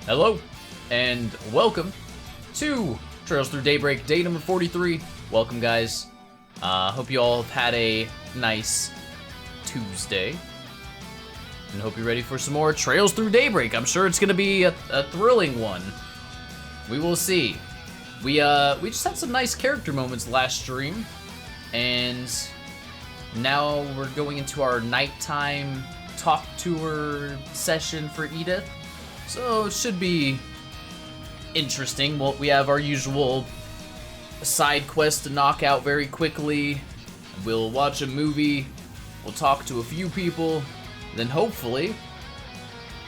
Hello, and welcome to Trails Through Daybreak, day number 43. Welcome, guys. Hope you all have had a nice Tuesday, and hope you're ready for some more Trails Through Daybreak. I'm sure it's going to be a thrilling one. We will see. We just had some nice character moments last stream, and now we're going into our nighttime talk tour session for Edith. So it should be interesting. Well, we have our usual side quest to knock out very quickly. We'll watch a movie. We'll talk to a few people. Then hopefully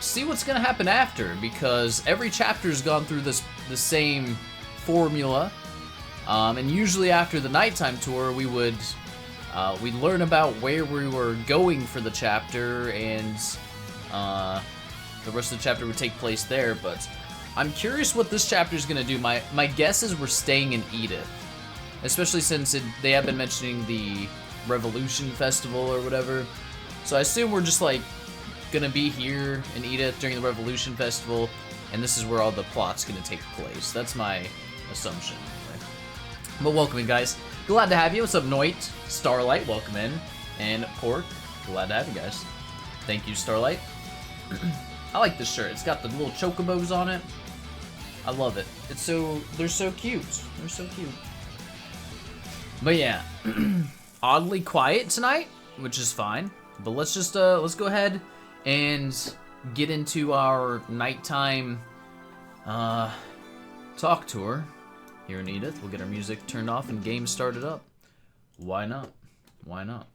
see what's gonna happen after, because every chapter's gone through the same formula. And usually after the nighttime tour, we'd learn about where we were going for the chapter, and the rest of the chapter would take place there. But I'm curious what this chapter is going to do. My guess is we're staying in Edith, especially since they have been mentioning the Revolution Festival or whatever. So I assume we're just like going to be here in Edith during the Revolution Festival, and this is where all the plot's going to take place. That's my assumption. But welcome in, guys. Glad to have you. What's up, Noit? Starlight, welcome in. And Pork, glad to have you guys. Thank you, Starlight. I like this shirt. It's got the little chocobos on it. I love it. They're so cute. They're so cute. But yeah, oddly quiet tonight, which is fine. But let's just let's go ahead and get into our nighttime talk tour here in Edith. We'll get our music turned off and game started up. Why not? Why not?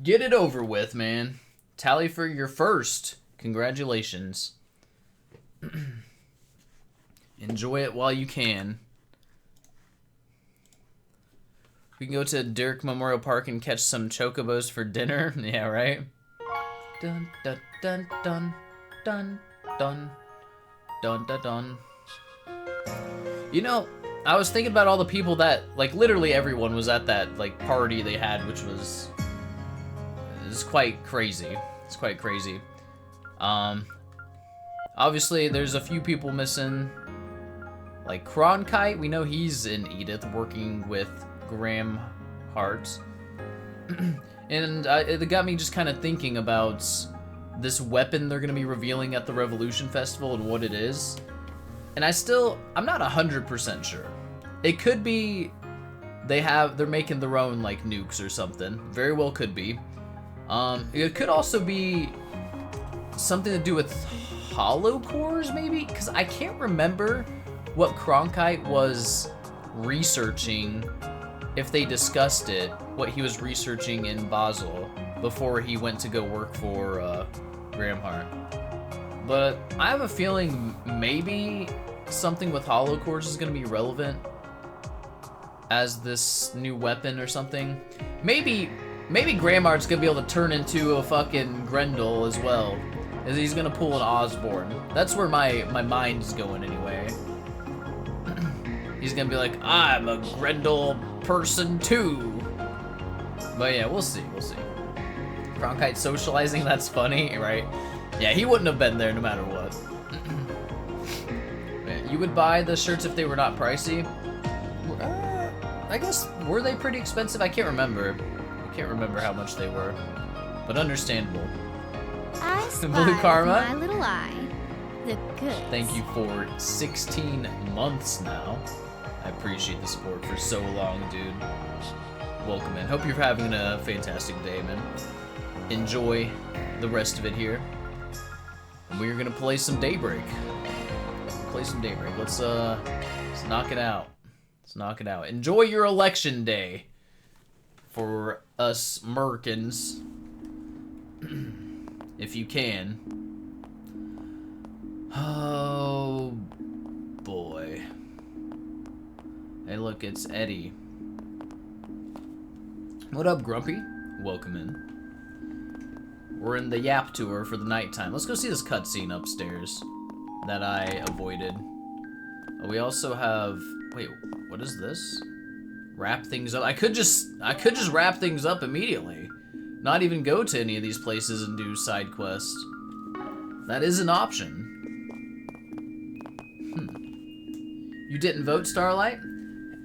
Get it over with, man. Tally for your first. Congratulations. Enjoy it while you can. We can go to Derrick Memorial Park and catch some chocobos for dinner. Yeah, right? Dun dun dun dun dun dun dun dun dun. You know, I was thinking about all the people that, like, literally everyone was at that, like, party they had, which was quite crazy. It's quite crazy. Obviously there's a few people missing, like Cronkite. We know he's in Edith working with Gramheart. And it got me just kind of thinking about this weapon they're going to be revealing at the Revolution Festival and what it is. And I'm not 100% sure. It could be they're making their own, like, nukes or something. Very well could be. It could also be something to do with hollow cores, maybe? Because I can't remember what Cronkite was researching, if they discussed it, what he was researching in Basel before he went to go work for Gramheart. But I have a feeling maybe something with hollow cores is going to be relevant as this new weapon or something. Maybe Gramhart's going to be able to turn into a fucking Grendel as well. Is he's gonna pull an Osborne. That's where my mind's going anyway. He's gonna be like, I'm a Grendel person too. But yeah, we'll see, we'll see. Cronkite socializing, that's funny, right? Yeah, he wouldn't have been there no matter what. Man, you would buy the shirts if they were not pricey? I guess, were they pretty expensive? I can't remember. I can't remember how much they were. But understandable. I spy Blue Karma. My little eye. The good. Thank you for 16 months now. I appreciate the support for so long, dude. Welcome in. Hope you're having a fantastic day, man. Enjoy the rest of it here. And we're gonna play some Daybreak. Play some Daybreak. Let's knock it out. Let's knock it out. Enjoy your election day for us Merkins. If you can. Oh boy. Hey, look, it's Eddie. What up, Grumpy? Welcome in. We're in the Yap tour for the nighttime. Let's go see this cutscene upstairs that I avoided. We also have. Wait, what is this? Wrap things up. I could just wrap things up immediately. Not even go to any of these places and do side quests. That is an option. You didn't vote, Starlight?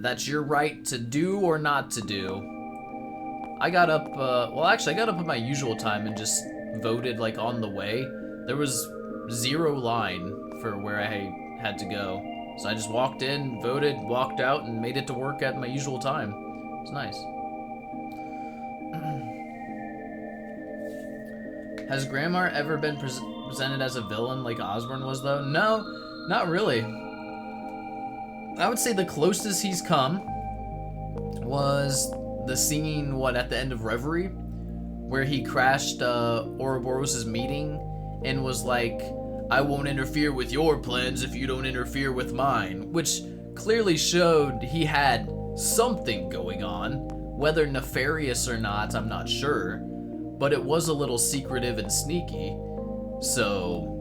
That's your right to do or not to do. I got up, well, actually, I got up at my usual time and just voted, like, on the way. There was 0 line for where I had to go. So I just walked in, voted, walked out, and made it to work at my usual time. It's nice. Has Gramheart ever been presented as a villain like Osborne was, though? No, not really. I would say the closest he's come was the scene, at the end of Reverie, where he crashed Ouroboros' meeting and was like, I won't interfere with your plans if you don't interfere with mine, which clearly showed he had something going on. Whether nefarious or not, I'm not sure, but it was a little secretive and sneaky, so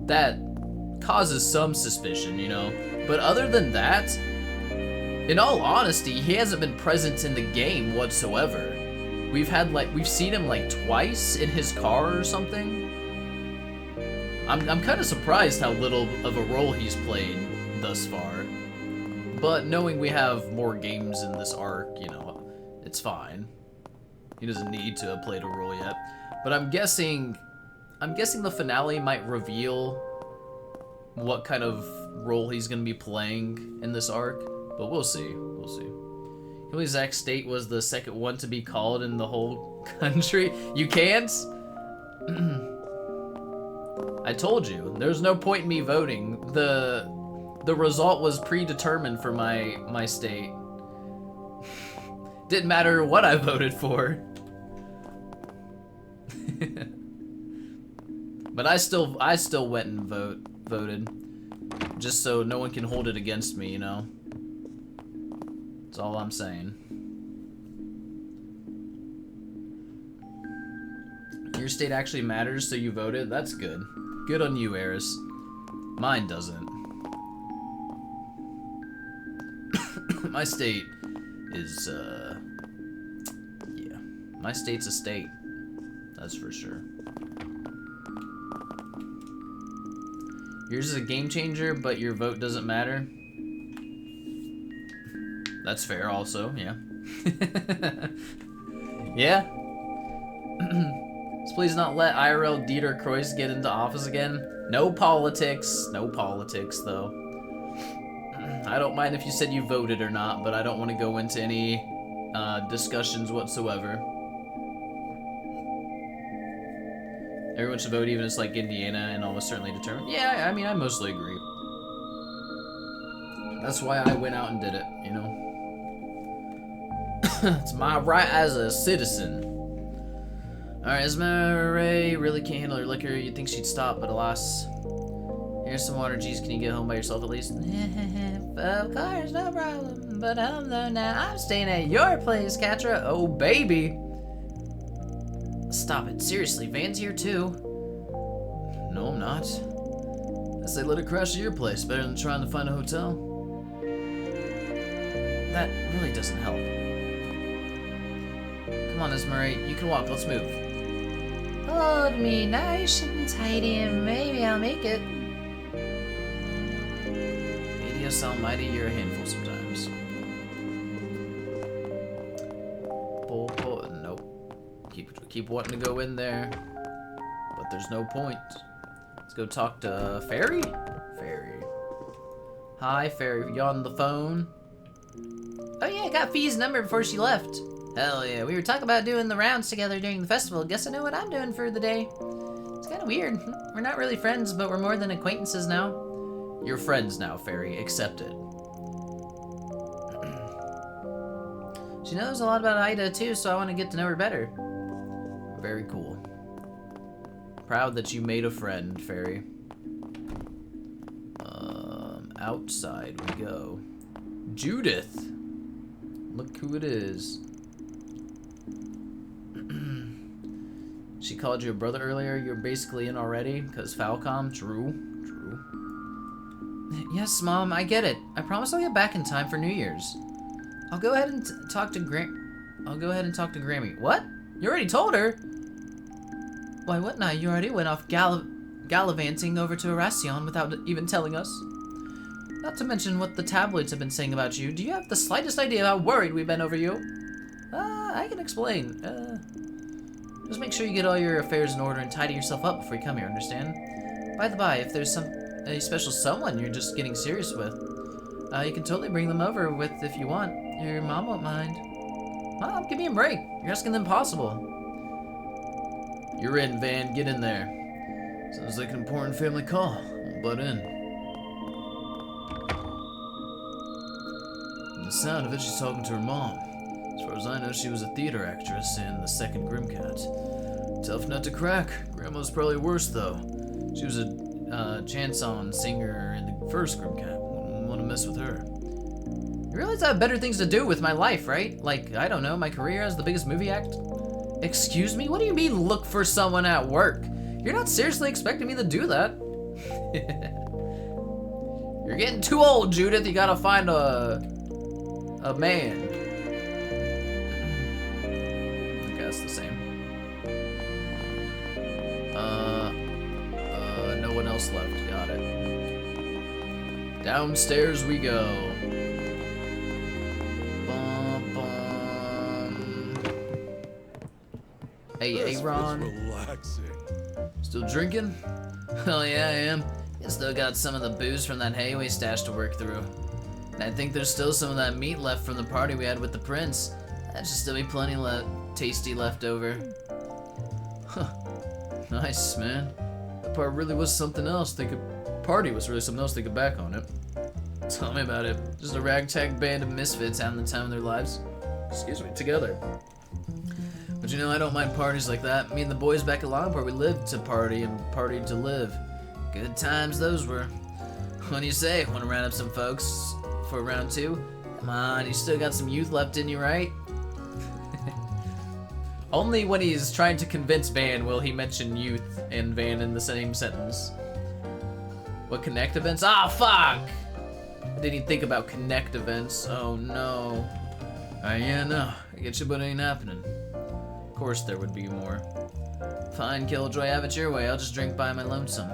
that causes some suspicion, you know? But other than that, in all honesty, he hasn't been present in the game whatsoever. We've seen him like twice in his car or something. I'm kind of surprised how little of a role he's played thus far. But knowing we have more games in this arc, you know, it's fine. He doesn't need to have played a role yet. But I'm guessing the finale might reveal what kind of role he's gonna be playing in this arc. But we'll see. We'll see. Can you believe Zack State was the second one to be called in the whole country? You can't? I told you, there's no point in me voting. The result was predetermined for my state. Didn't matter what I voted for. But I still went and voted. Just so no one can hold it against me, you know? That's all I'm saying. Your state actually matters, so you voted? That's good. Good on you, Eris. Mine doesn't. My state is, yeah. My state's a state. That's for sure. Yours is a game changer, but your vote doesn't matter. That's fair also, yeah. Yeah. So please not let IRL Dieter Kreuz get into office again. No politics. No politics, though. I don't mind if you said you voted or not, but I don't want to go into any discussions whatsoever. Everyone should vote, even if it's like Indiana and almost certainly determined. Yeah, I mean, I mostly agree. That's why I went out and did it, you know? It's my right as a citizen. Alright, Esma Ray really can't handle her liquor. You'd think she'd stop, but alas. Here's some water. Geez, can you get home by yourself at least? Of course, no problem. But home though now. I'm staying at your place, Katra. Oh, baby. Stop it. Seriously, Van's here too. No, I'm not. I say let it crash to your place. Better than trying to find a hotel. That really doesn't help. Come on, Esmeralda. You can walk. Let's move. Hold me nice and tidy and maybe I'll make it. Medios Almighty, you're a handful sometimes. Nope. Keep wanting to go in there, but there's no point. Let's go talk to Fairy? Fairy. Hi, Fairy. You on the phone? Oh yeah, I got Fee's number before she left. Hell yeah, we were talking about doing the rounds together during the festival. Guess I know what I'm doing for the day. It's kind of weird. We're not really friends, but we're more than acquaintances now. You're friends now, Fairy. Accept it. She knows a lot about Ida, too, so I want to get to know her better. Very cool. Proud that you made a friend, Fairy. Outside we go. Judith! Look who it is. She called you a brother earlier. You're basically in already, because Falcom. True. Yes, Mom, I get it. I promise I'll get back in time for New Year's. I'll go ahead and talk to Grammy. What? You already told her? Why, what now? You already went off gallivanting over to Erasion without even telling us. Not to mention what the tabloids have been saying about you. Do you have the slightest idea how worried we've been over you? I can explain. Just make sure you get all your affairs in order and tidy yourself up before you come here, understand? By the by, if there's a special someone you're just getting serious with, you can totally bring them over with if you want. Your mom won't mind. Mom, give me a break. You're asking the impossible. You're in, Van. Get in there. Sounds like an important family call. I'll butt in. From the sound of it, she's talking to her mom. As far as I know, she was a theater actress in the second Grimcat. Tough nut to crack. Grandma's probably worse, though. She was a chanson singer in the first Grimcat. Wouldn't want to mess with her. You realize I have better things to do with my life, right? Like, I don't know, my career as the biggest movie act? Excuse me? What do you mean look for someone at work? You're not seriously expecting me to do that. You're getting too old, Judith. You gotta find a man. I guess the same. No one else left. Got it. Downstairs we go. Bum, bum. Hey, Aaron. Relaxing. Still drinking? Hell yeah, I am. I still got some of the booze from that Hayway stash to work through. And I think there's still some of that meat left from the party we had with the prince. That should still be plenty tasty left over. Huh. Nice, man. That part really was something else. Party was really something else. They could back on it. Tell me about it. Just a ragtag band of misfits having the time of their lives. Excuse me, together. But you know, I don't mind parties like that. Me and the boys back at Longport, we lived to party and partied to live. Good times those were. What do you say? Want to round up some folks for round two? Come on, you still got some youth left in you, right? Only when he's trying to convince Van will he mention youth and Van in the same sentence. What Connect events? Ah, fuck! I didn't even think about Connect events. Oh no. Yeah, no. I get you, but it ain't happening. Of course there would be more. Fine, Killjoy, have it your way. I'll just drink by my lonesome.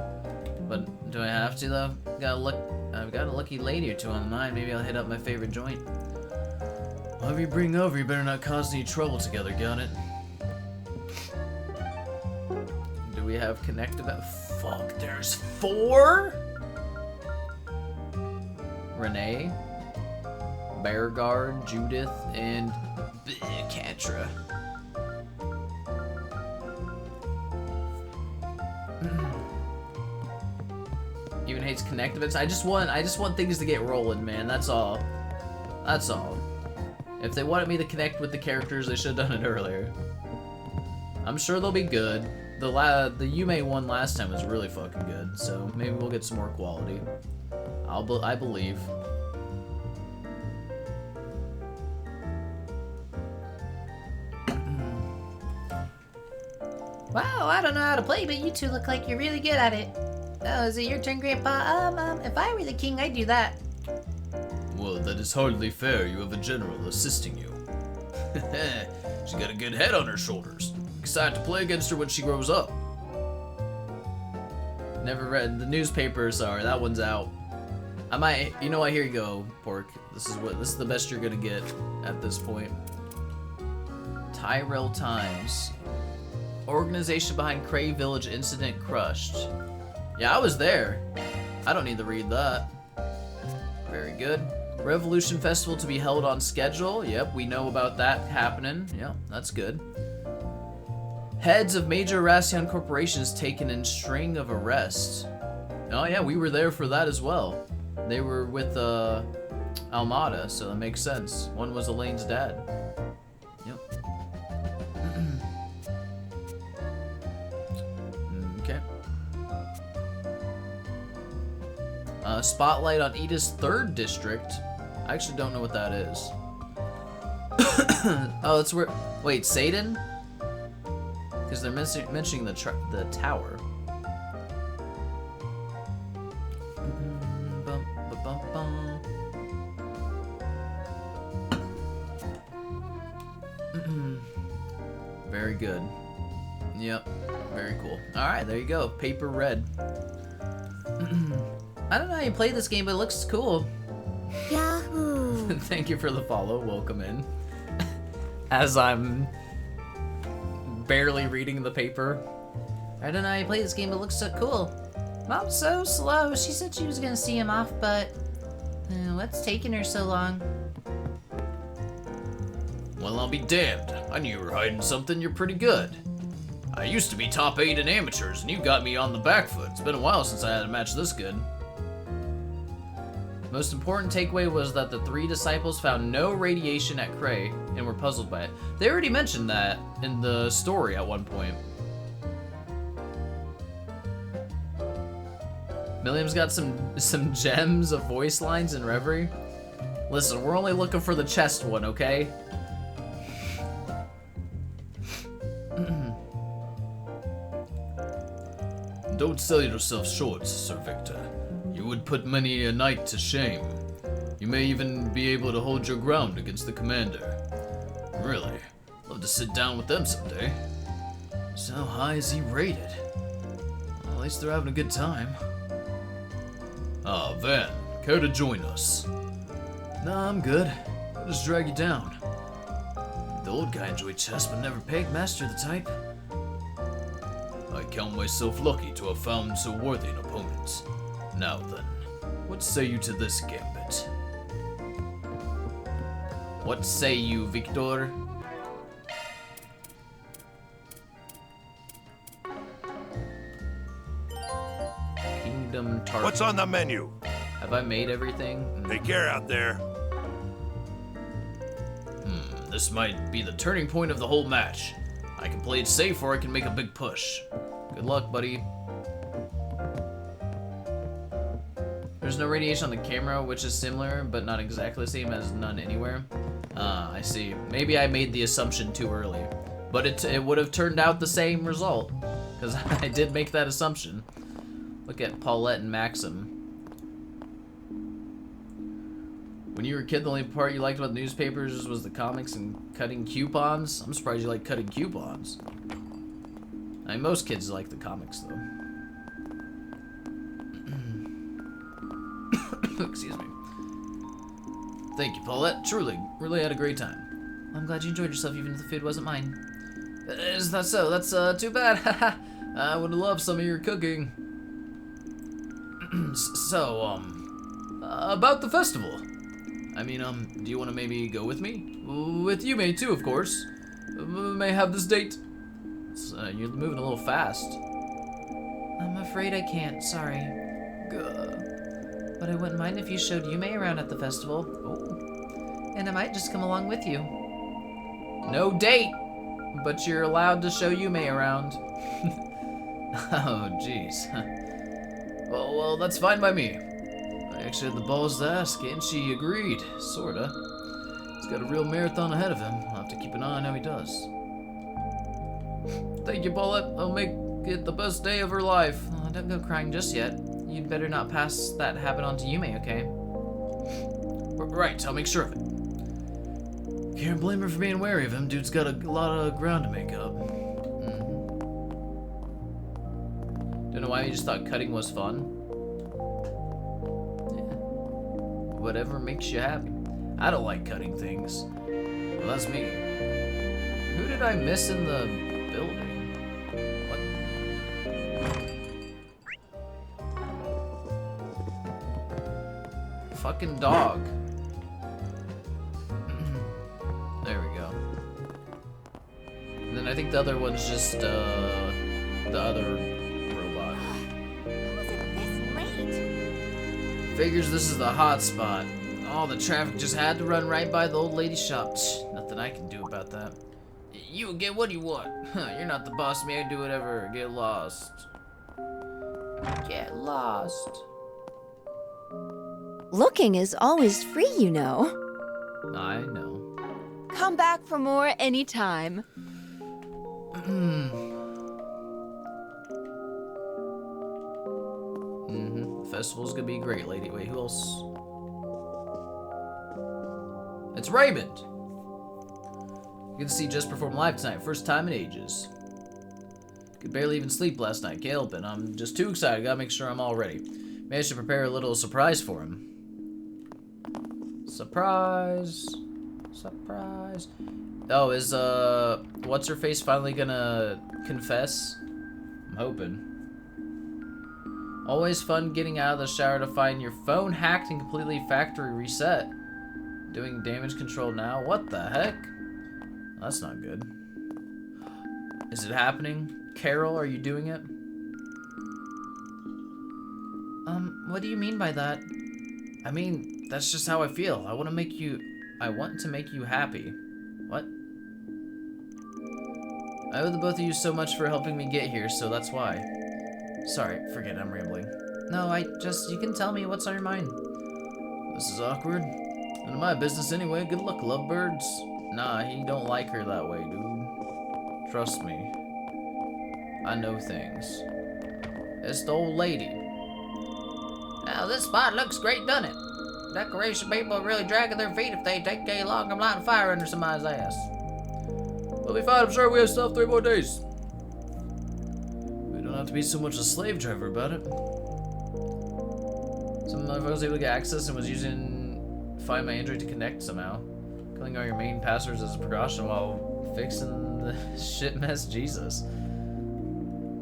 But do I have to though? I've got a lucky lady or two on the mind. Maybe I'll hit up my favorite joint. Whatever you bring over, you better not cause any trouble together. Got it? Do we have Connect about? Fuck, there's 4. Renee, Bearguard, Judith, and Catra. Even hates Connect events. I just want things to get rolling, man. That's all. That's all. If they wanted me to connect with the characters, they should have done it earlier. I'm sure they'll be good. The Yume one last time was really fucking good, so maybe we'll get some more quality. I believe. Wow, I don't know how to play, but you two look like you're really good at it. Oh, is it your turn, Grandpa? If I were the king, I'd do that. Well, that is hardly fair. You have a general assisting you. She's got a good head on her shoulders. Excited to play against her when she grows up. Never read the newspaper. Sorry, that one's out. I might, you know what? Here you go, Pork. This is the best you're gonna get at this point. Tyrell Times. Organization behind Cray Village incident crushed. Yeah, I was there. I don't need to read that. Very good. Revolution Festival to be held on schedule. Yep, we know about that happening. Yeah, that's good. Heads of major Rassian corporations taken in string of arrests. Oh yeah, we were there for that as well. They were with Almada, so that makes sense. One was Elaine's dad. Yep. Okay. Spotlight on Edith's 3rd district. I actually don't know what that is. Oh, that's where. Wait, Satan? Because they're mentioning the tower. Very good. Yep, very cool. Alright, there you go. Paper red. I don't know how you play this game, but it looks cool. Yahoo! Thank you for the follow. Welcome in. As I'm barely reading the paper. I don't know how you play this game, but it looks so cool. Mom's so slow. She said she was gonna see him off, but what's taking her so long? Well, I'll be damned. I knew you were hiding something. You're pretty good. I used to be top 8 in amateurs, and you got me on the back foot. It's been a while since I had a match this good. Most important takeaway was that the 3 disciples found no radiation at Cray and were puzzled by it. They already mentioned that in the story at one point. Milliam's got some gems of voice lines in Reverie. Listen, we're only looking for the chest one, okay? Don't sell yourself short, Sir Victor. You would put many a knight to shame. You may even be able to hold your ground against the commander. Really, love to sit down with them someday. So how high is he rated? Well, at least they're having a good time. Ah, Van, care to join us? Nah, I'm good. I'll just drag you down. The old guy enjoyed chess, but never pegged master the type. I count myself lucky to have found so worthy an opponent. Now then, what say you to this gambit? What say you, Victor? Kingdom Target. What's on the menu? Have I made everything? Take care out there. This might be the turning point of the whole match. I can play it safe or I can make a big push. Good luck, buddy. There's no radiation on the camera, which is similar, but not exactly the same as none anywhere. I see. Maybe I made the assumption too early. But it would have turned out the same result. Because I did make that assumption. Look at Paulette and Maxim. When you were a kid, the only part you liked about the newspapers was the comics and cutting coupons. I'm surprised you like cutting coupons. I mean, most kids like the comics, though. Excuse me. Thank you, Paulette. Truly, really had a great time. I'm glad you enjoyed yourself, even if the food wasn't mine. Is that so? That's too bad. I would love some of your cooking. So, about the festival. I mean, do you want to maybe go with me? With you, May, too, of course. May have this date. You're moving a little fast. I'm afraid I can't, sorry. But I wouldn't mind if you showed Yume around at the festival. Oh. And I might just come along with you. No date, but you're allowed to show Yume around. Oh, jeez. Well, that's fine by me. I actually had the balls to ask, and she agreed, sorta. He's got a real marathon ahead of him. I'll have to keep an eye on how he does. Thank you, Paulette. I'll make it the best day of her life. Oh, don't go crying just yet. You'd better not pass that habit on to Yume, okay? Right, I'll make sure of it. Can't blame her for being wary of him. Dude's got a lot of ground to make up. Don't know why you just thought cutting was fun. Yeah. Whatever makes you happy. I don't like cutting things. Well, that's me. Who did I miss in the building? What? Fucking dog. There we go. And then I think the other one's just, the other robot. How was it this late? Figures this is the hot spot. All the traffic just had to run right by the old lady's shop. Nothing I can do about that. You get what you want. You're not the boss, man. Do whatever. Get lost. Get lost. Looking is always free, you know. I know. Come back for more anytime. Festival's gonna be great, lady. Wait, who else? It's Raymond. Good to see Just perform live tonight. First time in ages. Could barely even sleep last night. Can't help it. I'm just too excited. Gotta make sure I'm all ready. Maybe I should prepare a little surprise for him. Surprise. Surprise. Oh, is, what's-her-face finally gonna confess? I'm hoping. Always fun getting out of the shower to find your phone hacked and completely factory reset. Doing damage control now? What the heck? That's not good. Is it happening? Carol, are you doing it? What do you mean by that? I mean, that's just how I feel. I want to make you happy. What? I owe the both of you so much for helping me get here, so that's why. Sorry, forget it, I'm rambling. No, you can tell me what's on your mind. This is awkward. None of my business anyway. Good luck, lovebirds. Nah, he don't like her that way, dude. Trust me. I know things. It's the old lady. Now, this spot looks great, doesn't it? Decoration people are really dragging their feet if they take a long and light fire under somebody's ass. We'll be fine, I'm sure we have stuff 3 more days. We don't have to be so much a slave driver about it. Some motherfucker was able to get access and was using Find My Android to connect somehow. Killing all your main passwords as a precaution while fixing the shit mess, Jesus.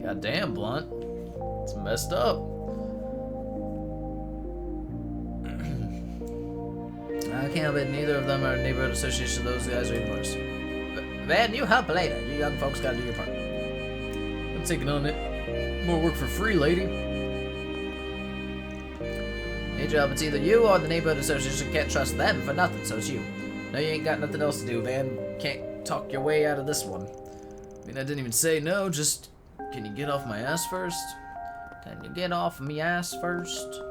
God damn, Blunt. It's messed up. I can't bet neither of them are neighborhood association of those guys or even worse. Van, you help later. You young folks gotta do your part. I'm taking on it. More work for free, lady. Hey, job, it's either you or the neighborhood association. Can't trust them for nothing, so it's you. No, you ain't got nothing else to do, Van. Can't talk your way out of this one. I mean, I didn't even say no, just... Can you get off my ass first? Can you get off me ass first?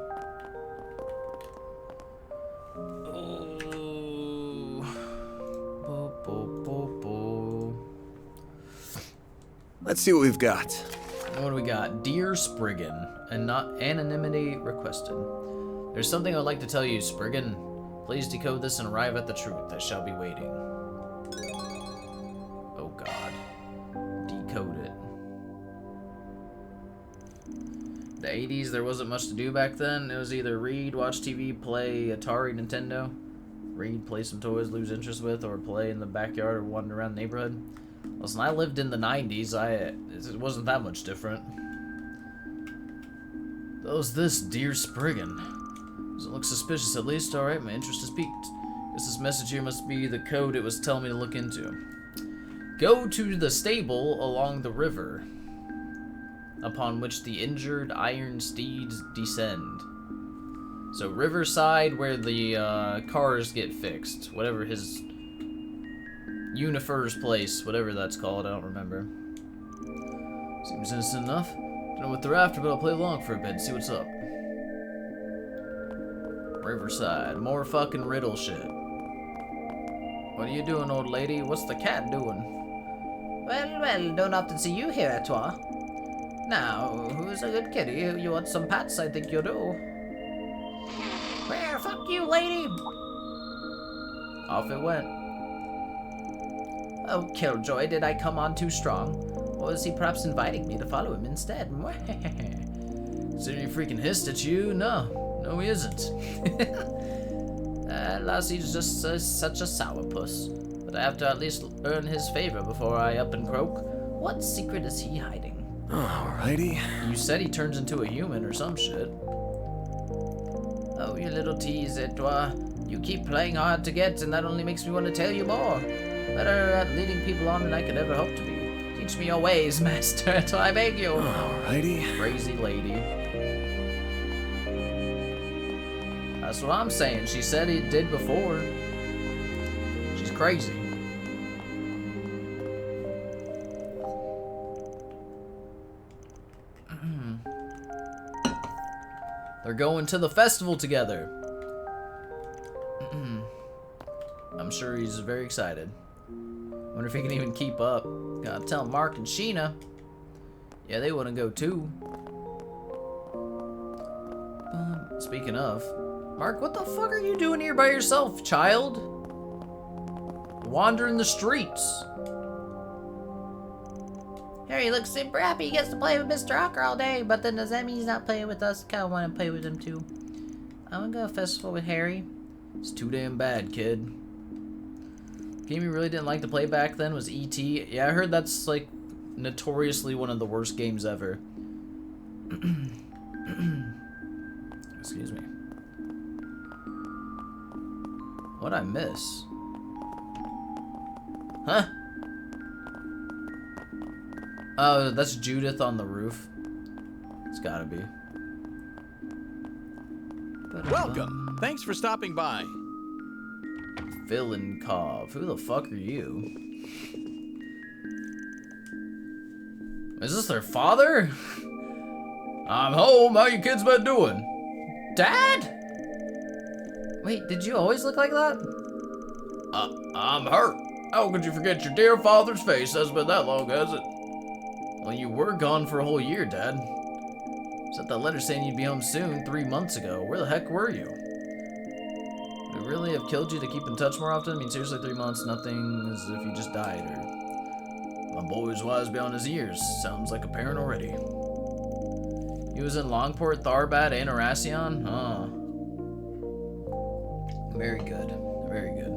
Let's see what we've got. What do we got? Dear Spriggan, and not anonymity requested. There's something I'd like to tell you, Spriggan. Please decode this and arrive at the truth. I shall be waiting. Oh God. Decode it. The 80s, there wasn't much to do back then. It was either read, watch TV, play Atari, Nintendo. Read, play some toys, lose interest with, or play in the backyard or wander around the neighborhood. Listen, I lived in the 90s. It wasn't that much different. Those this, Dear Spriggan. Doesn't look suspicious at least. Alright, my interest is piqued. Guess this message here must be the code it was telling me to look into. Go to the stable along the river, upon which the injured iron steeds descend. So Riverside, where the cars get fixed. Whatever his... Unifer's place, whatever that's called, I don't remember. Seems innocent enough. Don't know what they're after, but I'll play along for a bit and see what's up. Riverside, more fucking riddle shit. What are you doing, old lady? What's the cat doing? Well, don't often see you here, Etoile. Now, who's a good kitty? You want some pats? I think you do. Where, fuck you, lady! Off it went. Oh, Killjoy, did I come on too strong? Or was he perhaps inviting me to follow him instead? Considering he freaking hissed at you, no. No, he isn't. Lassie's just such a sourpuss. But I have to at least earn his favor before I up and croak. What secret is he hiding? Alrighty. You said he turns into a human or some shit. Oh, you little tease, Etoile. You keep playing hard to get, and that only makes me want to tell you more. Better at leading people on than I could ever hope to be. Teach me your ways, master, Etoile, I beg you. Alrighty. Crazy lady. That's what I'm saying. She said it did before. She's crazy. They're going to the festival together. I'm sure he's very excited. Wonder if he can even keep up. Gotta tell Mark and Sheena. Yeah, they want to go too. Speaking of, Mark, what the fuck are you doing here by yourself, child? Wandering the streets. Harry looks super happy he gets to play with Mr. Hawker all day, but then does that mean he's not playing with us? Kinda wanna play with him too. I'm gonna go to a festival with Harry. It's too damn bad, kid. Game you really didn't like to play back then was E.T. Yeah, I heard that's like notoriously one of the worst games ever. Excuse me. What'd I miss? Huh? Oh, that's Judith on the roof. It's gotta be. Welcome. Thanks for stopping by. Villankov. Who the fuck are you? Is this their father? I'm home. How you kids been doing? Dad? Wait, did you always look like that? I'm hurt. How could you forget your dear father's face? Hasn't been that long, has it? Well, you were gone for a whole year, Dad. Sent that letter saying you'd be home soon 3 months ago. Where the heck were you? Would it really have killed you to keep in touch more often? I mean, seriously, 3 months, nothing as if you just died, or... My boy's wise beyond his years. Sounds like a parent already. He was in Longport, Tharbad, and Arasion? Huh. Very good. Very good.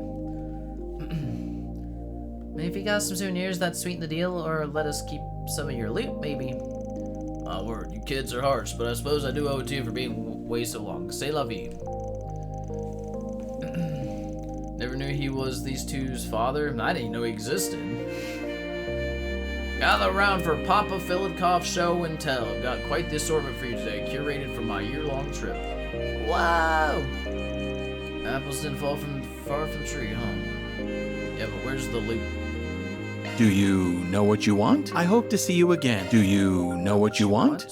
Maybe if you got some souvenirs that sweeten the deal, or let us keep some of your loot, maybe. My word, you kids are harsh, but I suppose I do owe it to you for being away so long. C'est la vie. Never knew he was these two's father. I didn't know he existed. Gather around for Papa Filadkov show and tell. I've got quite the assortment for you today, curated for my year-long trip. Whoa! Apples didn't fall far from the tree, huh? Yeah, but where's the loot? Do you know what you want? I hope to see you again. Do you know what you want?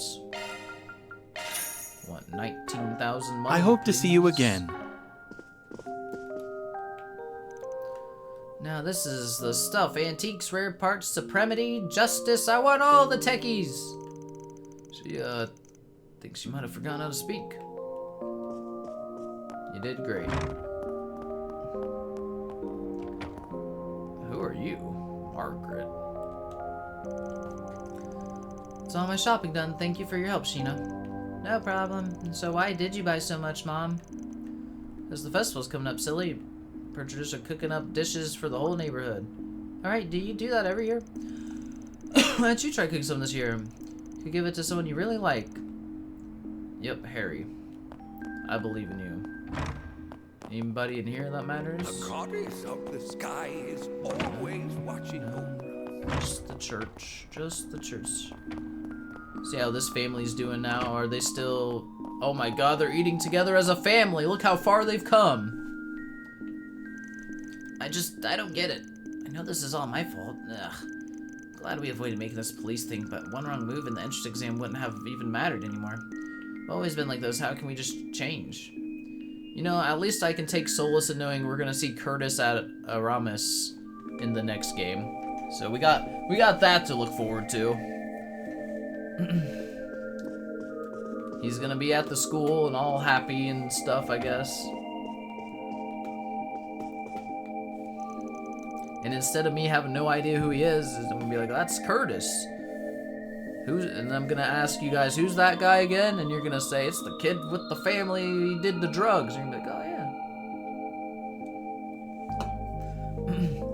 What, 19,000 money? I hope to see you again. Now this is the stuff. Antiques, rare parts, supremacy, justice. I want all the techies. She, thinks you might have forgotten how to speak. You did great. Who are you? Margaret. It's all my shopping done. Thank you for your help, Sheena. No problem. So why did you buy so much, Mom? Because the festival's coming up, silly. Purchasers are cooking up dishes for the whole neighborhood. Alright, do you do that every year? Why don't you try cooking some this year? You could give it to someone you really like. Yep, Harry. I believe in you. Anybody in here that matters? The goddess of the sky is always watching over us. Just the church. Just the church. See how this family's doing now? Are they still... Oh my god, they're eating together as a family. Look how far they've come. I don't get it. I know this is all my fault. Ugh. Glad we avoided making this police thing, but one wrong move and the entrance exam wouldn't have even mattered anymore. I've always been like this. How can we just change? You know, at least I can take solace in knowing we're gonna see Curtis at Aramis in the next game. So we got that to look forward to. He's gonna be at the school and all happy and stuff, I guess. And instead of me having no idea who he is, I'm gonna be like, that's Curtis. And I'm gonna ask you guys, who's that guy again? And you're gonna say, it's the kid with the family, he did the drugs. And you're gonna be like, oh yeah.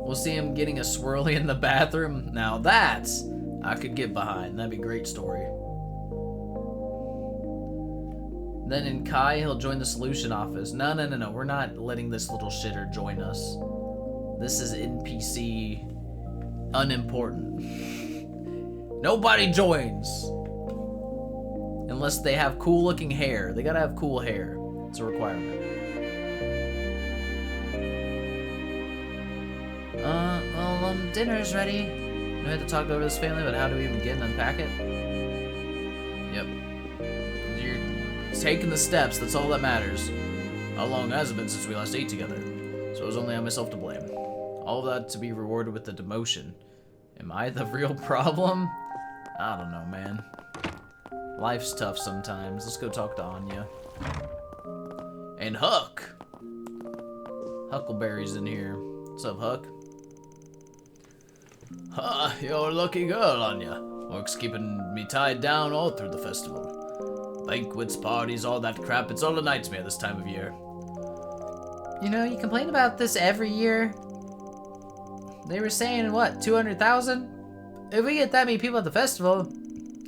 We'll see him getting a swirly in the bathroom. Now that's, I could get behind. That'd be a great story. Then in Kai, he'll join the solution office. No, we're not letting this little shitter join us. This is NPC unimportant. Nobody joins. Unless they have cool looking hair. They gotta have cool hair. It's a requirement. Dinner's ready. We had to talk over this family, but how do we even get and unpack it? Yep. You're taking the steps, that's all that matters. How long has it been since we last ate together? So it was only I myself to blame. All of that to be rewarded with the demotion. Am I the real problem? I don't know, man. Life's tough sometimes. Let's go talk to Anya. And Huck! Huckleberry's in here. What's up, Huck? Ha, you're a lucky girl, Anya. Work's keeping me tied down all through the festival. Banquets, parties, all that crap, it's all a nightmare this time of year. You know, you complain about this every year. They were saying, what, 200,000? If we get that many people at the festival...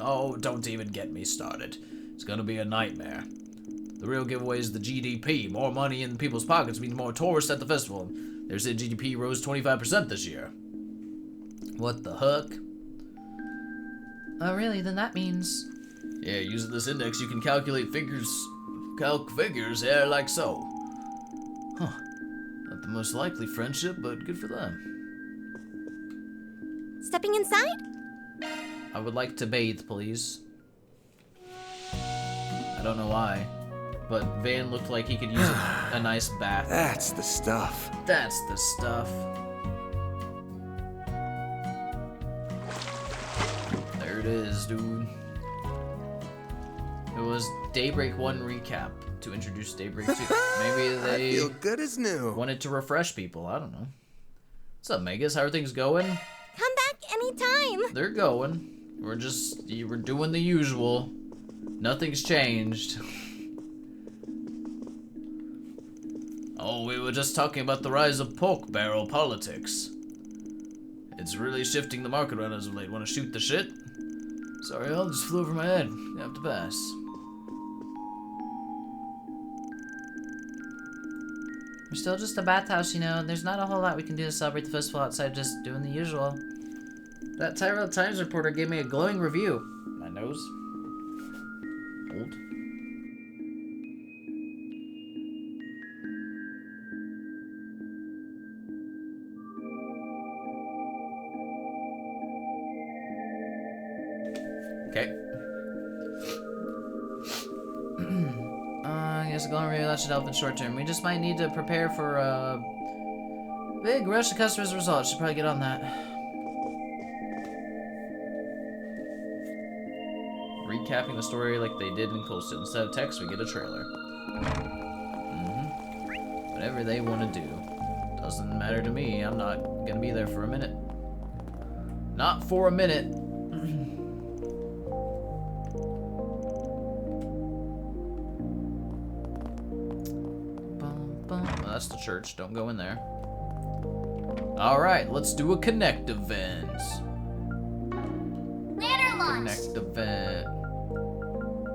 Oh, don't even get me started. It's gonna be a nightmare. The real giveaway is the GDP. More money in people's pockets means more tourists at the festival. They said GDP rose 25% this year. What the heck? Oh, really? Then that means... Yeah, using this index, you can calculate figures... yeah, like so. Huh. Not the most likely friendship, but good for them. Stepping inside? I would like to bathe, please. I don't know why, but Van looked like he could use a nice bath. That's the stuff. That's the stuff. There it is, dude. It was Daybreak 1 recap to introduce Daybreak 2. Maybe I they feel good as new. wanted to refresh people. I don't know. What's up, Megas? How are things going? Come back anytime. They're we're doing the usual. Nothing's changed. Oh, we were just talking about the rise of pork barrel politics. It's really shifting the market around as of late. Want to shoot the shit? Sorry, all just flew over my head. You have to pass. We're still just a bathhouse, you know. There's not a whole lot we can do to celebrate the festival outside of just doing the usual. That Tyrell Times reporter gave me a glowing review. My nose. Old. Okay. I guess a glowing review, that should help in short term. We just might need to prepare for a big rush of customers' results. Should probably get on that. Recapping the story like they did in Coastal. Instead of text, we get a trailer. Whatever they want to do. Doesn't matter to me. I'm not gonna be there for a minute. Not for a minute. Well, that's the church. Don't go in there. Alright, let's do a connect event. Connect event.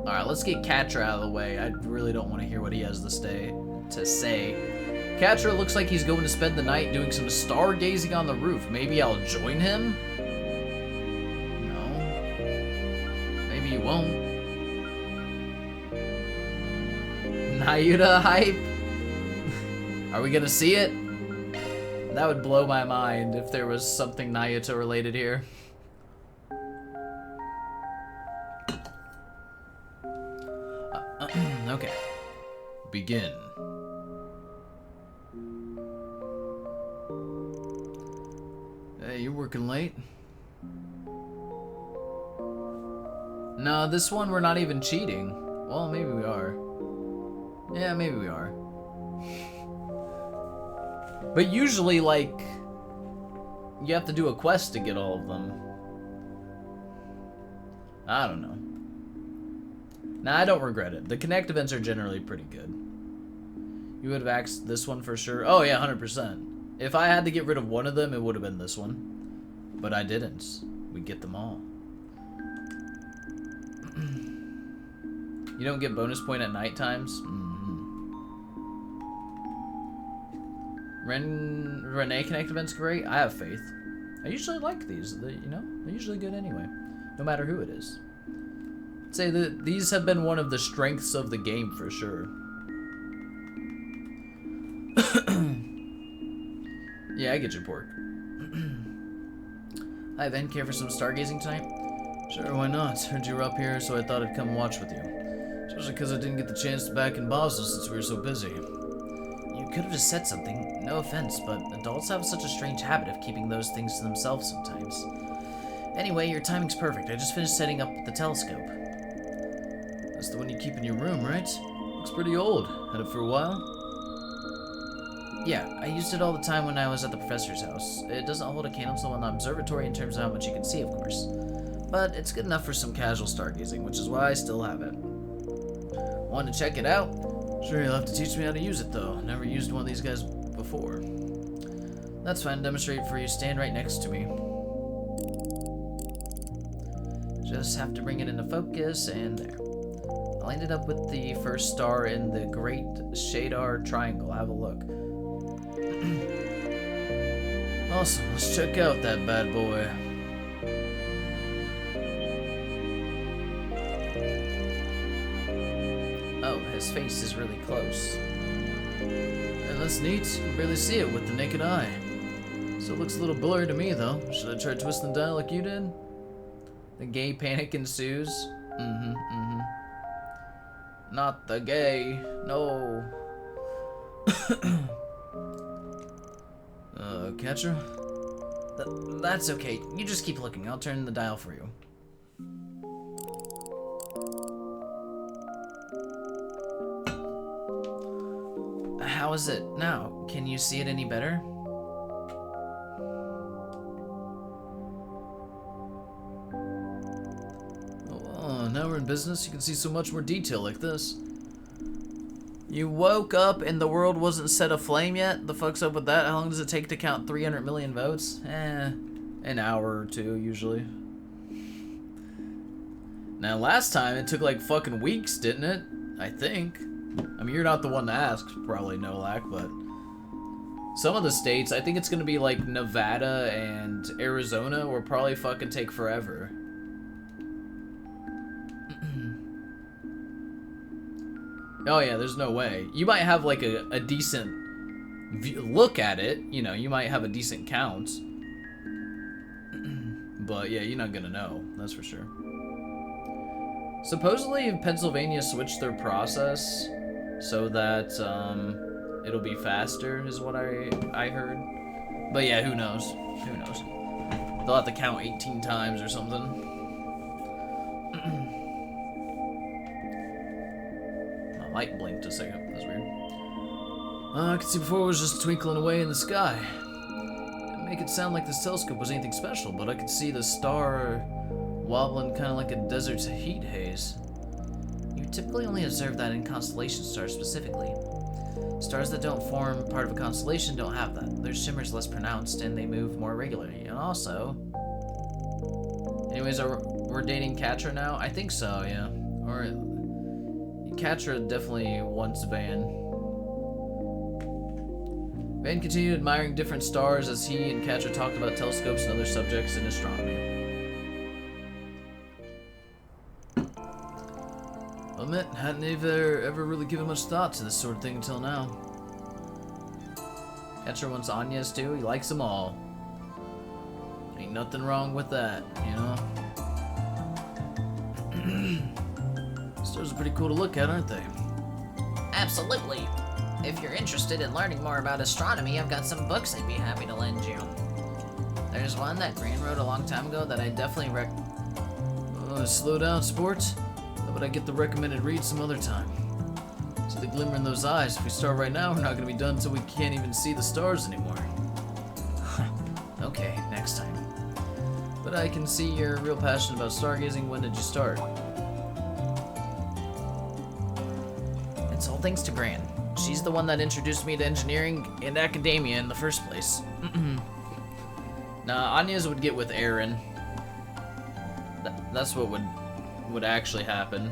Alright, let's get Katra out of the way. I really don't want to hear what he has to say. Katra looks like he's going to spend the night doing some stargazing on the roof. Maybe I'll join him? No. Maybe you won't. Nayuta hype? Are we gonna see it? That would blow my mind if there was something Nayuta related here. Okay. Begin. Hey, you're working late? No, this one we're not even cheating. Well, maybe we are. Yeah, maybe we are. But usually, like, you have to do a quest to get all of them. I don't know. Nah, I don't regret it. The Connect events are generally pretty good. You would have axed this one for sure. Oh yeah, 100%. If I had to get rid of one of them, it would have been this one. But I didn't. We get them all. You don't get bonus point at night times? Renee Connect event's great. I have faith. I usually like these. You know, they're usually good anyway. No matter who it is. I'd say that these have been one of the strengths of the game for sure. Yeah, I get your pork. Hi, Ben. Care for some stargazing tonight? Sure, why not? Heard you were up here, so I thought I'd come watch with you. Especially because I didn't get the chance to back in Basel since we were so busy. You could have just said something. No offense, but adults have such a strange habit of keeping those things to themselves sometimes. Anyway, your timing's perfect. I just finished setting up the telescope. That's the one you keep in your room, right? Looks pretty old. Had it for a while? Yeah, I used it all the time when I was at the professor's house. It doesn't hold a candle to an observatory in terms of how much you can see, of course. But it's good enough for some casual stargazing, which is why I still have it. Want to check it out? Sure, you'll have to teach me how to use it, though. Never used one of these guys before. That's fine. Demonstrate for you. Stand right next to me. Just have to bring it into focus, and there. I landed up with the first star in the Great Shadar Triangle. Have a look. Awesome. Let's check out that bad boy. Oh, his face is really close. And that's neat. You can barely see it with the naked eye. Still looks a little blurry to me, though. Should I try twisting the dial like you did? The gay panic ensues. Not the gay. No. Catcher? That's okay. You just keep looking. I'll turn the dial for you. How is it now? Can you see it any better? Oh, now we're in business. You can see so much more detail like this. You woke up and the world wasn't set aflame yet? The fuck's up with that? How long does it take to count 300 million votes? An hour or two, usually. Now, last time it took like fucking weeks, didn't it? I think. I mean, you're not the one to ask, probably, Nolak, but some of the states, I think it's gonna be like Nevada and Arizona, will probably fucking take forever. Oh yeah, there's no way. You might have like a decent look at it, you know, you might have a decent count. But yeah, you're not gonna know, that's for sure. Supposedly Pennsylvania switched their process so that it'll be faster, is what I heard. But yeah, who knows? Who knows? They'll have to count 18 times or something. My light blinked a second. That's weird. I could see before it was just twinkling away in the sky. Didn't make it sound like this telescope was anything special, but I could see the star wobbling kind of like a desert heat haze. You typically only observe that in constellation stars specifically. Stars that don't form part of a constellation don't have that. Their shimmer's less pronounced and they move more regularly. And also... Anyways, we're dating Katra now? I think so, yeah. Or... Katra definitely wants Van. Van continued admiring different stars as he and Katra talked about telescopes and other subjects in astronomy. I'll admit, hadn't ever really given much thought to this sort of thing until now. Katra wants Anya's too. He likes them all. Ain't nothing wrong with that, you know? Stars are pretty cool to look at, aren't they? Absolutely. If you're interested in learning more about astronomy, I've got some books I'd be happy to lend you. There's one that Gran wrote a long time ago that I definitely slow down, sports. How about I get the recommended read some other time? See the glimmer in those eyes. If we start right now, we're not gonna be done until we can't even see the stars anymore. Okay, next time. But I can see you're real passionate about stargazing. When did you start? It's all thanks to Gran. She's the one that introduced me to engineering and academia in the first place. Nah, Anya's would get with Aaron. That's what would actually happen.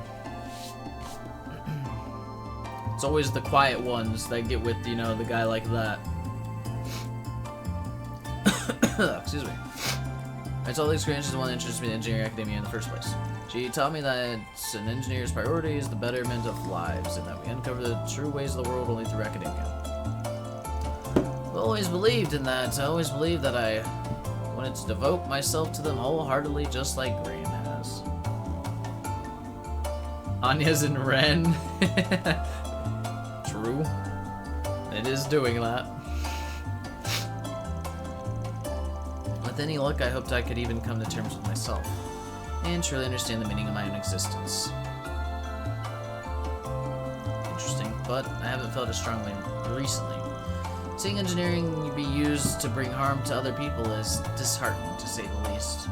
It's always the quiet ones that get with, you know, the guy like that. Excuse me. I told these Gran she's the one that introduced me to engineering academia in the first place. She taught me that an engineer's priority is the betterment of lives, and that we uncover the true ways of the world only through academia. I've always believed in that. I always believed that I wanted to devote myself to them wholeheartedly, just like Gran has. Anya's in Ren. True. It is doing that. With any luck, I hoped I could even come to terms with myself and truly understand the meaning of my own existence. Interesting, but I haven't felt as strongly recently. Seeing engineering be used to bring harm to other people is disheartening, to say the least.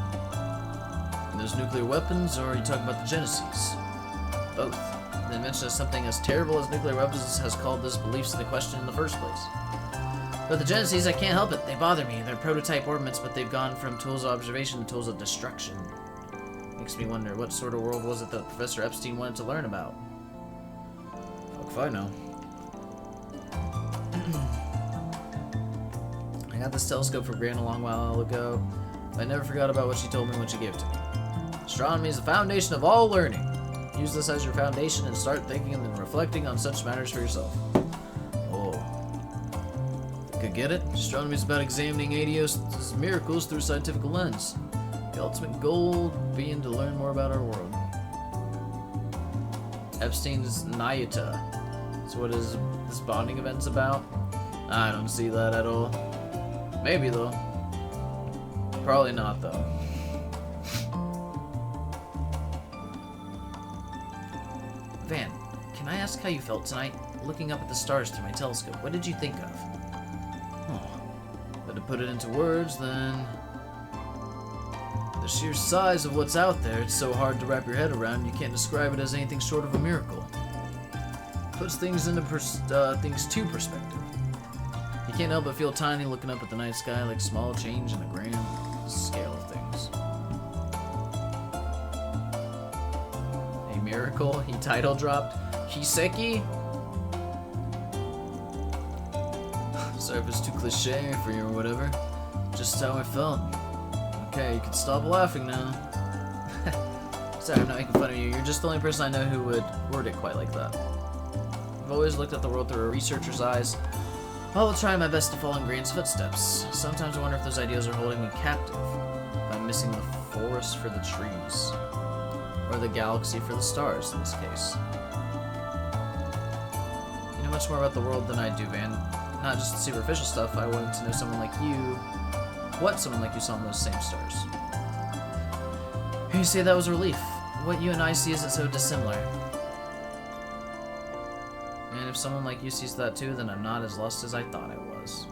And those nuclear weapons, or are you talking about the Genesis? Both. The invention of something as terrible as nuclear weapons has called those beliefs into question in the first place. But the Genesis, I can't help it. They bother me. They're prototype ordnance, but they've gone from tools of observation to tools of destruction. Makes me wonder, what sort of world was it that Professor Epstein wanted to learn about? Fuck if I know. I got this telescope from Gran a long while ago, but I never forgot about what she told me when she gave it to me. Astronomy is the foundation of all learning. Use this as your foundation and start thinking and then reflecting on such matters for yourself. Oh. Could get it? Astronomy is about examining Adios' miracles through a scientific lens. The ultimate goal being to learn more about our world. Epstein's Nyuta. That's what this bonding event's about? I don't see that at all. Maybe though. Probably not though. Van, can I ask how you felt tonight, looking up at the stars through my telescope? What did you think of? Oh, but to put it into words, then... The sheer size of what's out there, it's so hard to wrap your head around, you can't describe it as anything short of a miracle. Puts things into things to perspective. You can't help but feel tiny looking up at the night sky, like small change in the grand scale of things. A miracle, he title dropped. Hiseki? Sorry if it's too cliche for you or whatever. Just how I felt. Okay, you can stop laughing now. Sorry, I'm not making fun of you. You're just the only person I know who would word it quite like that. I've always looked at the world through a researcher's eyes. I will try my best to follow in Green's footsteps. Sometimes I wonder if those ideas are holding me captive. If I'm missing the forest for the trees. Or the galaxy for the stars, in this case. You know much more about the world than I do, Van. Not just the superficial stuff, I wanted to know someone like you. What someone like you saw in those same stars. You say that was a relief. What you and I see isn't so dissimilar. And if someone like you sees that too, then I'm not as lost as I thought I was.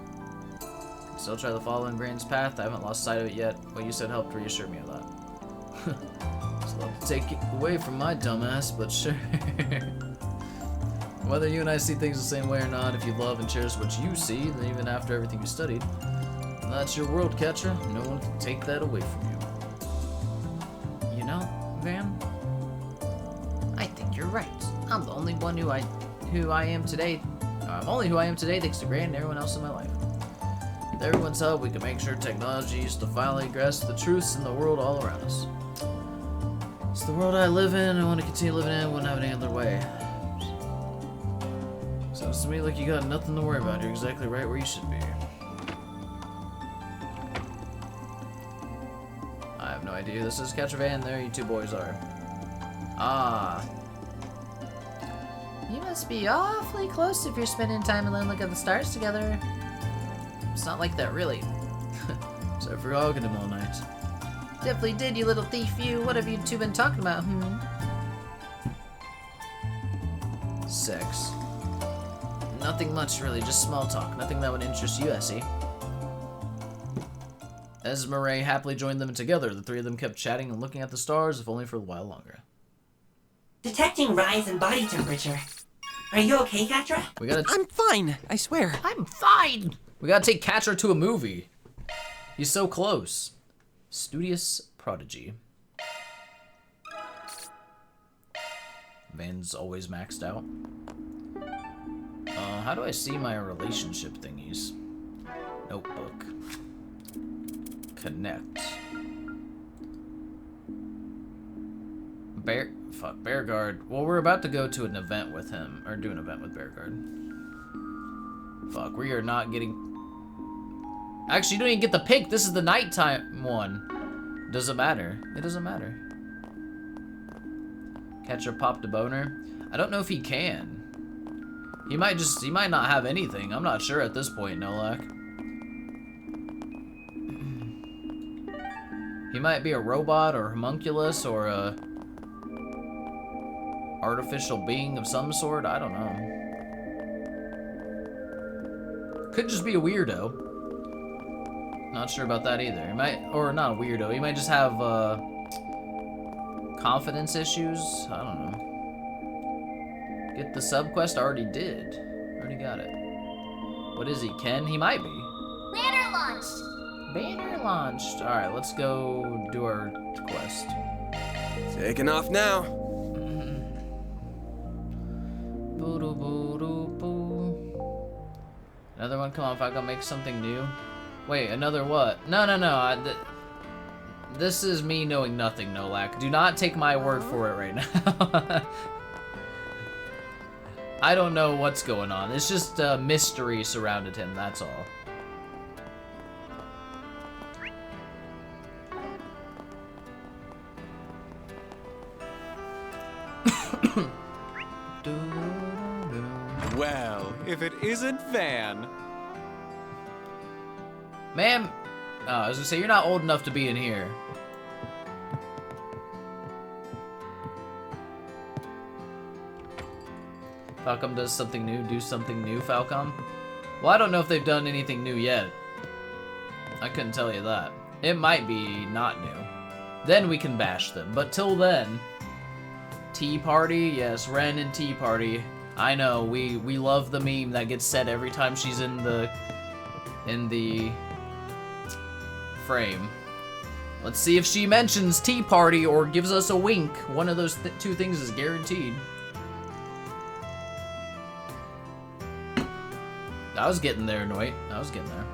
Still try to follow in Grain's path. I haven't lost sight of it yet. What you said helped reassure me of that. Just love to take it away from my dumbass, but sure. Whether you and I see things the same way or not, if you love and cherish what you see, then even after everything you studied, then that's your world, Catcher. No one can take that away from you. You know, Van, I think you're right. I'm the only one who I am today. I'm only who I am today thanks to Grant and everyone else in my life. With everyone's help, we can make sure technology is to finally grasp the truths in the world all around us. It's the world I live in, and I want to continue living in, wouldn't have any other way. Sounds to me like you got nothing to worry about. You're exactly right where you should be. I have no idea who this is. Catcher Van, there you two boys are. Ah. You must be awfully close if you're spending time alone looking at the stars together. It's not like that, really. Sorry for hogging him all night. Definitely did, you little thief, you. What have you two been talking about, Sex. Nothing much, really. Just small talk. Nothing that would interest you, Essie. As Murray happily joined them together, the three of them kept chatting and looking at the stars, if only for a while longer. Detecting rise in body temperature. Are you okay, Katra? I'm fine, I swear. I'm fine! We gotta take Catcher to a movie. He's so close. Studious prodigy. Van's always maxed out. How do I see my relationship thingies? Notebook. Connect. Bearguard. Well, we're about to go to an event with him, or do an event with Bearguard. Fuck, we are not getting... Actually, you don't even get the pick. This is the nighttime one. Doesn't matter. It doesn't matter. Catcher popped a boner. I don't know if he can. He might not have anything. I'm not sure at this point, Nolak. He might be a robot or homunculus or a artificial being of some sort. I don't know. Could just be a weirdo. Not sure about that either. He might, or not a weirdo. He might just have confidence issues. I don't know. Get the sub quest. Already did. Already got it. What is he? Ken? He might be. Banner launched. Banner launched. All right, let's go do our quest. Taking off now. Another one? Come on, if I can make something new. Wait, another what? No. This is me knowing nothing, Nolak. Do not take my word for it right now. I don't know what's going on. It's just a mystery surrounded him, that's all. Well, if it isn't Van. Ma'am, I was gonna say, you're not old enough to be in here. Falcom does something new, do something new, Falcom? Well, I don't know if they've done anything new yet. I couldn't tell you that. It might be not new. Then we can bash them. But till then, Tea Party, yes, Ren and Tea Party. I know, we love the meme that gets said every time she's in the frame. Let's see if she mentions Tea Party or gives us a wink. One of those two things is guaranteed. I was getting there, Noit. I was getting there.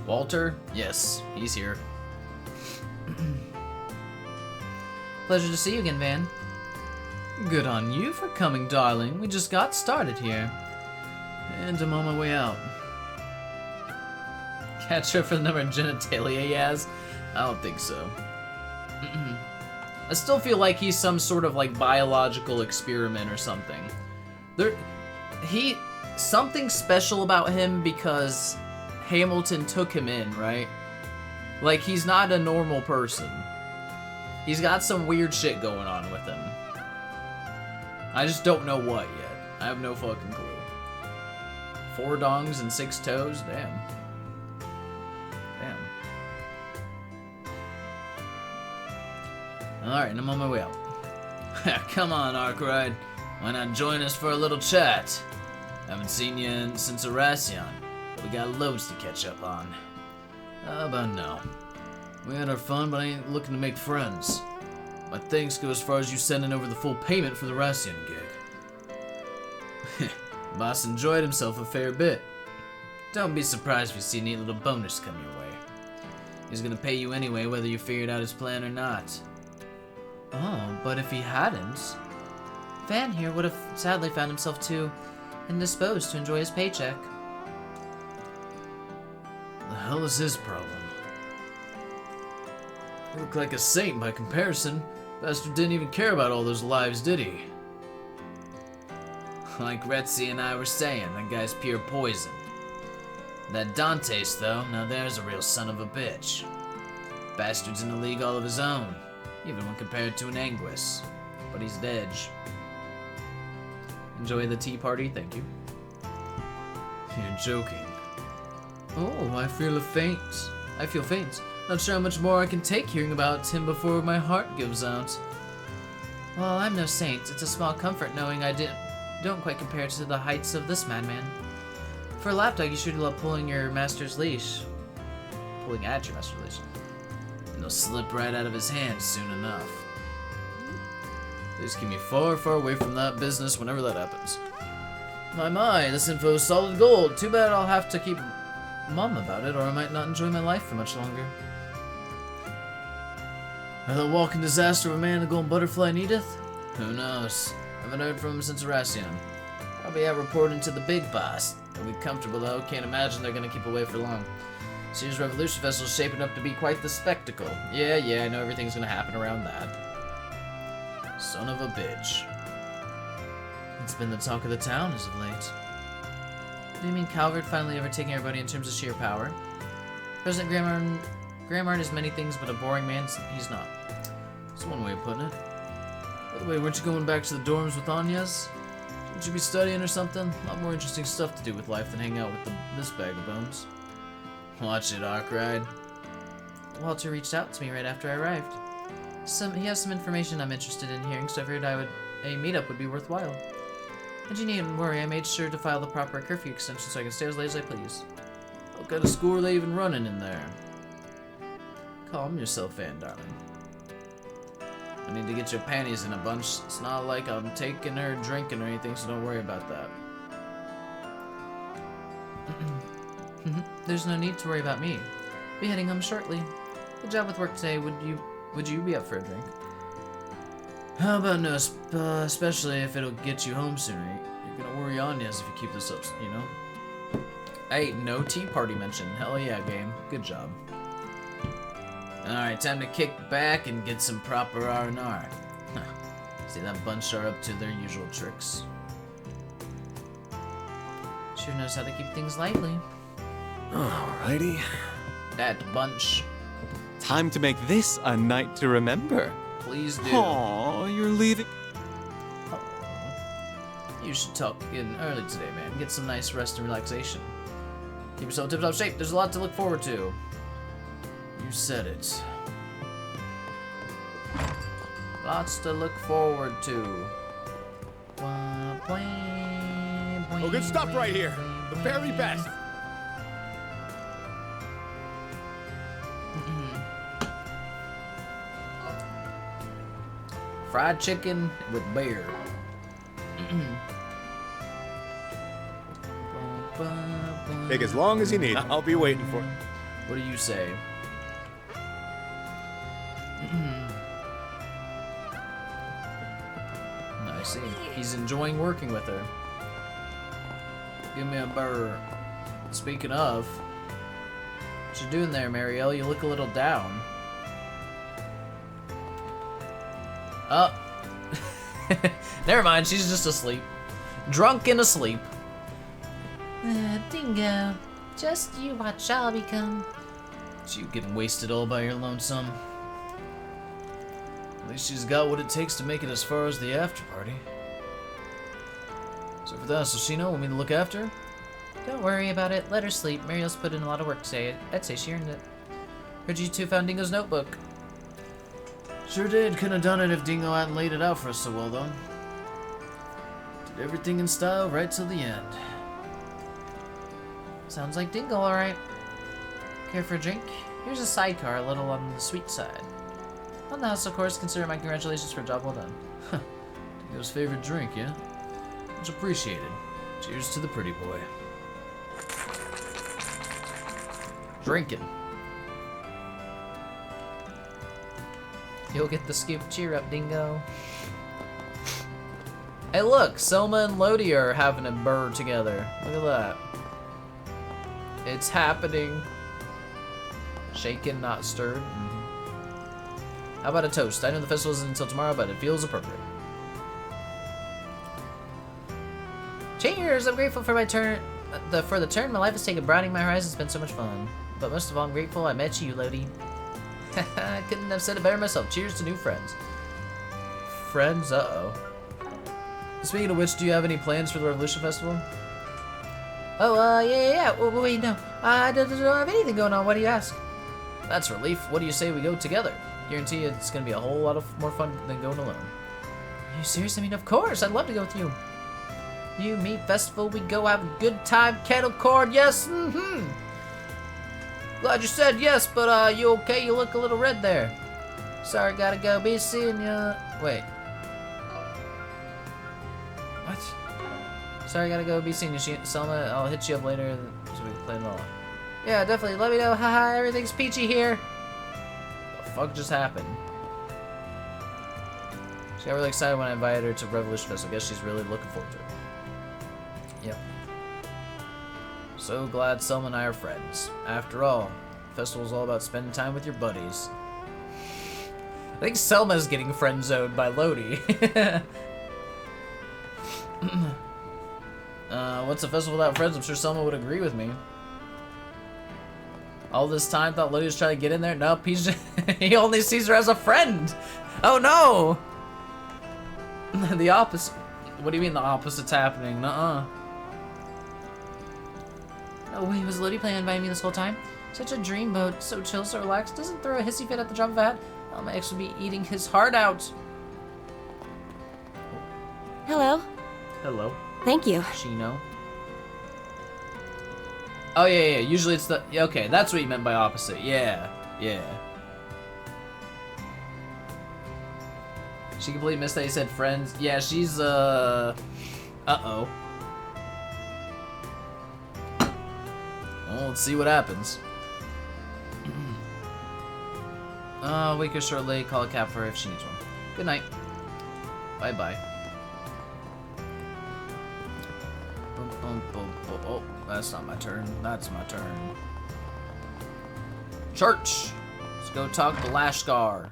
Walter? Yes, he's here. Pleasure to see you again, Van. Good on you for coming, darling. We just got started here. And I'm on my way out. Catch her for the number of genitalia he has? I don't think so. I still feel like he's some sort of like biological experiment or something. Something special about him because Hamilton took him in, right? Like, he's not a normal person. He's got some weird shit going on with him. I just don't know what yet. I have no fucking clue. 4 dongs and 6 toes? Damn. Alright, I'm on my way out. Come on, Arkwright. Why not join us for a little chat? Haven't seen you since Erasion. We got loads to catch up on. How about now? We had our fun, but I ain't looking to make friends. My thanks go as far as you sending over the full payment for the Erasion gig. Boss enjoyed himself a fair bit. Don't be surprised if you see a neat little bonus come your way. He's gonna pay you anyway, whether you figured out his plan or not. Oh, but if he hadn't, Van here would have sadly found himself too indisposed to enjoy his paycheck. The hell is his problem? You look like a saint by comparison. Bastard didn't even care about all those lives, did he? Like Retzi and I were saying, that guy's pure poison. That Dantes, though, now there's a real son of a bitch. Bastard's in a league all of his own, even when compared to an Anguis. But he's dead. Enjoy the tea party, thank you. You're joking. Oh, I feel faint. Not sure how much more I can take hearing about him before my heart gives out. Well, I'm no saint. It's a small comfort knowing I don't quite compare to the heights of this madman. For a lapdog, you sure do love pulling your master's leash. Pulling at your master's leash. And they'll slip right out of his hands soon enough. Please keep me far, far away from that business whenever that happens. My, this info is solid gold. Too bad I'll have to keep mum about it, or I might not enjoy my life for much longer. Are the walking disaster of a man, the golden butterfly needeth? Who knows? Haven't heard from him since Erasion. Probably out reporting to the big boss. They'll be comfortable though, can't imagine they're gonna keep away for long. Sears Revolution Festival's shaping up to be quite the spectacle. Yeah, I know everything's gonna happen around that. Son of a bitch. It's been the talk of the town as of late. Do you mean Calvert finally overtaking everybody in terms of sheer power? President Gramheart is many things, but a boring man, he's not. That's one way of putting it. By the way, weren't you going back to the dorms with Anya's? Should you be studying or something? A lot more interesting stuff to do with life than hang out with this bag of bones. Watch it, Arkwright. Walter reached out to me right after I arrived. He has some information I'm interested in hearing, so I figured a meetup would be worthwhile. And you needn't worry, I made sure to file the proper curfew extension so I can stay as late as I please. What kind of school are they even running in there? Calm yourself, Ann, darling. I need to get your panties in a bunch. It's not like I'm taking her drinking or anything, so don't worry about that. There's no need to worry about me. Be heading home shortly. Good job with work today. Would you be up for a drink? How about no, especially if it'll get you home sooner. You're gonna worry Anya's if you keep this up, you know? Hey, no tea party mentioned. Hell yeah, game. Good job. Alright, time to kick back and get some proper R&R. See, that bunch are up to their usual tricks. Sure knows how to keep things lively. Alrighty. That bunch. Time to make this a night to remember. Please do. Aw, you're leaving. You should tuck in early today, man. Get some nice rest and relaxation. Keep yourself in tip-top shape. There's a lot to look forward to. You said it. Lots to look forward to. Oh, good stuff right here. The very best. Fried chicken with beer. Take as long as you need. I'll be waiting for it. What do you say? I see. He's enjoying working with her. Give me a burr. Speaking of, what you doing there, Marielle? You look a little down. Oh. Never mind, she's just asleep. Drunk and asleep. Dingo. Just you watch, I'll become. You getting wasted all by your lonesome. At least she's got what it takes to make it as far as the after party. So for that, does she know? Want me to look after her? Don't worry about it. Let her sleep. Mariel's put in a lot of work today. I'd say she earned it. Heard you two found Dingo's notebook. Sure did. Couldn't have done it if Dingo hadn't laid it out for us so well, though. Did everything in style right till the end. Sounds like Dingo, alright. Care for a drink? Here's a sidecar, a little on the sweet side. On the house, of course, consider my congratulations for a job well done. Dingo's favorite drink, yeah? Much appreciated. Cheers to the pretty boy. Drinking. You'll get the scoop. Cheer up, Dingo. Hey, look! Selma and Lodi are having a burr together. Look at that. It's happening. Shaken, not stirred. How about a toast? I know the festival isn't until tomorrow, but it feels appropriate. Cheers! I'm grateful for my turn. For the turn my life has taken, broadening my horizons has been so much fun. But most of all, I'm grateful I met you, Lodi. I couldn't have said it better myself. Cheers to new friends. Friends? Uh-oh. Speaking of which, do you have any plans for the Revolution Festival? Oh, yeah. Wait, no. I don't have anything going on. Why do you ask? That's relief. What do you say we go together? Guarantee it's gonna be a whole lot of more fun than going alone. Are you serious? I mean, of course. I'd love to go with you. You, me, festival, we go have a good time. Kettle corn, yes. Glad you said yes, but you okay? You look a little red there. Sorry, gotta go. Be seeing ya. Wait. What? Sorry, gotta go. Be seeing you, Selma. I'll hit you up later so we can play it all. Yeah, definitely. Let me know. Haha, everything's peachy here. What the fuck just happened? She got really excited when I invited her to Revolution Fest. I guess she's really looking forward to it. Yep. So glad Selma and I are friends. After all, the festival's all about spending time with your buddies. I think Selma's getting friend-zoned by Lodi. What's a festival without friends? I'm sure Selma would agree with me. All this time, thought Lodi was trying to get in there. Nope, he's just, he only sees her as a friend. Oh no! The opposite. What do you mean the opposite's happening? Nuh-uh. Oh wait, was Lodi planning on inviting me this whole time? Such a dreamboat, so chill, so relaxed, doesn't throw a hissy fit at the drop of a hat. Oh, my ex would be eating his heart out. Hello. Hello. Thank you. Chino. Oh yeah, usually it's the, okay, that's what you meant by opposite. Yeah. She completely missed that he said friends. Yeah, she's, uh-oh. Well, let's see what happens. Wake her shortly, call a cab for her if she needs one. Good night. Bye-bye. Oh, that's not my turn. That's my turn. Church! Let's go talk to Lashgar.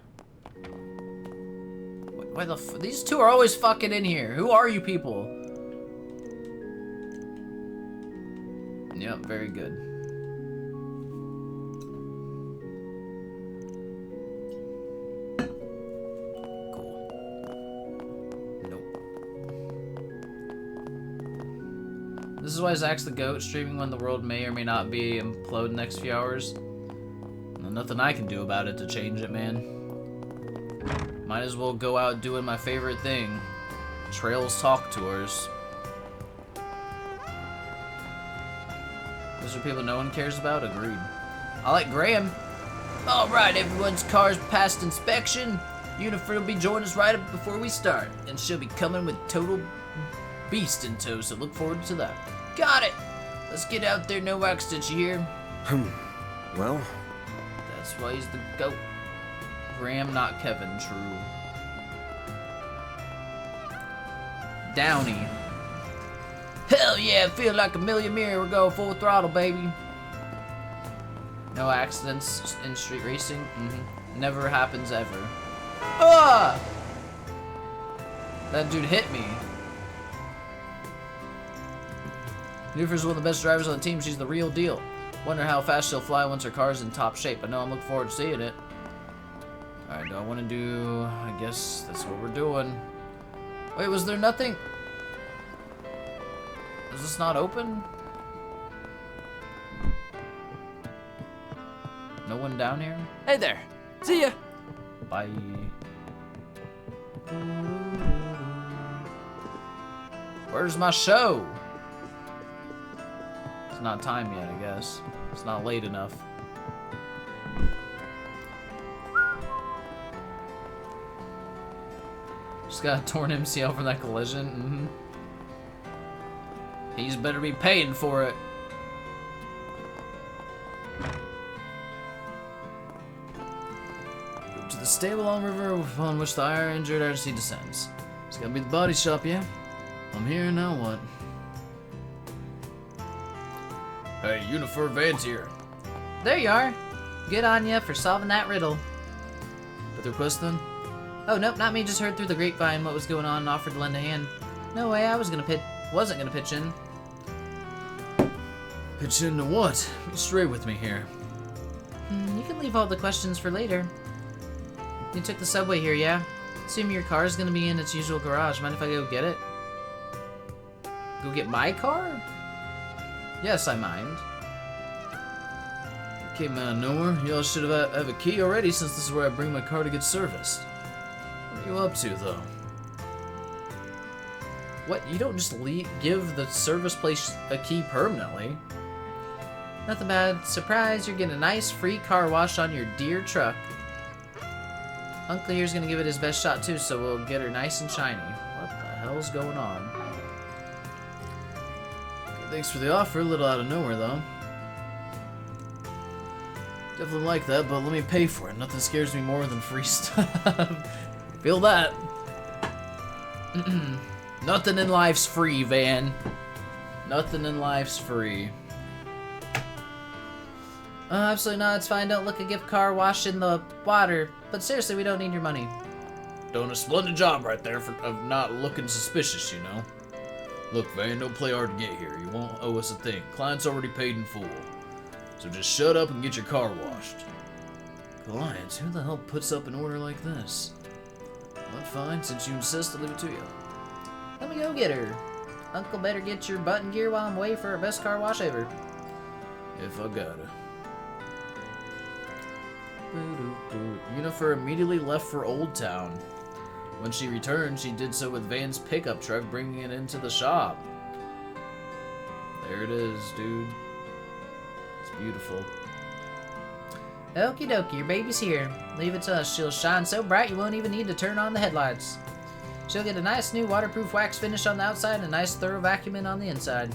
Why the f- these two are always fucking in here. Who are you people? Yep, very good. This is why Zach's the GOAT, streaming when the world may or may not be implode in the next few hours. And nothing I can do about it to change it, man. Might as well go out doing my favorite thing. Trails Talk Tours. Those are people no one cares about? Agreed. I like Graham. Alright, everyone's car's passed inspection. Unifer will be joining us right up before we start. And she'll be coming with total beast in tow, so look forward to that. Got it! Let's get out there, no accidents, you hear? Well? That's why he's the GOAT. Graham, not Kevin, true. Downey. Hell yeah, I feel like a million mirror. We're going full throttle, baby. No accidents in street racing? Never happens ever. Ah! That dude hit me. Nufer's one of the best drivers on the team. She's the real deal. Wonder how fast she'll fly once her car's in top shape. I know I'm looking forward to seeing it. Alright, do I want to do... I guess that's what we're doing. Wait, was there nothing... Is this not open? No one down here? Hey there. See ya. Bye. Where's my show? It's not time yet, I guess. It's not late enough. Just got a torn MCL from that collision. He's better be paying for it. Go to the stable on river upon which the injured RC descends. It's gotta be the body shop, yeah? I'm here, now what? Hey, Unifer Van's here. There you are. Good on ya for solving that riddle. But the request then? Oh, nope, not me. Just heard through the grapevine what was going on and offered to lend a hand. No way, wasn't gonna pitch in. Pitch into what? Be straight with me here. You can leave all the questions for later. You took the subway here, yeah? Assume your car's gonna be in its usual garage. Mind if I go get it? Go get my car? Yes, I mind. Came out of nowhere. Y'all should have a key already, since this is where I bring my car to get serviced. What are you up to, though? What? You don't just give the service place a key permanently? Nothing bad. Surprise, you're getting a nice free car wash on your dear truck. Uncle here's gonna give it his best shot, too, so we'll get her nice and shiny. What the hell's going on? Thanks for the offer, a little out of nowhere, though. Definitely like that, but let me pay for it. Nothing scares me more than free stuff. Feel that. Nothing in life's free, Van. Nothing in life's free. Absolutely not. It's fine. Don't look a gift car wash in the water. But seriously, we don't need your money. Doing a splendid job right there of not looking suspicious, you know. Look, Van, don't play hard to get here. You won't owe us a thing. Client's already paid in full. So just shut up and get your car washed. Clients, who the hell puts up an order like this? Well, fine, since you insist, I'll leave it to you. Let me go get her. Uncle better get your butt in gear while I'm away for our best car wash ever. If I gotta. Unifer immediately left for Old Town. When she returned, she did so with Van's pickup truck, bringing it into the shop. There it is, dude. It's beautiful. Okie dokie, your baby's here. Leave it to us. She'll shine so bright you won't even need to turn on the headlights. She'll get a nice new waterproof wax finish on the outside and a nice thorough vacuuming on the inside.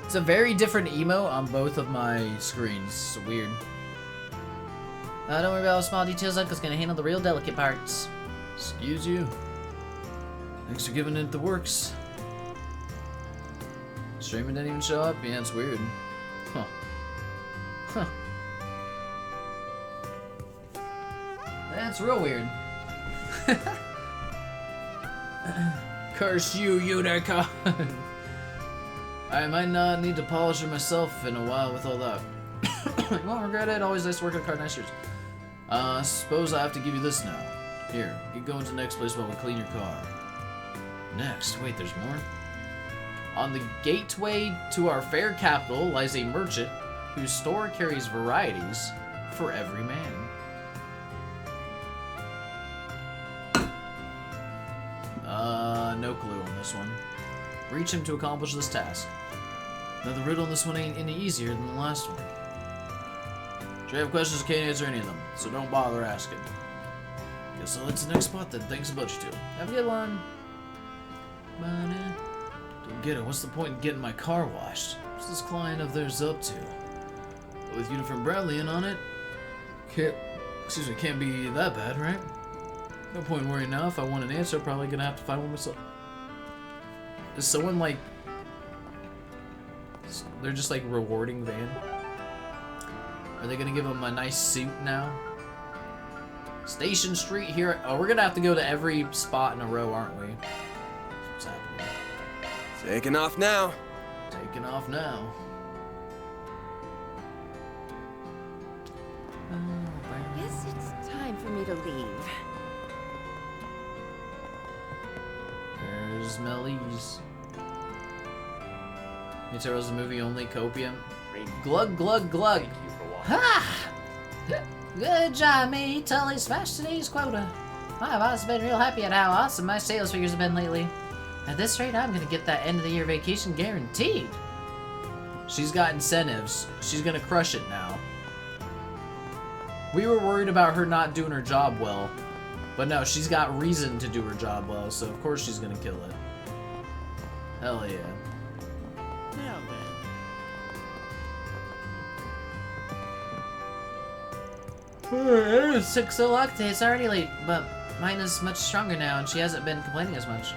It's a very different emo on both of my screens. It's weird. Don't worry about all the small details. Uncle's gonna handle the real delicate parts. Excuse you. Thanks for giving it the works. Streaming didn't even show up? Yeah, it's weird. Huh. Huh. That's real weird. Curse you, unicorn! I might not need to polish her myself in a while with all that. Won't regret it. Always nice to work on car nice years. Suppose I have to give you this now. Here, you go into the next place while we clean your car. Next? Wait, there's more? On the gateway to our fair capital lies a merchant whose store carries varieties for every man. No clue on this one. Reach him to accomplish this task. Now the riddle on this one ain't any easier than the last one. If you have questions, I can't answer any of them, so don't bother asking. Guess I'll head to the next spot then. Thanks a bunch, you two. Have a good one. Don't get it. What's the point in getting my car washed? What's this client of theirs up to? With Uniform Bradley in on it, can't be that bad, right? No point in worrying now. If I want an answer, I'm probably gonna have to find one myself. Is someone like... They're just like rewarding Van? Are they gonna give him a nice suit now? Station Street here. Oh, we're gonna have to go to every spot in a row, aren't we? What's happening? Taking off now. Taking off now. Guess it's time for me to leave. There's Melly's. It's the movie only copium. Glug glug glug. Ha! Good job, me. Totally smashed today's quota. My boss has been real happy at how awesome my sales figures have been lately. At this rate, I'm gonna get that end of the year vacation guaranteed. She's got incentives. She's gonna crush it now. We were worried about her not doing her job well. But no, she's got reason to do her job well, so of course she's gonna kill it. Hell yeah. Now then. It took so long today, it's already late, but mine is much stronger now and she hasn't been complaining as much.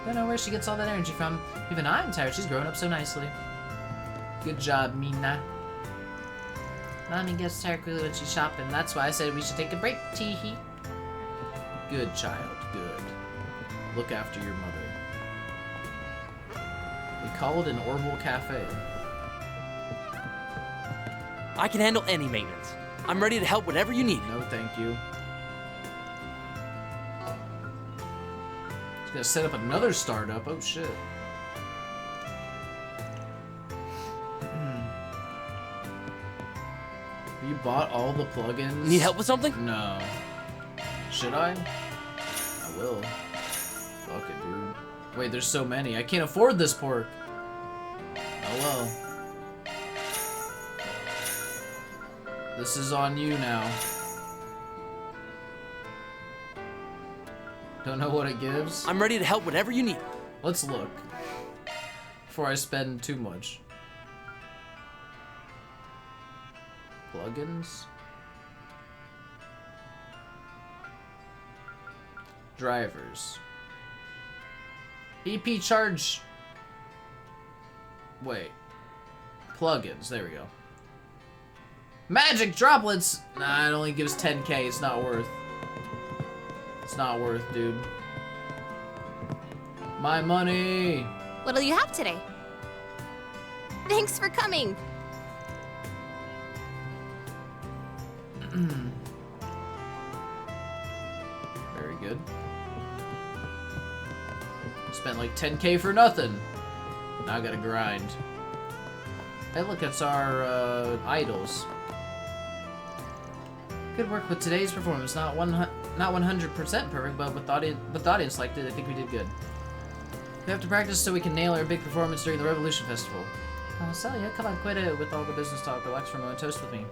Don't know where she gets all that energy from. Even I'm tired, she's growing up so nicely. Good job, Mina. Mommy gets tired quickly when she's shopping. That's why I said we should take a break, teehee. Good child, good. Look after your mother. They call it an Orville Cafe. I can handle any maintenance. I'm ready to help whatever you need. No, thank you. He's gonna set up another startup. Oh shit. You bought all the plugins? Need help with something? No. Should I? I will. Fuck it, dude. Wait, there's so many. I can't afford this pork. Oh well. This is on you now. Don't know what it gives? I'm ready to help whatever you need. Let's look. Before I spend too much. Plugins? Drivers. EP charge. Wait. Plugins. There we go. Magic droplets. Nah, it only gives 10k. It's not worth. It's not worth, dude. My money. What'll you have today? Thanks for coming. Very good. Spent like 10k for nothing. Now I gotta grind. Hey, look, it's our idols. Good work with today's performance. Not 100% perfect, but with the audience liked it, I think we did good. We have to practice so we can nail our big performance during the Revolution Festival. Oh, Celia, come on, quit it with all the business talk. Relax for a moment, toast with me.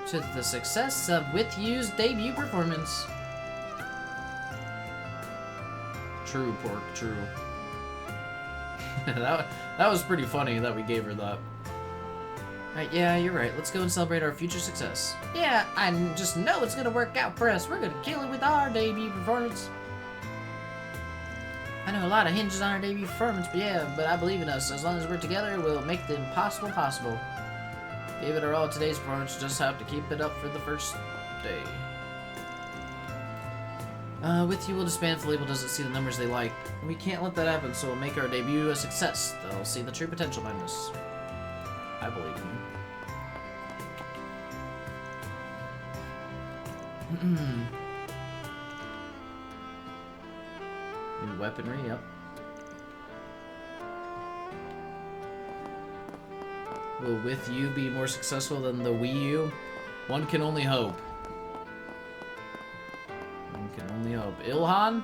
To the success of With You's debut performance. True, Pork, true. that was pretty funny that we gave her that. Right, yeah, you're right. Let's go and celebrate our future success. Yeah, I just know it's gonna work out for us. We're gonna kill it with our debut performance. I know a lot of hinges on our debut performance, but I believe in us. As long as we're together, we'll make the impossible possible. Gave it our all today's performance, just have to keep it up for the first day. With You will disband if the label doesn't see the numbers they like. We can't let that happen, so we'll make our debut a success. They'll see the true potential behind us. I believe in you. New weaponry, yep. Will With You be more successful than the Wii U? One can only hope. One can only hope. Ilhan?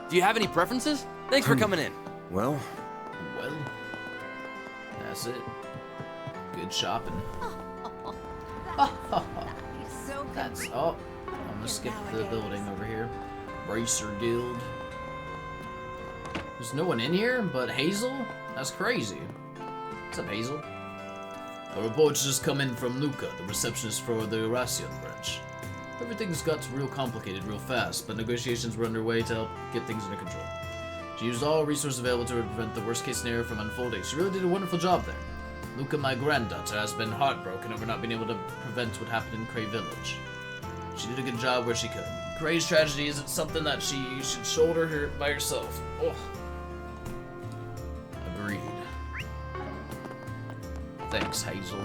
Do you have any preferences? Thanks for coming in. Well, that's it. Good shopping. That's I'm gonna skip the building over here. Racer Guild. There's no one in here but Hazel? That's crazy. What's up, Hazel? A report's just come in from Luca, the receptionist for the Eurasian branch. Everything's got real complicated real fast, but negotiations were underway to help get things under control. She used all resources available to prevent the worst-case scenario from unfolding. She really did a wonderful job there. Luca, my granddaughter, has been heartbroken over not being able to prevent what happened in Cray Village. She did a good job where she could. Cray's tragedy isn't something that she should shoulder her by herself. Oh. Agreed. Thanks, Hazel.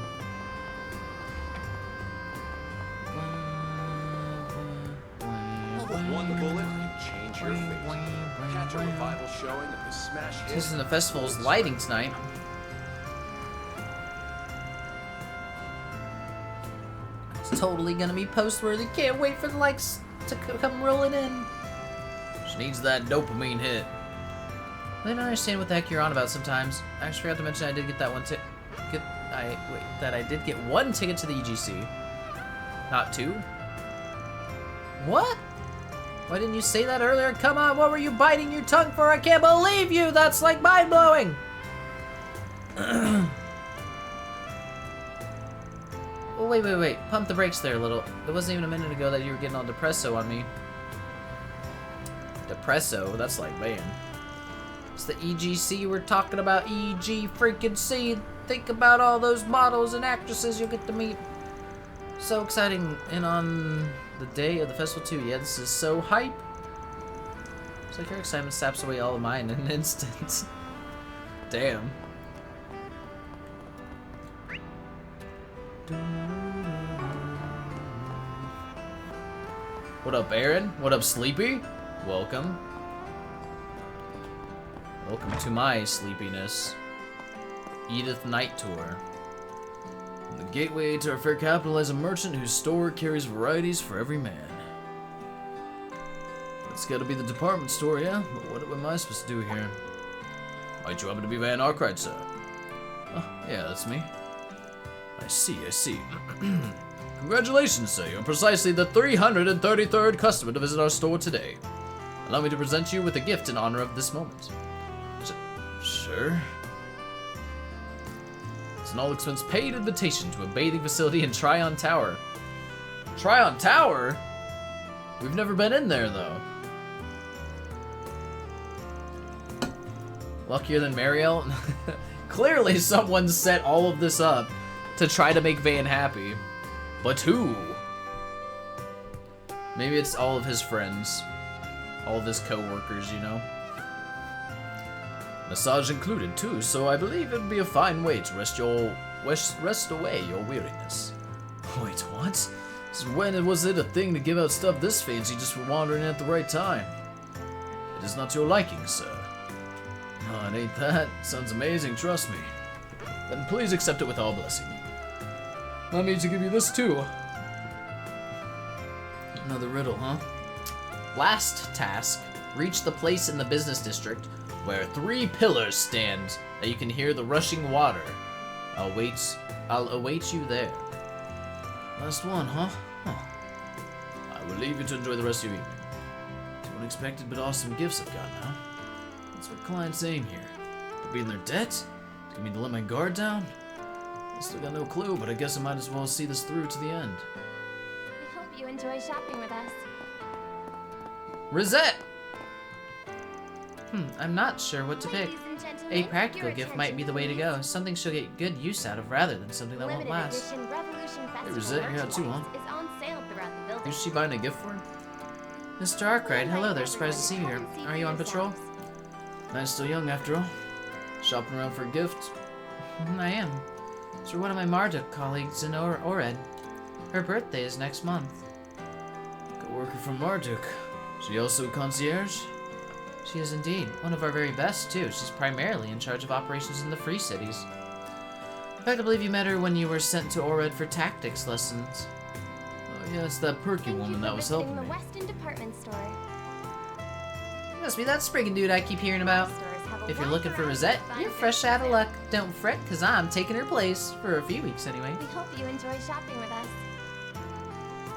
One bullet can change your fate. Catch a revival showing of the smash hit. This is the festival's lighting tonight. It's totally gonna be post-worthy. Can't wait for the likes to come rolling in. She needs that dopamine hit. I don't understand what the heck you're on about sometimes. I actually forgot to mention I did get that one I did get one ticket to the EGC. Not two? What? Why didn't you say that earlier? Come on, what were you biting your tongue for? I can't believe you! That's like mind-blowing! Oh, wait. Pump the brakes there a little. It wasn't even a minute ago that you were getting all depresso on me. Depresso? That's like, man. It's the EGC we're talking about. EG freaking C. Think about all those models and actresses you'll get to meet. So exciting. And on the day of the festival too. Yeah, this is so hype. It's like your excitement saps away all of mine in an instant. Damn. What up, Aaron? What up, Sleepy? Welcome. Welcome to my sleepiness. Edith Night Tour. The gateway to our fair capital is a merchant whose store carries varieties for every man. It's gotta be the department store, yeah? But what am I supposed to do here? Might you happen to be Van Arkwright, sir? Oh, yeah, that's me. I see. Congratulations, sir. You're precisely the 333rd customer to visit our store today. Allow me to present you with a gift in honor of this moment. Sure. It's an all-expense-paid invitation to a bathing facility in Tryon Tower. Tryon Tower? We've never been in there, though. Luckier than Mariel? Clearly someone set all of this up to try to make Van happy. But who? Maybe it's all of his friends. all of his co-workers, you know. Massage included too, so I believe it'd be a fine way to rest away your weariness. Wait, what? So when was it a thing to give out stuff this fancy just for wandering at the right time? It is not your liking, sir. No, it ain't that. Sounds amazing, trust me. Then please accept it with all blessing. I need to give you this too. Another riddle, huh? Last task. Reach the place in the business district where 3 pillars stand that you can hear the rushing water. I'll await you there. Last one, huh? I will leave you to enjoy the rest of your evening. 2 unexpected but awesome gifts I've got now. What's what client's saying here? To be in their debt? Do you mean to let my guard down? I still got no clue, but I guess I might as well see this through to the end. We hope you enjoy shopping with us. Rosette! I'm not sure what to pick. A practical gift might be the way to go. Something she'll get good use out of rather than something that won't last. Hey, Rosette, you got too, huh? Who's she buying a gift for? Mr. Arkwright, hello there. Surprised to see you here. Are you on patrol? I'm still young, after all. Shopping around for a gift? I am. It's for one of my Marduk colleagues in Ored. Her birthday is next month. Good worker from Marduk. She also a concierge? She is indeed. One of our very best, too. She's primarily in charge of operations in the Free Cities. In fact, I believe you met her when you were sent to Ored for tactics lessons. Oh yeah, it's that perky woman that was helping me. Department store. You must be that sprigging dude I keep hearing about. If you're looking for Rosette, you're fresh out of luck. Don't fret, because I'm taking her place. For a few weeks, anyway. We hope you enjoy shopping with us.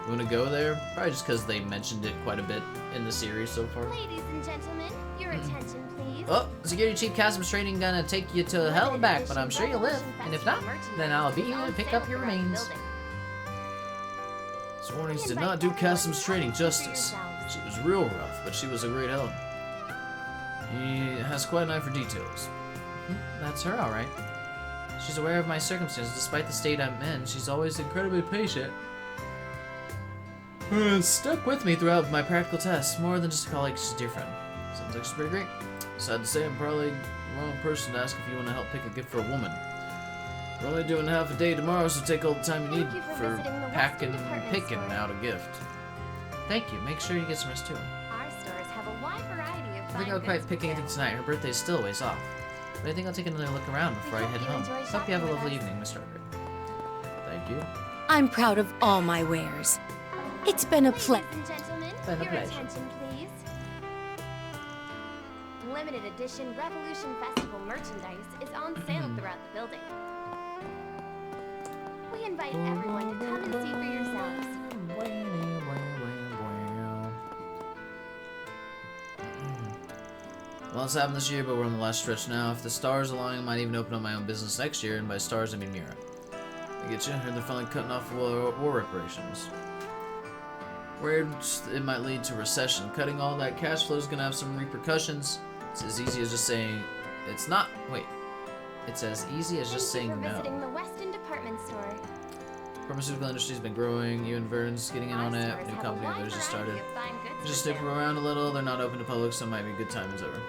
You want to go there? Probably just because they mentioned it quite a bit in the series so far. Ladies and gentlemen, your attention, please. Oh, security chief customs training gonna take you to hell and back, but I'm sure you'll live. And if not, then I'll be here to pick up your remains. Swarnies did not do customs training justice. She was real rough, but she was a great help. He has quite an eye for details. That's her, alright. She's aware of my circumstances, despite the state I'm in. She's always incredibly patient. Stuck with me throughout my practical tests. More than just a colleague, she's a dear friend. Sounds like she's pretty great. Sad to say, I'm probably the wrong person to ask if you want to help pick a gift for a woman. We're only doing half a day tomorrow, so take all the time you need for packing and picking out a gift. Thank you. Make sure you get some rest too. Our stores have a wide variety of I think I'll quite pick anything tonight. Her birthday's still a ways off. But I think I'll take another look around before I head home. Hope you have a lovely evening, Mr. Arkwright. Thank you. I'm proud of all my wares. It's been a pleasure. Ladies and gentlemen, Been a your pleasure. attention, please. Limited edition Revolution Festival merchandise is on sale throughout the building. We invite everyone to come and see for yourselves. Well, it's happened this year, but we're on the last stretch now. If the stars align, I might even open up my own business next year, and by stars, I mean Mira. I get you? Heard they're finally cutting off war reparations. Worried it might lead to recession. Cutting all that cash flow is going to have some repercussions. It's as easy as just saying... It's not... Wait. It's as easy as just saying no. Visiting the Weston department store. Pharmaceutical industry's been growing. You and Vern's getting in on it. New company others just started. Just snoop around a little. They're not open to public, so it might be a good time as ever.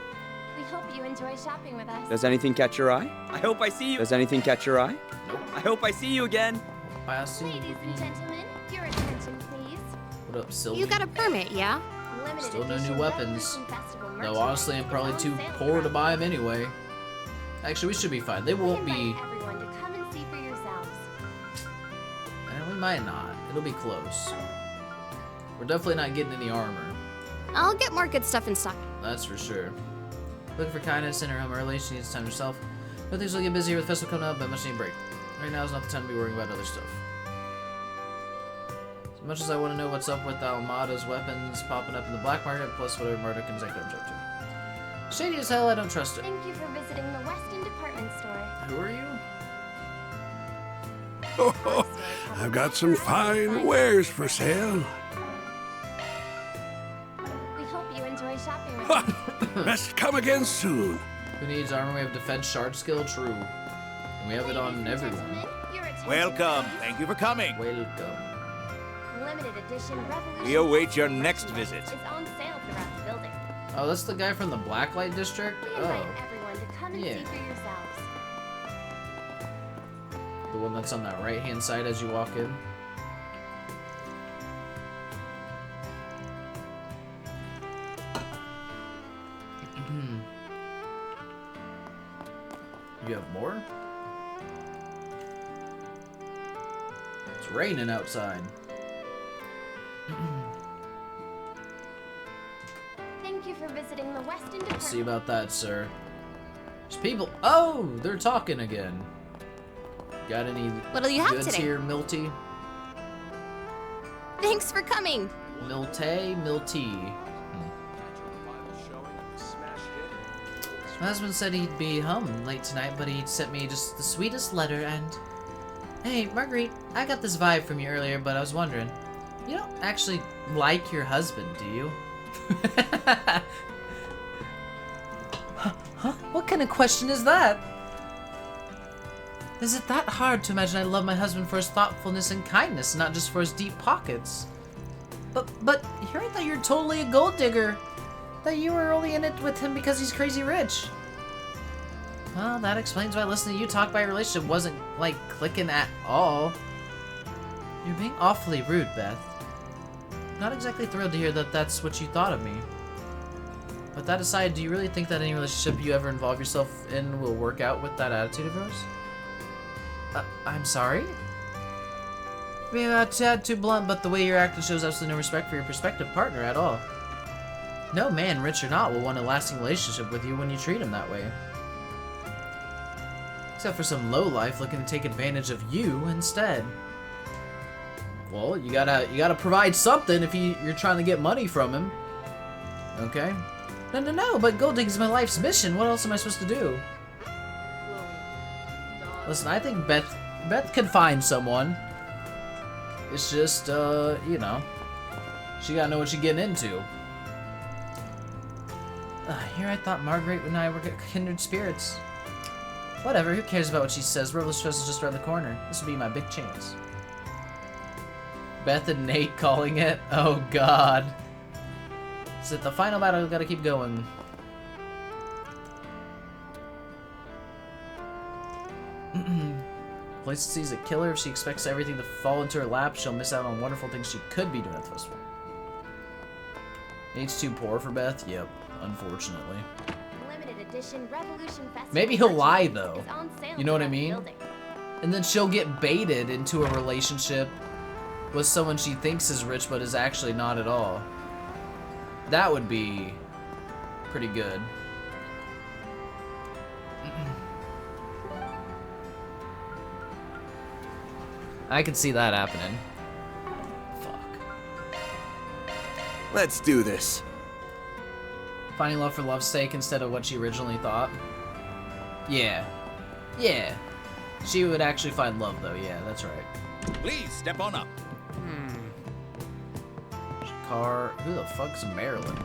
We hope you enjoy shopping with us. Does anything catch your eye? I hope I see you. Does anything catch your eye? Nope. I hope I see you again. I see you. Ladies and gentlemen, your attention, please. What up, Sylvie? You got a permit, yeah? Still no new weapons. Though honestly, I'm probably too poor to buy them anyway. Actually, we should be fine. They won't be... Everyone to come and see for yourselves. We might not. It'll be close. We're definitely not getting any armor. I'll get more good stuff in stock. That's for sure. Looking for kindness, send her home early. She needs time to herself. But things will get busier with the festival coming up, but much need a break. Right now is not the time to be worrying about other stuff. As much as I want to know what's up with Almada's weapons popping up in the black market, plus whatever Murdoch and Zeko I'm up to. Shady as hell, I don't trust it. Thank you for visiting the Weston department store. Who are you? Oh, I've got some fine wares for sale. We hope you enjoy shopping with us. Best come again soon. Who needs armor? We have defense shard skill, true. And we have it on everyone. Welcome. Thank you for coming. Welcome. Limited edition Revolution We await your next visit. is on sale throughout the building. Oh, that's the guy from the Blacklight District? We Oh. invite everyone to come and Yeah. see for yourselves. The one that's on that right-hand side as you walk in. You have more? It's raining outside. Thank you for visiting the Weston Let's Department. see about that, sir. There's people. Oh, they're talking again. Got any What'll you have goods today? here, Milty? Thanks for coming. Milty. My husband said he'd be home late tonight, but he sent me just the sweetest letter and... Hey, Marguerite, I got this vibe from you earlier, but I was wondering, you don't actually like your husband, do you? Huh? What kind of question is that? Is it that hard to imagine I love my husband for his thoughtfulness and kindness, not just for his deep pockets? But here I thought you're totally a gold digger. That you were only in it with him because he's crazy rich. Well, that explains why listening to you talk about your relationship wasn't, like, clicking at all. You're being awfully rude, Beth. Not exactly thrilled to hear that that's what you thought of me. But that aside, do you really think that any relationship you ever involve yourself in will work out with that attitude of yours? I'm sorry? Maybe not a tad too blunt, but the way you're acting shows absolutely no respect for your prospective partner at all. No man, rich or not, will want a lasting relationship with you when you treat him that way. Except for some lowlife looking to take advantage of you instead. Well, you gotta provide something if you're trying to get money from him. Okay? No, but gold digging is my life's mission. What else am I supposed to do? Listen, I think Beth can find someone. It's just, you know, she gotta know what she's getting into. Here I thought Marguerite and I were kindred spirits. Whatever, who cares about what she says? Revel's Fest is just around the corner. This will be my big chance. Beth and Nate calling it? Oh god. Is it the final battle? We've gotta keep going. Place sees a killer. If she expects everything to fall into her lap, she'll miss out on wonderful things she could be doing at the festival. Nate's too poor for Beth? Yep, unfortunately. Limited edition Revolution Festival Maybe he'll lie, merchandise though. is on sale You know what I throughout the mean? building. And then she'll get baited into a relationship with someone she thinks is rich but is actually not at all. That would be pretty good. I could see that happening. Fuck. Let's do this. Finding love for love's sake instead of what she originally thought. Yeah. Yeah. She would actually find love though, yeah, that's right. Please step on up. Car. Who the fuck's Marilyn?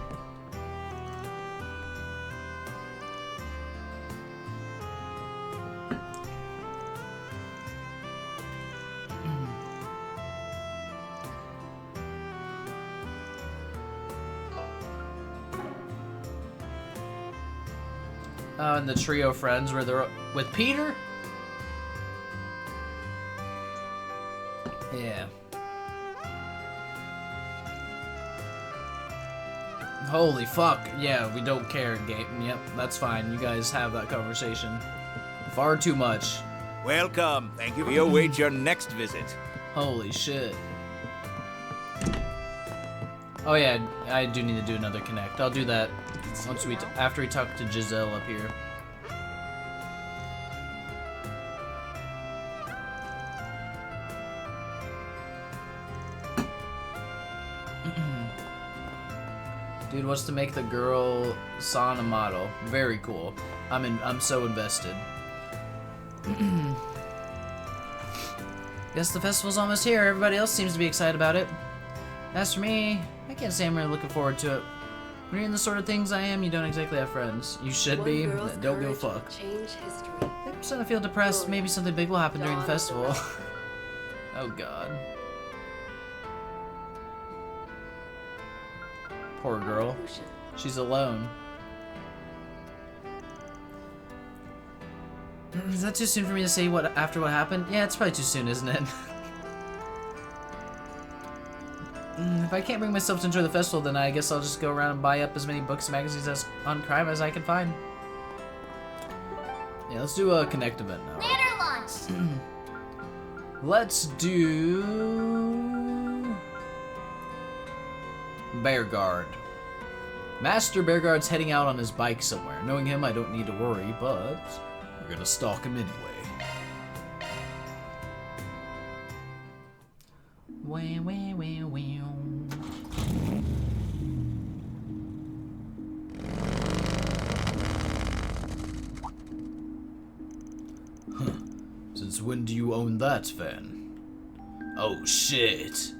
Oh, and the trio friends where they're with Peter? Yeah. Holy fuck. Yeah, we don't care, game. Yep, that's fine. You guys have that conversation. Far too much. Welcome. Thank you. We await your next visit. Holy shit. Oh yeah, I do need to do another connect. I'll do that once after we talk to Giselle up here. Dude wants to make the girl sauna model. Very cool. I'm so invested. Guess the festival's almost here. Everybody else seems to be excited about it. As for me, I can't say I'm really looking forward to it. When you're in the sort of things I am, you don't exactly have friends. You should be. Don't give a fuck. I'm starting to feel depressed. Maybe something big will happen during the festival. Oh god. Poor girl. She's alone. Is that too soon for me to say what after what happened? Yeah, it's probably too soon, isn't it? If I can't bring myself to enjoy the festival, then I guess I'll just go around and buy up as many books and magazines on crime as I can find. Yeah, let's do a Connect event now. Ladder launch! Let's do... Bearguard. Master Bearguard's heading out on his bike somewhere. Knowing him, I don't need to worry, but we're gonna stalk him anyway. Wow, wow, wow, wow. Huh. Since when do you own that van? Oh shit.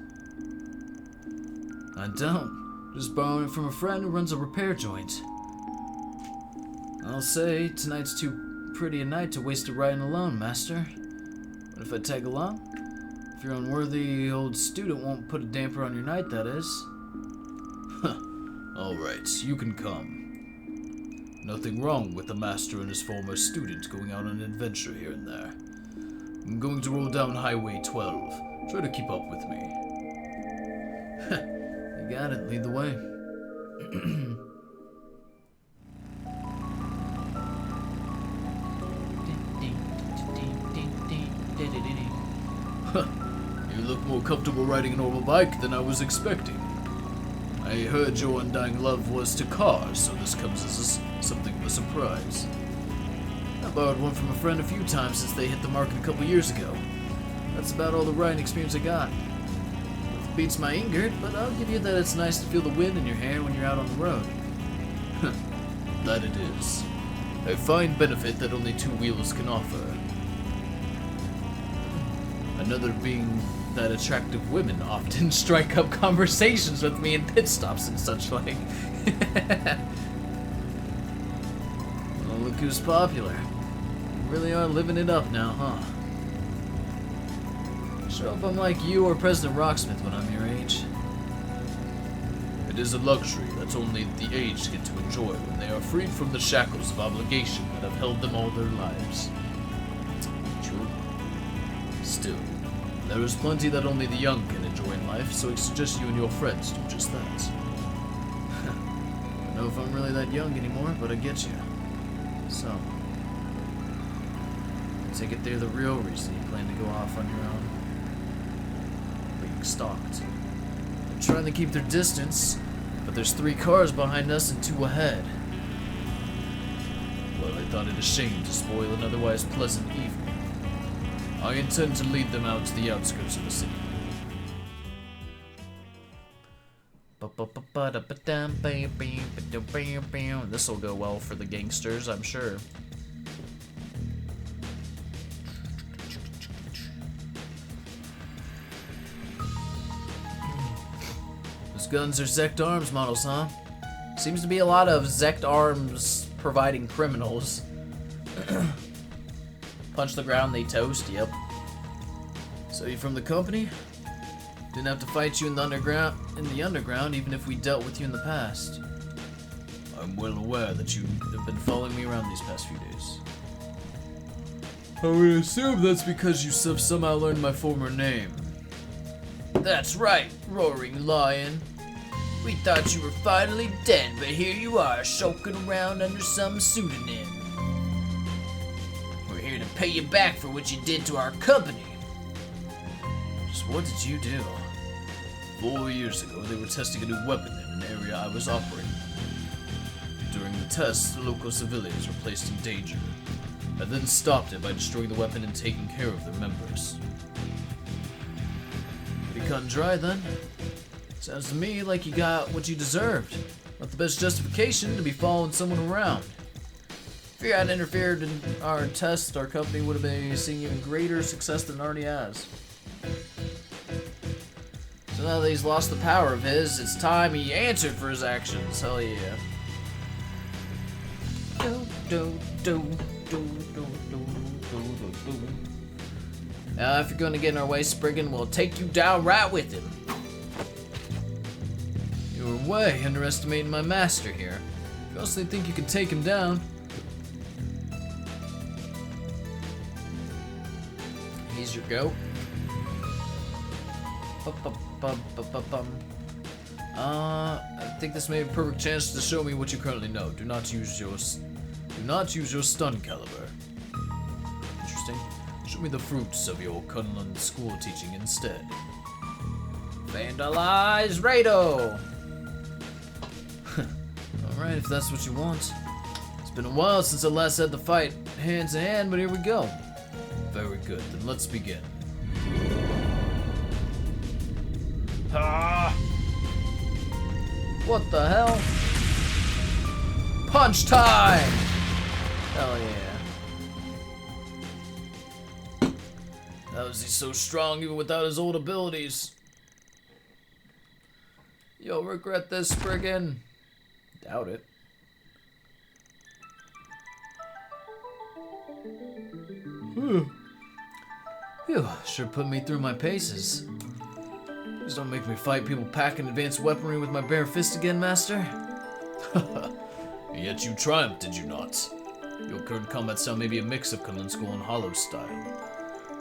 I don't. Just borrowing it from a friend who runs a repair joint. I'll say, tonight's too pretty a night to waste it riding alone, master. But if I tag along? If your unworthy old student won't put a damper on your night, that is. Huh. Alright, you can come. Nothing wrong with the master and his former student going out on an adventure here and there. I'm going to roll down Highway 12. Try to keep up with me. You got it, lead the way. You look more comfortable riding a normal bike than I was expecting. I heard your undying love was to cars, so this comes as something of a surprise. I borrowed one from a friend a few times since they hit the market a couple years ago. That's about all the riding experience I got. It beats my Ingrid, but I'll give you that it's nice to feel the wind in your hair when you're out on the road. That it is. A fine benefit that only two wheels can offer. Another being that attractive women often strike up conversations with me in pit stops and such like. Well, look who's popular. You really are living it up now, huh? Sure hope I'm like you or President Rocksmith when I'm your age. It is a luxury that only the aged get to enjoy when they are freed from the shackles of obligation that have held them all their lives. True. Still, there is plenty that only the young can enjoy in life, so I suggest you and your friends do just that. I don't know if I'm really that young anymore, but I get you. So, I take it they're the real reason you plan to go off on your own. Being stalked. I'm trying to keep their distance, but there's 3 cars behind us and 2 ahead. Well, I thought it a shame to spoil an otherwise pleasant evening. I intend to lead them out to the outskirts of the city. This will go well for the gangsters, I'm sure. Those guns are Zect Arms models, huh? Seems to be a lot of Zect Arms providing criminals. Punch the ground, they toast, yep. So you from the company? Didn't have to fight you in the underground, even if we dealt with you in the past. I'm well aware that you have been following me around these past few days. I would assume that's because you have somehow learned my former name. That's right, Roaring Lion. We thought you were finally dead, but here you are, shulking around under some pseudonym. We're here to pay you back for what you did to our company. Just what did you do? 4 years ago, they were testing a new weapon in an area I was operating. During the tests, local civilians were placed in danger. I then stopped it by destroying the weapon and taking care of their members. Pretty cut and dry then. Sounds to me like you got what you deserved. Not the best justification to be following someone around. If you hadn't interfered in our tests, our company would have been seeing even greater success than it already has. So now that he's lost the power of his, it's time he answered for his actions. Hell yeah. If you're going to get in our way, Spriggan, we'll take you down right with him. You were way underestimating my master here. If you honestly think you can take him down. He's your goat. I think this may be a perfect chance to show me what you currently know. Do not use your stun caliber. Interesting. Show me the fruits of your Kunlun school teaching instead. Vandalize Rado! Alright, if that's what you want. It's been a while since I last had the fight hand to hand, but here we go. Very good, then let's begin. Ah! What the hell? Punch time! Hell yeah. How is he so strong even without his old abilities? You'll regret this, Spriggan. Doubt it. Phew, sure put me through my paces. Please don't make me fight people packing advanced weaponry with my bare fist again, Master. Yet you triumphed, did you not? Your current combat style may be a mix of Kunlun School and Hollow style.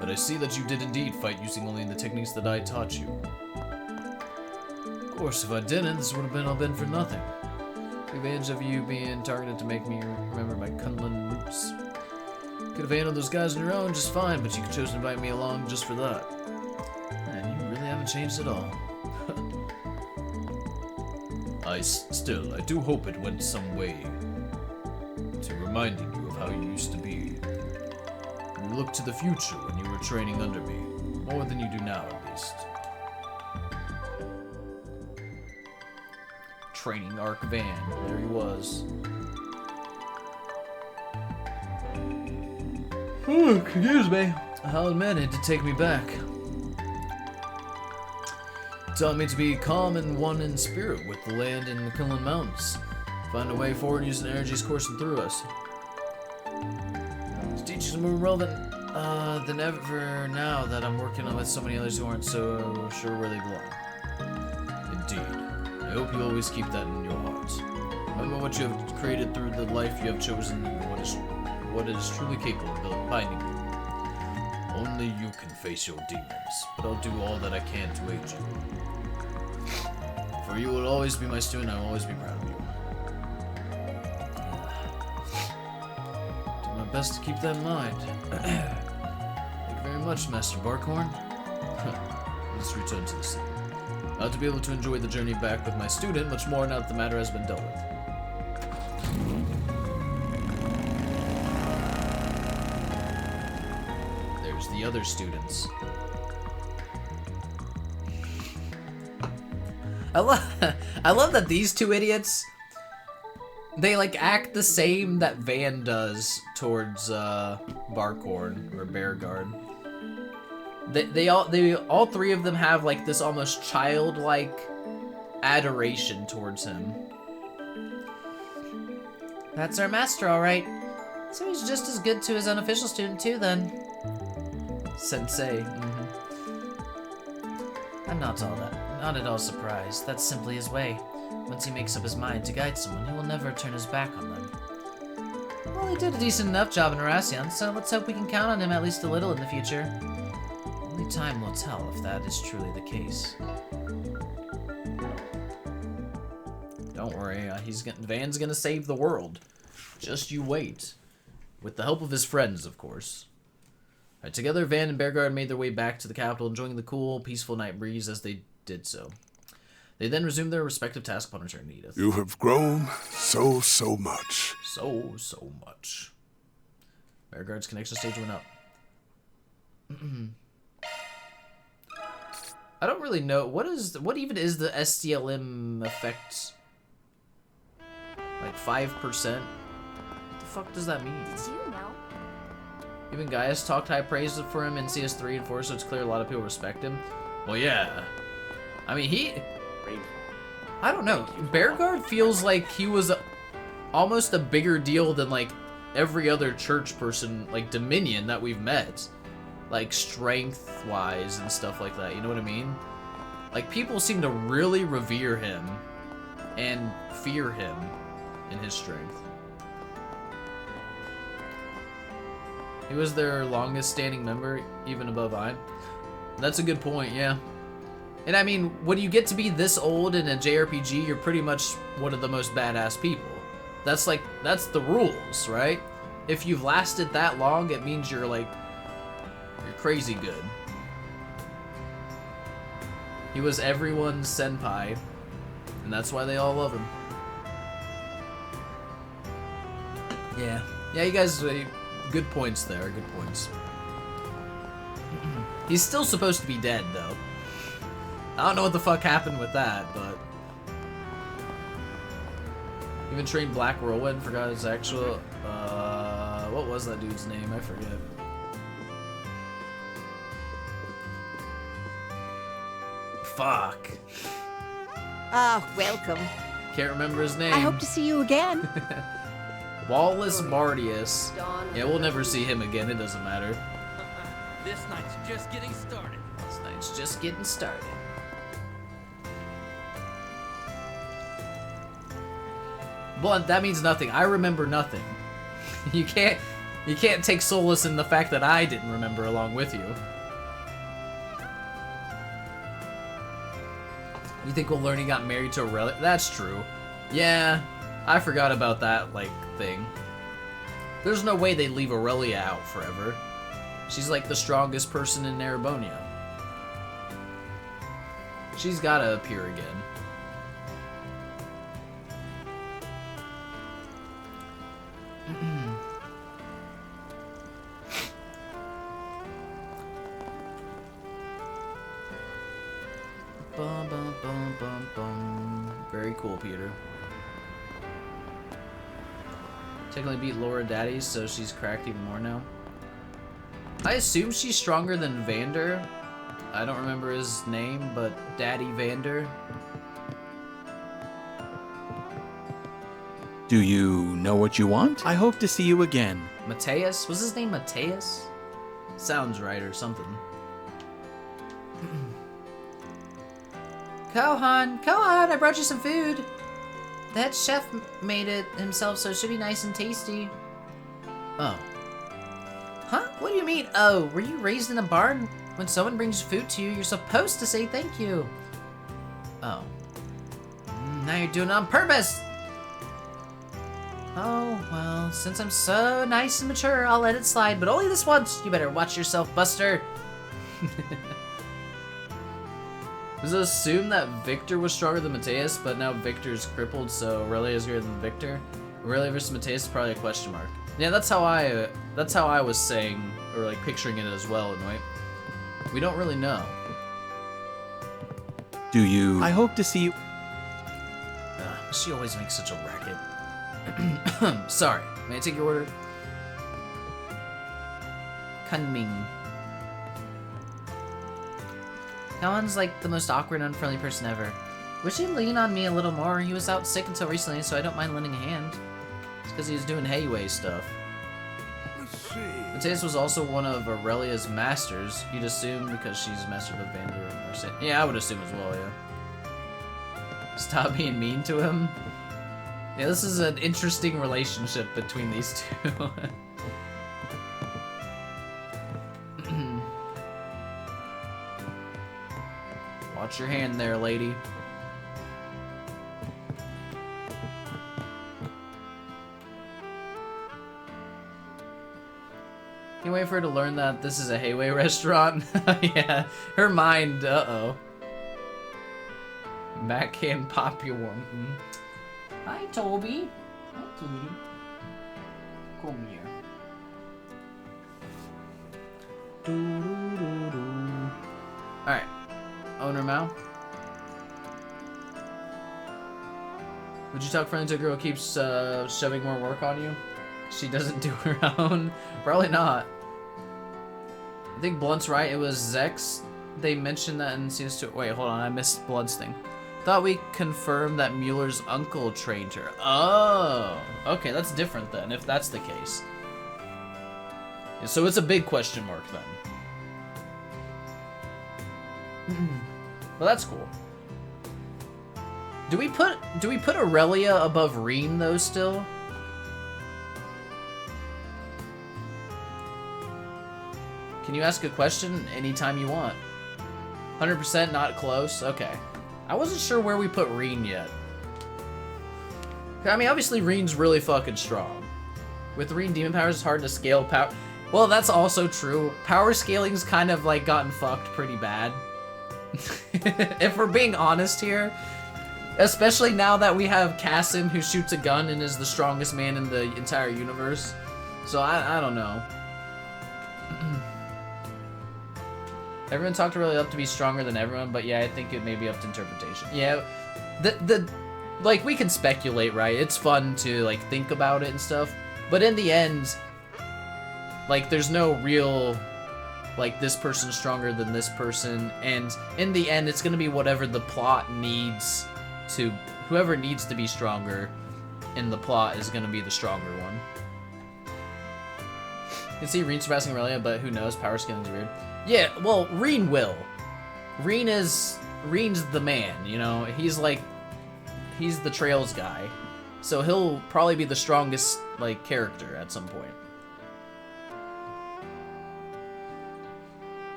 But I see that you did indeed fight using only the techniques that I taught you. Of course, if I didn't, this would have been all been for nothing. The advantage of you being targeted to make me remember my Kunlun roots. Could have handled those guys on your own just fine, but you chose to invite me along just for that. Man, you really haven't changed at all. I do hope it went some way to reminding you of how you used to be. You looked to the future when you were training under me, more than you do now at least. Training Arc Van, there he was. Excuse me. I'll admit it did take me back. Taught me to be calm and one in spirit with the land in the Kunlun Mountains. Find a way forward using energies coursing through us. These teachings are more relevant than ever now that I'm working on with so many others who aren't so sure where they belong. Indeed. I hope you always keep that in your heart. Remember what you have created through the life you have chosen and what is truly capable of binding you. Only you can face your demons, but I'll do all that I can to aid you. For you will always be my student, I will always be proud of you. Do my best to keep that in mind. Thank you very much, Master Barkhorn. Let's return to the city. I'll to be able to enjoy the journey back with my student much more now that the matter has been dealt with. There's the other students. I love that these two idiots, they like act the same that Van does towards Barkhorn or Bearguard. They all three of them have like this almost childlike adoration towards him. That's our master, all right. So he's just as good to his unofficial student too, then. Sensei. I'm not at all surprised. That's simply his way. Once he makes up his mind to guide someone, he will never turn his back on them. Well, he did a decent enough job in Erasion, so let's hope we can count on him at least a little in the future. Only time will tell if that is truly the case. Don't worry, Van's gonna save the world. Just you wait. With the help of his friends, of course. Right, together, Van and Bearguard made their way back to the capital, enjoying the cool, peaceful night breeze as they did so. They then resumed their respective tasks upon returning to Edith. You have grown so much. So much. Bearguard's connection stage went up. I don't really know. What even is the STLM effect? Like 5%? What the fuck does that mean? Did you know? Even Gaius talked high praise for him in CS3 and 4, so it's clear a lot of people respect him. Well, yeah. I mean, I don't know. Bearguard feels like he was almost a bigger deal than, like, every other church person, like, Dominion that we've met. Like, strength-wise and stuff like that, you know what I mean? Like, people seem to really revere him and fear him in his strength. He was their longest standing member, even above Ein. That's a good point, yeah. And I mean, when you get to be this old in a JRPG, you're pretty much one of the most badass people. That's the rules, right? If you've lasted that long, it means you're crazy good. He was everyone's senpai, and that's why they all love him. Yeah. Yeah, you guys, good points there, good points. He's still supposed to be dead, though. I don't know what the fuck happened with that, but... Even trained Black Whirlwind, forgot his actual... what was that dude's name? I forget. Fuck. Ah, welcome. Can't remember his name. I hope to see you again. Wallace Bardius. Yeah, we'll never see him again, it doesn't matter. This night's just getting started. This night's just getting started. Blunt, that means nothing. I remember nothing. You can't take solace in the fact that I didn't remember along with you. You think we'll learn he got married to Aurelia? That's true. Yeah, I forgot about that, thing. There's no way they'd leave Aurelia out forever. She's the strongest person in Narabonia. She's gotta appear again. Bum, bum, bum, bum, bum. Very cool, Peter. Technically beat Laura Daddy, so she's cracked even more now. I assume she's stronger than Vander. I don't remember his name, but Daddy Vander. Do you know what you want? I hope to see you again. Mateus? Was his name Mateus? Sounds right or something. Kohan, I brought you some food. That chef made it himself, so it should be nice and tasty. Oh. Huh? What do you mean, oh? Were you raised in a barn? When someone brings food to you, you're supposed to say thank you. Oh. Now you're doing it on purpose! Oh, well, since I'm so nice and mature, I'll let it slide, but only this once. You better watch yourself, Buster. Was it assumed that Victor was stronger than Mateus, but now Victor's crippled, so Aurelia is greater than Victor? Aurelia versus Mateus is probably a question mark. Yeah, that's how I was saying, or picturing it as well, anyway. We don't really know. Do you... I hope to see you... She always makes such a racket. Sorry, may I take your order? Kunming. Kohan's the most awkward, unfriendly person ever. Wish he'd lean on me a little more. He was out sick until recently, so I don't mind lending a hand. It's because he was doing Hayway stuff. Let's see. Mateus was also one of Aurelia's masters. You'd assume because she's mastered of Vander and Arsene. Yeah, I would assume as well, yeah. Stop being mean to him. Yeah, this is an interesting relationship between these two. Watch your hand there, lady. Can't wait for her to learn that this is a Hayway restaurant. Yeah, her mind, uh-oh. Backhand pop you one. Hi, Toby. Hi, Toby. Come here. Alright. Owner Mao. Would you talk friendly to a girl who keeps shoving more work on you? She doesn't do her own? Probably not. I think Blunt's right. It was Zex. They mentioned that in season 2. Wait, hold on. I missed Blunt's thing. Thought we confirmed that Mueller's uncle trained her. Oh, okay, that's different then, if that's the case. Yeah, so it's a big question mark then. Well, that's cool. Do we put Aurelia above Reen though still? Can you ask a question anytime you want? 100% not close? Okay. I wasn't sure where we put Reen yet. I mean, obviously Reen's really fucking strong. With Reen demon powers, it's hard to scale power. Well, that's also true. Power scaling's kind of like gotten fucked pretty bad. If we're being honest here. Especially now that we have Cassim who shoots a gun and is the strongest man in the entire universe. So I don't know. Everyone talked really up to be stronger than everyone, but yeah, I think it may be up to interpretation. Yeah, like, we can speculate, right? It's fun to, like, think about it and stuff. But in the end, like, there's no real, like, this person's stronger than this person. And in the end, it's gonna be whatever the plot needs to... Whoever needs to be stronger in the plot is gonna be the stronger one. You can see Reen surpassing Aurelia, but who knows? Power scaling's weird. Yeah, well, Reen will. Reen's the man, you know? He's like... He's the Trails guy. So he'll probably be the strongest, like, character at some point.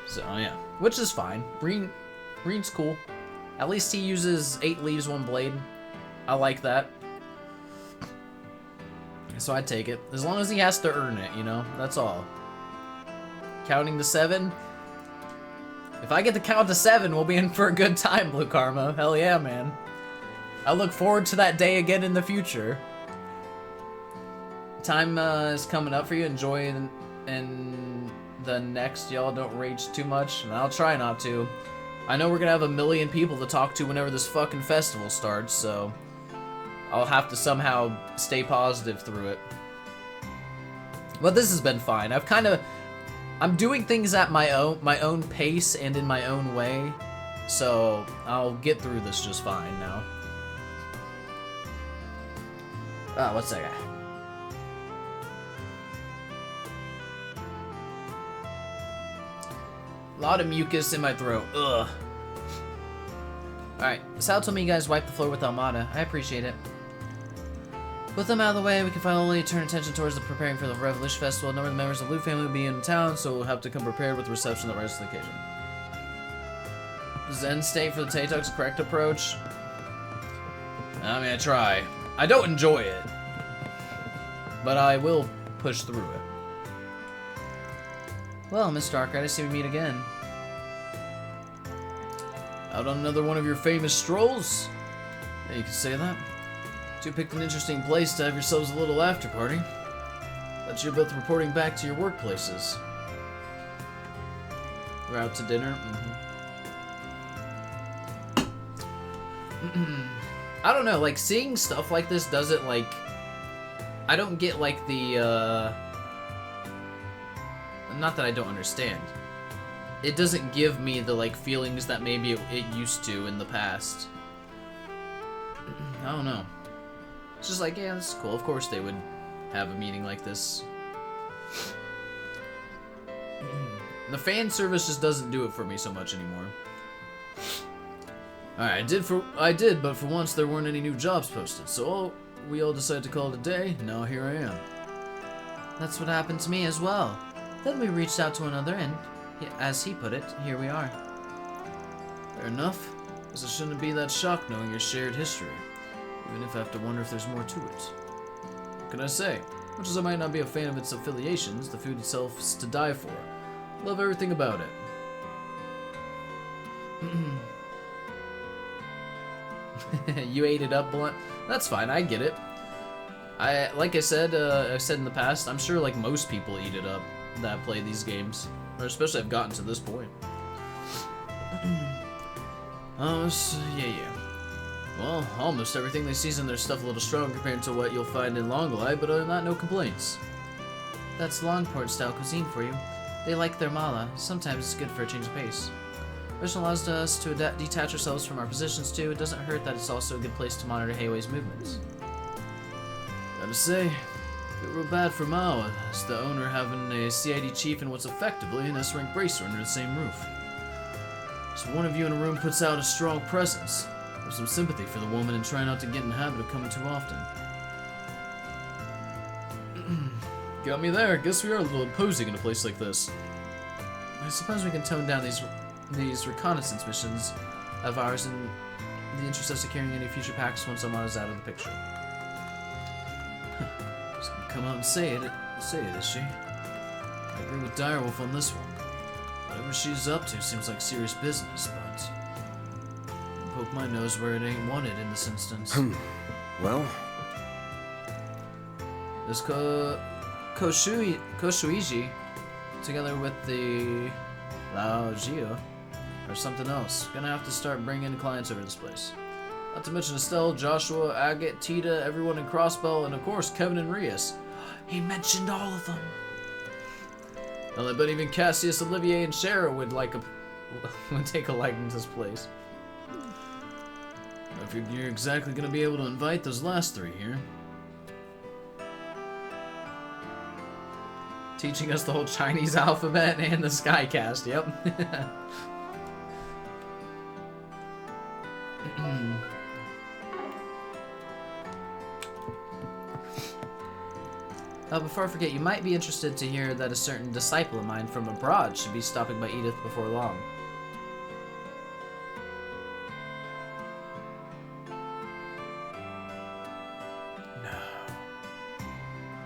So, yeah. Which is fine. Reen's cool. At least he uses 8 leaves, 1 blade. I like that. So I'd take it. As long as he has to earn it, you know? That's all. Counting to 7. If I get to count to 7, we'll be in for a good time, Blue Karma. Hell yeah, man. I look forward to that day again in the future. Time is coming up for you. Enjoy and the next. Y'all don't rage too much, and I'll try not to. I know we're gonna have a million people to talk to whenever this fucking festival starts, so I'll have to somehow stay positive through it. But this has been fine. I'm doing things at my own pace and in my own way, so I'll get through this just fine now. What's that guy? A lot of mucus in my throat. Ugh. Alright, Sal told me you guys wiped the floor with Almada. I appreciate it. With them out of the way, we can finally turn attention towards the preparing for the Revolution Festival. A number of the members of the Lu family will be in town, so we'll have to come prepared with reception that rises to the occasion. Zen state for the Taytok's correct approach. I mean, I try. I don't enjoy it, but I will push through it. Well, Mr. Arkwright, I see we meet again. Out on another one of your famous strolls? Yeah, you can say that. You picked an interesting place to have yourselves a little after party. But you're both reporting back to your workplaces. We're out to dinner. I don't know, like, seeing stuff like this doesn't, like... I don't get, like, the, not that I don't understand. It doesn't give me the, like, feelings that maybe it used to in the past. I don't know. It's just like, yeah, this is cool. Of course they would have a meeting like this. The fan service just doesn't do it for me so much anymore. Alright, I did, but for once there weren't any new jobs posted, so we all decided to call it a day. Now here I am. That's what happened to me as well. Then we reached out to another, and as he put it, here we are. Fair enough, because it shouldn't be that shocked knowing your shared history. Even if I have to wonder if there's more to it. What can I say? Much as I might not be a fan of its affiliations, the food itself is to die for. Love everything about it. You ate it up, Blunt? That's fine, I get it. Like I said in the past, I'm sure like most people eat it up that play these games. Or especially have gotten to this point. Yeah. Well, almost everything they season their stuff a little strong compared to what you'll find in Longlai, but other than that, no complaints. That's Longport style cuisine for you. They like their mala. Sometimes it's good for a change of pace. Which allows us to detach ourselves from our positions too. It doesn't hurt that it's also a good place to monitor Heiwei's movements. Gotta say, feel real bad for Mao, as the owner having a CID chief and what's effectively an S-rank bracer under the same roof. So one of you in a room puts out a strong presence. Have some sympathy for the woman and try not to get in the habit of coming too often. Got me there. Guess we are a little imposing in a place like this. I suppose we can tone down these reconnaissance missions of ours in the interest of securing any future packs when someone is out of the picture. Just gonna come out and say it, is she? I agree with Direwolf on this one. Whatever she's up to seems like serious business, but I'll poke my nose where it ain't wanted in this instance. Well, This Koshuiji, together with the Lao Jia, or something else. Gonna have to start bringing clients over this place. Not to mention Estelle, Joshua, Agate, Tita, everyone in Crossbow, and of course Kevin and Rias. He mentioned all of them. Well, I bet even Cassius, Olivier, and Shara would take a liking to this place. I figure you're exactly gonna be able to invite those last three here. Teaching us the whole Chinese alphabet and the Skycast, yep. Before I forget, you might be interested to hear that a certain disciple of mine from abroad should be stopping by Edith before long. No.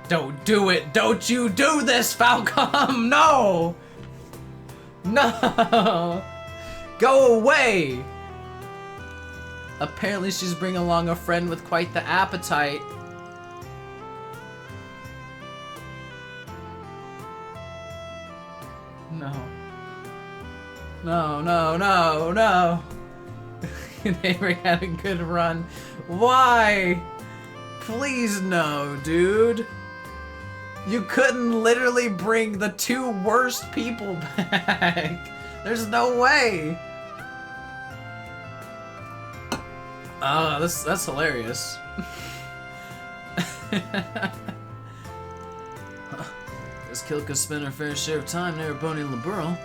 Don't do it! Don't you do this, Falcom! No! No! Go away! Apparently she's bringing along a friend with quite the appetite. No. No, no, no, no. Daybreak had a good run. Why? Please no, dude. You couldn't literally bring the two worst people back. There's no way. Oh, that's hilarious. This Kilka spent her fair share of time near Bonnie LeBurl.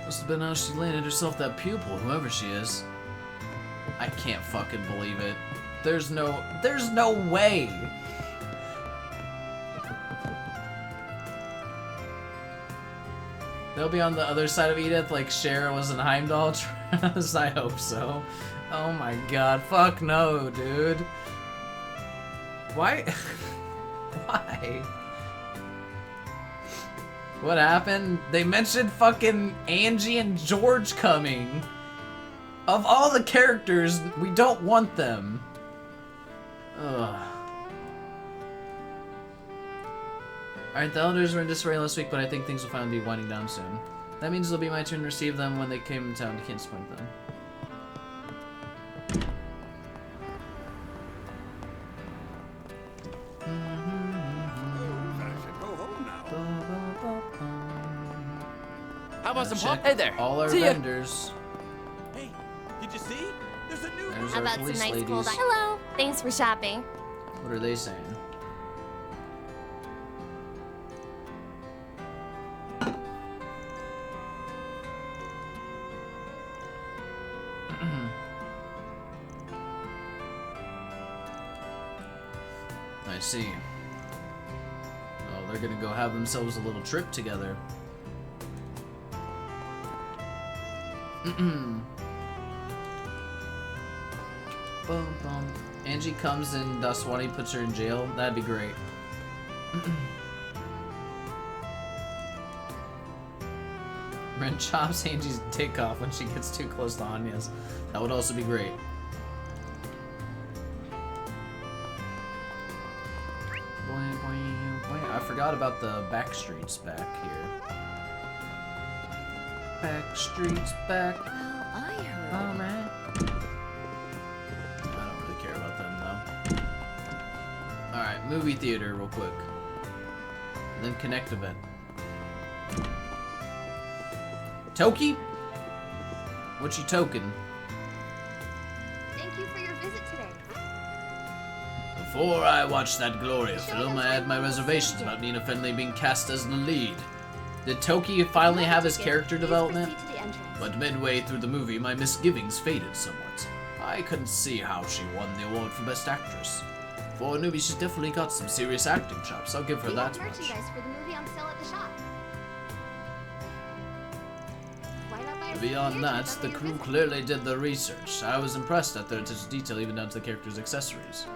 Must have been how she landed herself that pupil, whoever she is. I can't fucking believe it. There's no way. They'll be on the other side of Edith like Shara was in Heimdall Trust. I hope so. Oh my god, fuck no, dude. Why? Why? What happened? They mentioned fucking Angie and George coming. Of all the characters, we don't want them. Ugh. Alright, the elders were in disarray last week, but I think things will finally be winding down soon. That means it'll be my turn to receive them when they came to town. You can't disappoint them. How about some pop? Hey there. All our See ya. vendors. Hey, did you see? There's a new There's How our about some police nice ladies. cold ice? Hello. Thanks for shopping. What are they saying? I see. Oh, they're gonna go have themselves a little trip together. Bum, bum. Angie comes and Daswani puts her in jail. That'd be great. Ren chops Angie's dick off when she gets too close to Anya's. That would also be great. Boing, boing, boing. I forgot about the back streets back here. Back streets back. Well, I heard. Oh man. I don't really care about them though. Alright, movie theater real quick. And then connect event. Toki? What you token? Thank you for your visit today. Before I watched that glorious film, I had my reservations about Nina Fenley being cast as the lead. Did Toki finally have his character development? Please proceed to the entrance. But midway through the movie, my misgivings faded somewhat. I couldn't see how she won the award for Best Actress. For a newbie, she's definitely got some serious acting chops. I'll give her that much. Merchandise for the movie on sale at the shop. Why not buy a Beyond souvenir that, to the remember crew your visit? clearly did the research. I was impressed at their attention to detail, even down to the characters' accessories.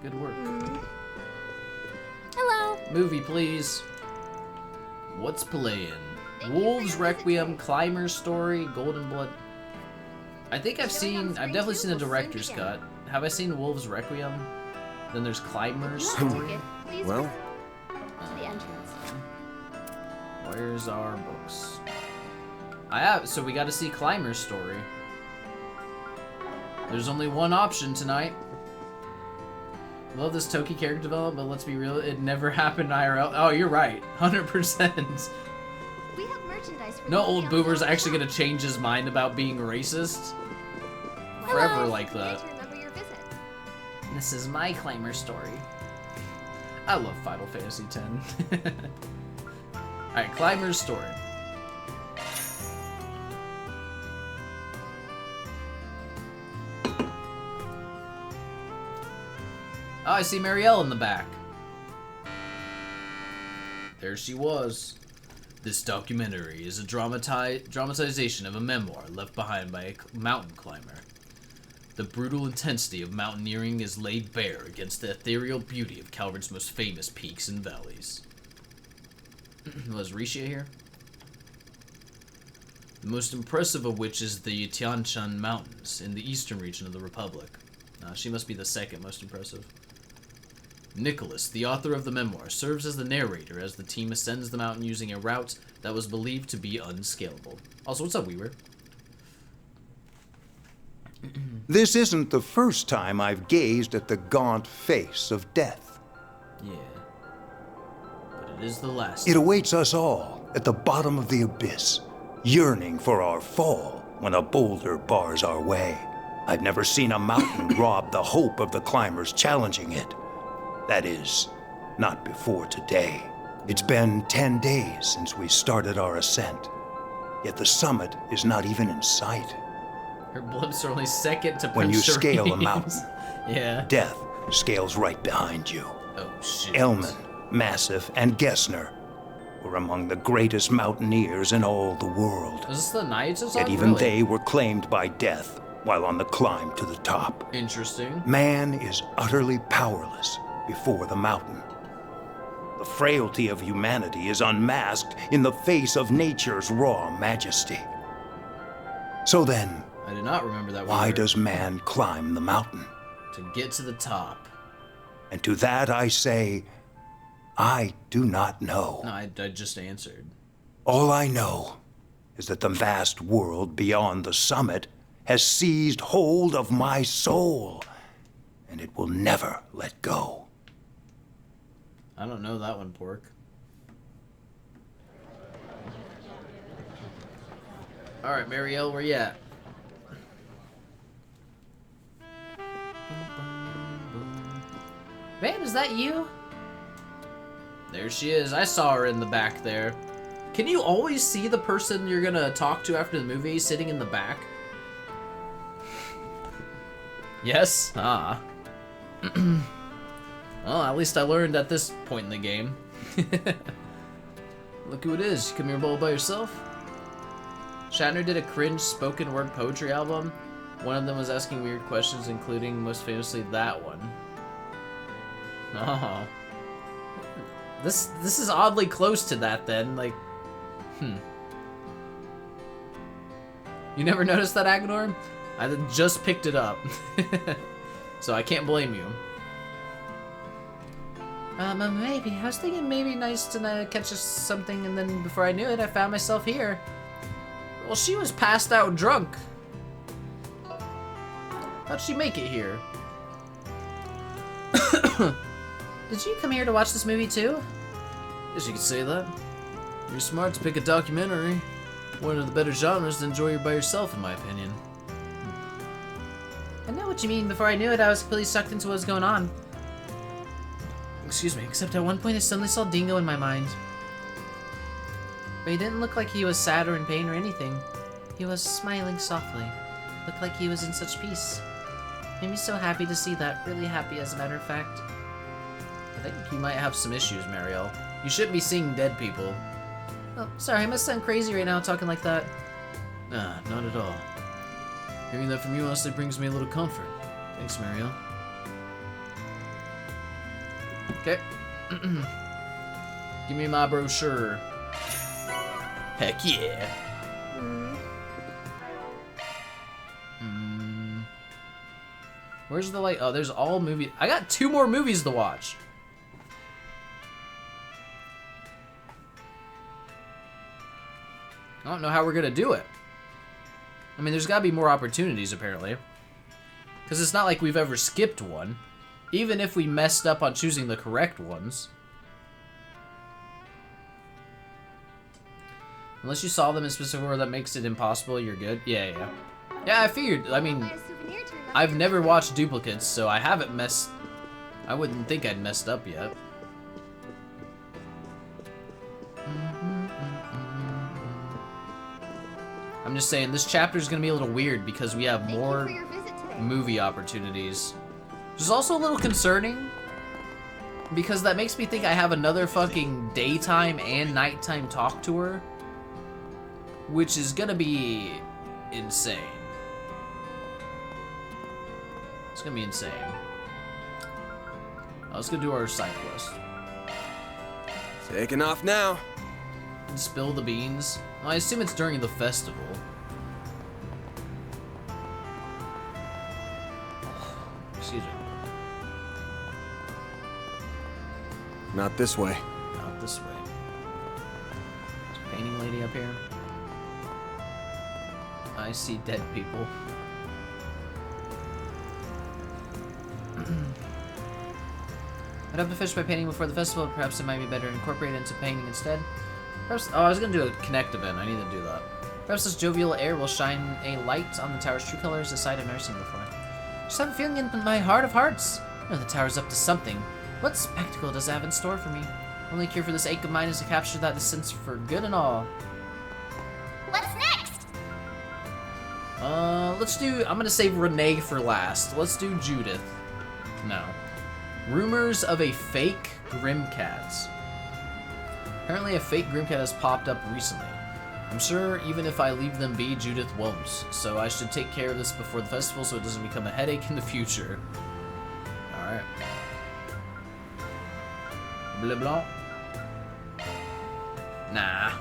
Good work. Hello. Movie, please. What's playing? Wolves Requiem, Climber's Story, Golden Blood. I think I've definitely seen the director's cut. Have I seen Wolves Requiem? Then there's Climber's Story. Well, To the entrance. Where's our books? So we got to see Climber's Story. There's only one option tonight. Love this Toki character development, but let's be real, it never happened IRL. Oh, you're right. 100%. We have merchandise for the No movie old on boomer's sale at the actually shop. gonna change his mind about being racist. Hello. Forever like Souvenir that. to remember your visit. This is my Climber Story. I love Final Fantasy X. Alright, Climber's Story. Oh, I see Marielle in the back. There she was. This documentary is a dramatization of a memoir left behind by a mountain climber. The brutal intensity of mountaineering is laid bare against the ethereal beauty of Calvert's most famous peaks and valleys. Was Risha here? The most impressive of which is the Tian Shan Mountains in the eastern region of the Republic. She must be the second most impressive. Nicholas, the author of the memoir, serves as the narrator as the team ascends the mountain using a route that was believed to be unscalable. Also, what's up, Weaver? This isn't the first time I've gazed at the gaunt face of death. Yeah. But it is the last. It awaits us all at the bottom of the abyss, yearning for our fall when a boulder bars our way. I've never seen a mountain rob the hope of the climbers challenging it. That is, not before today. It's been 10 days since we started our ascent, yet the summit is not even in sight. Her blips are only second to When you scale a Pincerines. mountain, Yeah. death scales right behind you. Oh, shit. Elman, Massif, and Gessner were among the greatest mountaineers in all the world. Is this the Knights or Yet something? even Really? they were claimed by death while on the climb to the top. Interesting. Man is utterly powerless before the mountain. The frailty of humanity is unmasked in the face of nature's raw majesty. So then, I did not remember that. why word. does man climb the mountain? To get to the top. And to that I say, I do not know. No, I just answered. All I know is that the vast world beyond the summit has seized hold of my soul, and it will never let go. I don't know that one, Pork. Alright, Marielle, where you at? Man, is that you? There she is. I saw her in the back there. Can you always see the person you're gonna talk to after the movie sitting in the back? Yes? Ah. Well, at least I learned at this point in the game. Look who it is. You come here all by yourself? Shatner did a cringe spoken word poetry album. One of them was asking weird questions, including, most famously, that one. Oh. This is oddly close to that then, like, You never noticed that, Agnor? I just picked it up. So I can't blame you. Maybe. I was thinking maybe nice to catch us something, and then before I knew it, I found myself here. Well, she was passed out drunk. How'd she make it here? Did you come here to watch this movie too? Guess you could say that. You're smart to pick a documentary. One of the better genres to enjoy by yourself, in my opinion. I know what you mean. Before I knew it, I was completely sucked into what was going on. Excuse me. Except at one point, I suddenly saw Dingo in my mind. But he didn't look like he was sad or in pain or anything. He was smiling softly. Looked like he was in such peace. Made me so happy to see that. Really happy, as a matter of fact. I think you might have some issues, Marielle. You shouldn't be seeing dead people. Oh, sorry, I must sound crazy right now talking like that. Nah, not at all. Hearing that from you honestly brings me a little comfort. Thanks, Marielle. Okay. Give me my brochure. Heck yeah. Where's the light? Oh, there's all movies. I got 2 more movies to watch. I don't know how we're gonna do it. I mean, there's gotta be more opportunities, apparently. Because it's not like we've ever skipped one. Even if we messed up on choosing the correct ones. Unless you saw them in a specific order that makes it impossible, you're good. Yeah. Yeah, I figured. I mean, I've never watched duplicates, so I haven't messed... I wouldn't think I'd messed up yet. I'm just saying, this chapter's gonna be a little weird because we have more movie opportunities. Which is also a little concerning, because that makes me think I have another fucking daytime and nighttime talk tour, which is gonna be insane. It's gonna be insane. Let's go do our side quest. Taking off now. Spill the beans. Well, I assume it's during the festival. Excuse me. Not this way. Not this way. There's a painting lady up here. I see dead people. I'd have to finish my painting before the festival. Perhaps it might be better to incorporate it into painting instead. Perhaps, oh, I was gonna do a connect event. I need to do that. Perhaps this jovial air will shine a light on the tower's true colors, a sight I've never seen before. Just have a feeling in my heart of hearts. I know the tower's up to something. What spectacle does it have in store for me? Only cure for this ache of mine is to capture that sense for good and all. What's next? Let's do... I'm gonna save Renee for last. Let's do Judith. No. Rumors of a fake Grimcat. Apparently a fake Grimcat has popped up recently. I'm sure even if I leave them be, Judith won't. So I should take care of this before the festival so it doesn't become a headache in the future. Alright. Bleu blanc. Nah.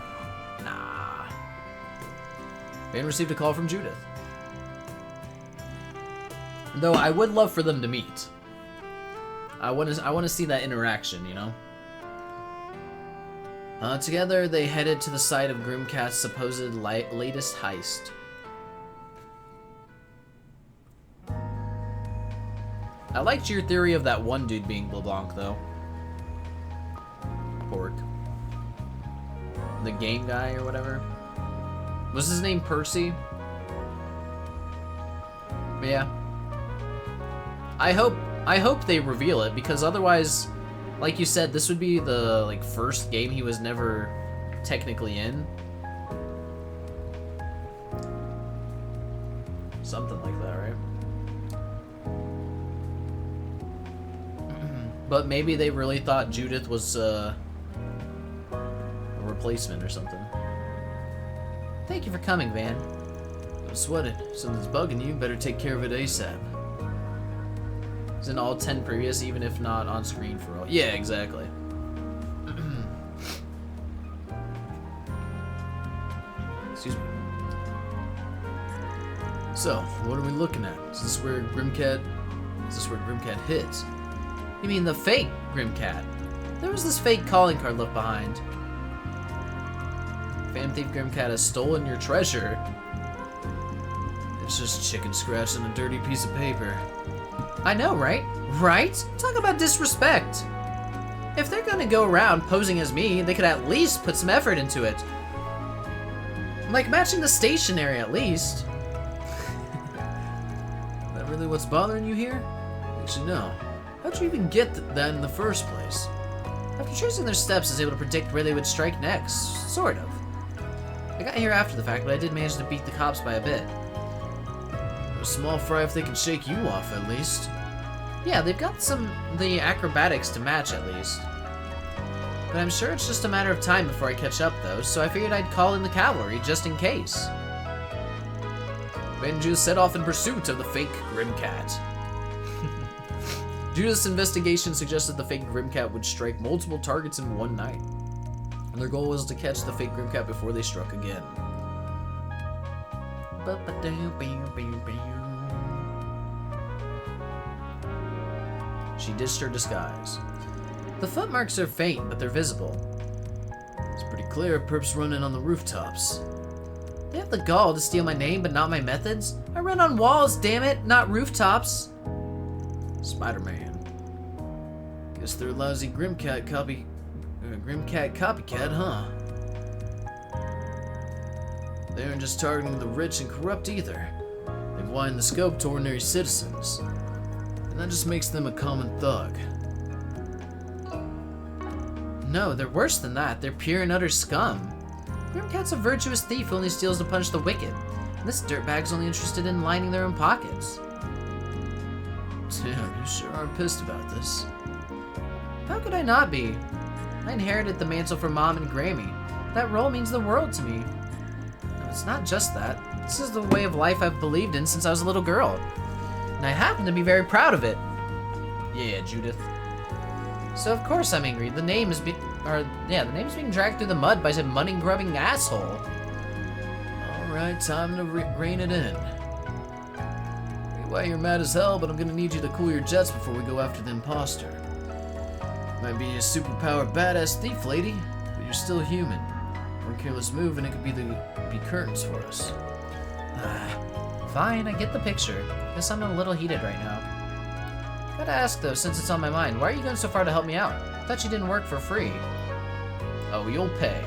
Bane received a call from Judith. Though I would love for them to meet. I want to see that interaction, you know? Together, they headed to the site of Grimcat's supposed latest heist. I liked your theory of that one dude being LeBlanc, though. Pork. The game guy or whatever. Was his name Percy? Yeah. I hope they reveal it, because otherwise, like you said, this would be the first game he was never technically in. Something like that, right? But maybe they really thought Judith was a replacement or something. Thank you for coming, Van. Don't sweat it. If something's bugging you, better take care of it ASAP. It's in all 10 previous, even if not on screen for all. Yeah, exactly. Excuse me. So, what are we looking at? Is this where Grimcat hits? You mean the fake Grimcat? There was this fake calling card left behind. Phantom Thief Grimcat has stolen your treasure. It's just chicken scratch on a dirty piece of paper. I know, right? Right? Talk about disrespect. If they're gonna go around posing as me, they could at least put some effort into it. Like matching the stationery, at least. Is that really what's bothering you here? I should know. How'd you even get that in the first place? After tracing their steps, I was able to predict where they would strike next. Sort of. I got here after the fact, but I did manage to beat the cops by a bit. A small fry if they can shake you off, at least. Yeah, they've got the acrobatics to match, at least. But I'm sure it's just a matter of time before I catch up, though, so I figured I'd call in the cavalry, just in case. Benju set off in pursuit of the fake Grimcat. Judith's investigation suggested the fake Grimcat would strike multiple targets in one night. And their goal was to catch the fake Grimcat before they struck again. She ditched her disguise. The footmarks are faint, but they're visible. It's pretty clear perps running on the rooftops. They have the gall to steal my name, but not my methods? I run on walls, damn it, not rooftops. Spider-Man. Guess they're a lousy Grimcat copycat, huh? They aren't just targeting the rich and corrupt either. They've widened the scope to ordinary citizens. And that just makes them a common thug. No, they're worse than that. They're pure and utter scum. Grimcat's a virtuous thief who only steals to punish the wicked. And this dirtbag's only interested in lining their own pockets. Damn, you sure are pissed about this. How could I not be? I inherited the mantle from Mom and Grammy. That role means the world to me. No, it's not just that. This is the way of life I've believed in since I was a little girl. And I happen to be very proud of it. Yeah, Judith. So of course I'm angry. The name is being dragged through the mud by some money-grubbing asshole. Alright, time to rein it in. Well, you're mad as hell, but I'm gonna need you to cool your jets before we go after the imposter. Might be a superpowered badass thief, lady, but you're still human. One careless move and it could be curtains for us. Fine, I get the picture. Guess I'm a little heated right now. Gotta ask though, since it's on my mind, why are you going so far to help me out? Thought you didn't work for free. Oh, you'll pay.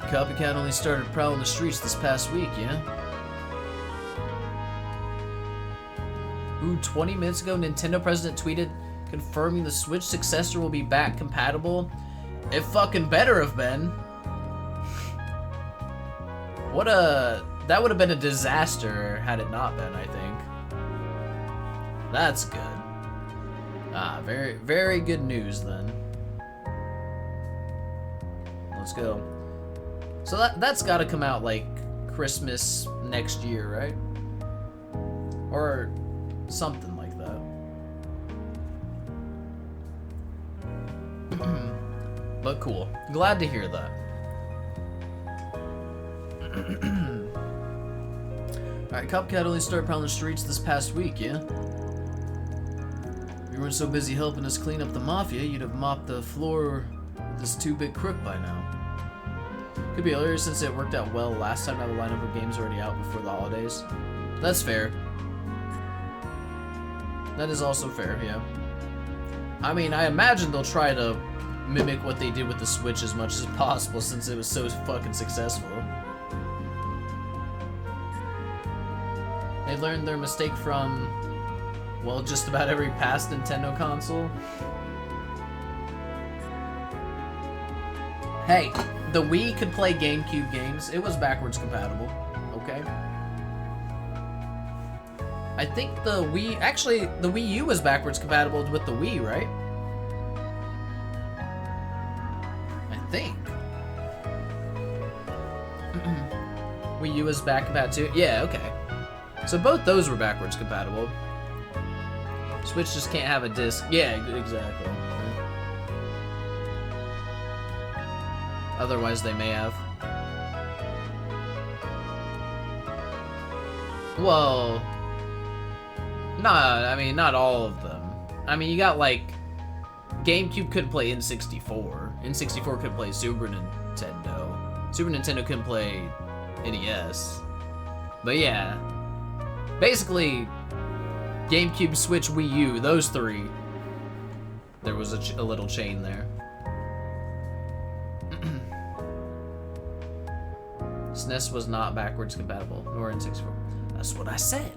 Copycat only started prowling the streets this past week, yeah? Ooh, 20 minutes ago, Nintendo president tweeted confirming the Switch successor will be back compatible. It fucking better have been. That would have been a disaster had it not been, I think. That's good. Ah, very, very good news then. Let's go. So that's gotta come out like Christmas next year, right? Or something like that. But cool. Glad to hear that. Alright, Copycat only started prowling the streets this past week, yeah? If you weren't so busy helping us clean up the mafia, you'd have mopped the floor with this 2-bit crook by now. Could be earlier since it worked out well last time. Now the lineup of games already out before the holidays. That's fair. That is also fair, yeah. I mean, I imagine they'll try to mimic what they did with the Switch as much as possible since it was so fucking successful. They learned their mistake from, well, just about every past Nintendo console. Hey, the Wii could play GameCube games. It was backwards compatible, okay? I think the Wii, actually, the Wii U was backwards compatible with the Wii, right? I think. Wii U was back compatible too? Yeah, okay. So both those were backwards compatible. Switch just can't have a disc. Yeah, exactly. Otherwise they may have. Well, nah, I mean, not all of them. I mean, you got like, GameCube couldn't play N64. N64 could play Super Nintendo. Super Nintendo couldn't play NES. But yeah, basically, GameCube, Switch, Wii U, those three, there was a little chain there. SNES was not backwards compatible, nor N64. That's what I said.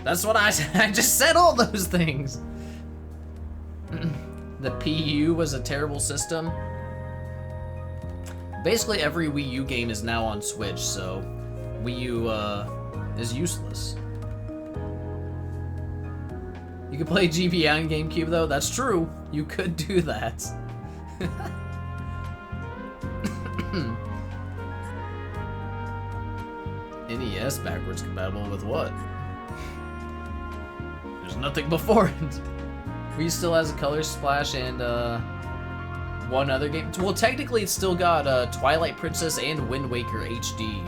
That's what I said. I just said all those things. The PU was a terrible system. Basically every Wii U game is now on Switch, so Wii U is useless. You can play GBA on GameCube though, that's true. You could do that. NES backwards compatible with what? There's nothing before it. Wii still has a Color Splash and one other game. Well, technically it's still got Twilight Princess and Wind Waker HD.